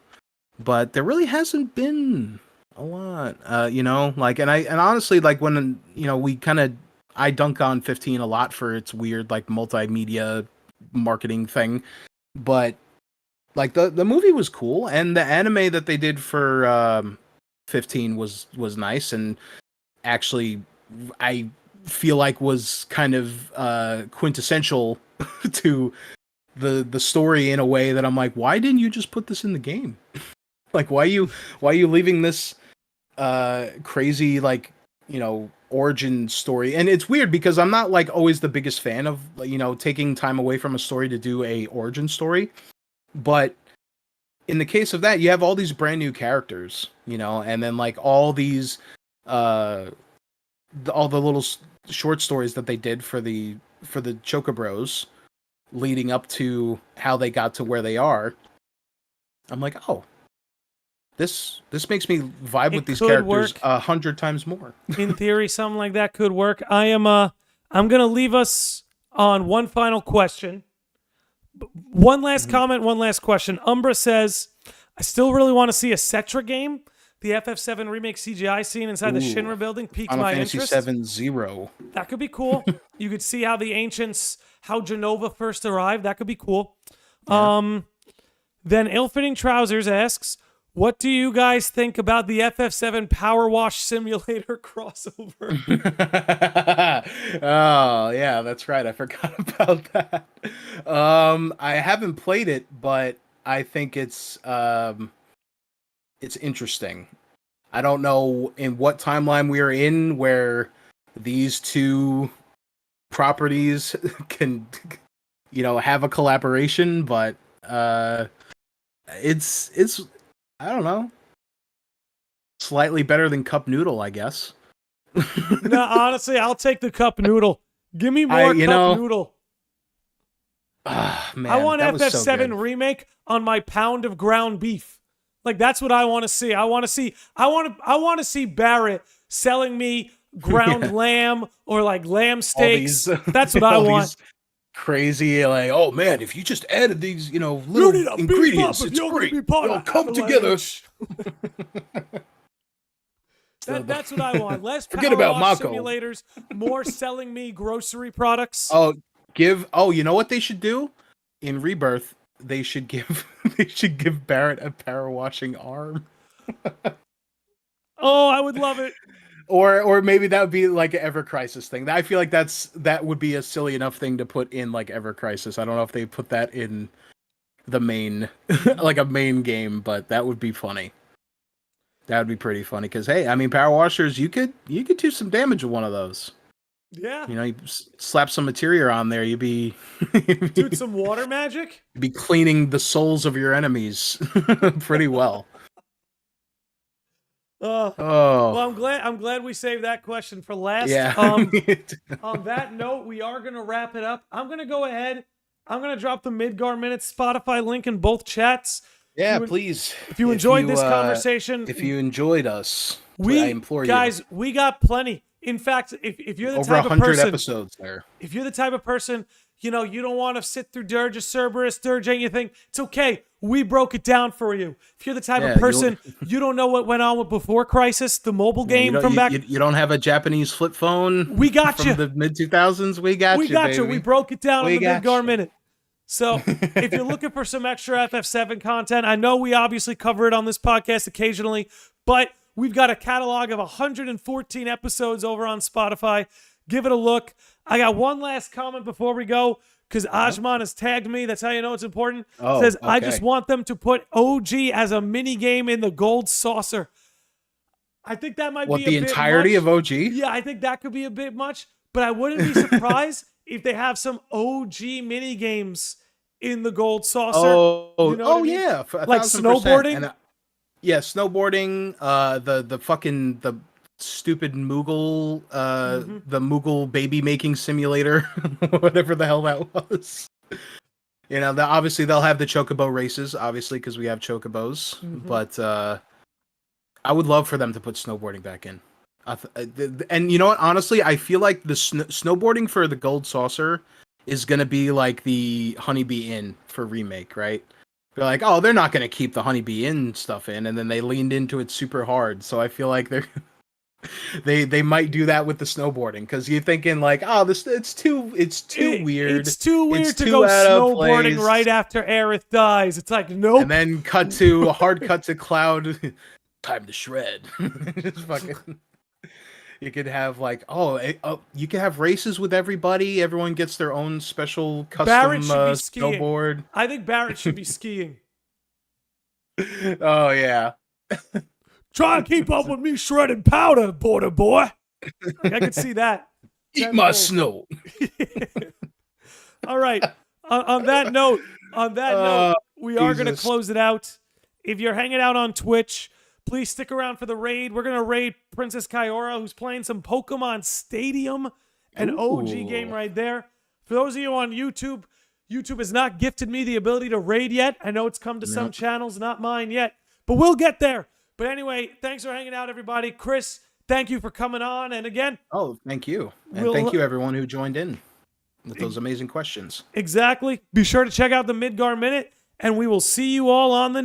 but there really hasn't been a lot. Like, and honestly, like when we kind of I dunk on 15 a lot for its weird like multimedia marketing thing, but like the movie was cool, and the anime that they did for 15 was nice, and actually I feel like was kind of quintessential to the story in a way that I'm like, why didn't you just put this in the game? Like, why are you leaving this crazy like origin story? And it's weird because I'm not like always the biggest fan of taking time away from a story to do a origin story, but in the case of that, you have all these brand new characters, and then like all these all the little short stories that they did for the Chocobros leading up to how they got to where they are. I'm like, oh, this makes me vibe It with these could characters work. 100 times more. In theory, something like that could work. I'm gonna leave us on one final question. One last comment, one last question. Umbra says, I still really want to see a Cetra game. The FF7 remake CGI scene inside the Ooh. Shinra building piqued Final my Fantasy interest. 7 Zero. That could be cool. You could see how the ancients, how Jenova first arrived. That could be cool. Yeah. Then Ill-Fitting Trousers asks, what do you guys think about the FF7 Power Wash Simulator crossover? Oh, yeah, that's right. I forgot about that. I haven't played it, but I think it's interesting. I don't know in what timeline we are in where these two properties can, have a collaboration, but it's I don't know, slightly better than Cup Noodle, I guess. No, honestly, I'll take the cup noodle. Give me more cup noodle. Man, I want that was so FF7 good. remake on my pound of ground beef. Like that's what I want to see. I want to see Barrett selling me ground lamb or like lamb steaks. That's what I want. Crazy, like, oh man, if you just added these, little ingredients, it's great. They'll come together. That's what I want. Less forget power about wash Mako simulators, more selling me grocery products. You know what they should do? In Rebirth, they should give Barrett a power washing arm. Oh, I would love it. Or maybe that would be like an Ever Crisis thing. I feel like that would be a silly enough thing to put in like Ever Crisis. I don't know if they put that in the main like a main game, but that would be funny. That would be pretty funny because hey, I mean, power washers, you could do some damage with one of those. Yeah. You slap some materia on there, you'd be dude, some water magic. You'd be cleaning the souls of your enemies pretty well. Well, I'm glad we saved that question for last. Yeah. On that note, we are gonna wrap it up. I'm gonna go ahead. I'm gonna drop the Midgar Minutes Spotify link in both chats. Yeah, please. If you enjoyed this conversation, if you enjoyed us, I implore guys, we got plenty. In fact, if you're the over type of person, 100 episodes there. If you're the type of person, you don't want to sit through Dirge or Cerberus, Dirge anything, it's okay. We broke it down for you. If you're the type of person, you don't know what went on with Before Crisis, the mobile game from back. You don't have a Japanese flip phone. We got from you. The mid 2000s. We got you. We broke it down in the Midgar Minute. So if you're looking for some extra FF7 content, I know we obviously cover it on this podcast occasionally, but we've got a catalog of 114 episodes over on Spotify. Give it a look. I got one last comment before we go because Ajman has tagged me. That's how you know it's important. Says, I just want them to put OG as a mini game in the gold saucer. I think that might be a bit much. The entirety of OG? Yeah, I think that could be a bit much, but I wouldn't be surprised if they have some OG mini games in the gold saucer. Yeah. Like snowboarding? Yeah, snowboarding, the stupid Moogle, the Moogle baby making simulator, whatever the hell that was. Obviously they'll have the chocobo races, obviously, because we have chocobos. But I would love for them to put snowboarding back in. And you know what? Honestly, I feel like the snowboarding for the gold saucer is going to be like the Honeybee Inn for remake, right? They're like, oh, they're not going to keep the Honeybee Inn stuff in, and then they leaned into it super hard. So I feel like they might do that with the snowboarding because you're thinking like, oh, it's too weird. It's too weird to go snowboarding right after Aerith dies. It's like nope. And then a hard cut to Cloud. Time to shred. Just fucking. You could have like, you could have races with everybody. Everyone gets their own special custom snowboard. I think Barrett should be skiing. Oh yeah. Try and keep up with me shredding powder, border boy. I can see that. Eat my snow. All right. On that note, we are going to close it out. If you're hanging out on Twitch, please stick around for the raid. We're going to raid Princess Kyora, who's playing some Pokemon Stadium, an OG game right there. For those of you on YouTube, YouTube has not gifted me the ability to raid yet. I know it's come to some channels, not mine yet. but we'll get there. But anyway, thanks for hanging out, everybody. Chris, thank you for coming on. And again, Oh, thank you. And thank you everyone who joined in with those amazing questions. Exactly. Be sure to check out the Midgar Minute, and we will see you all on the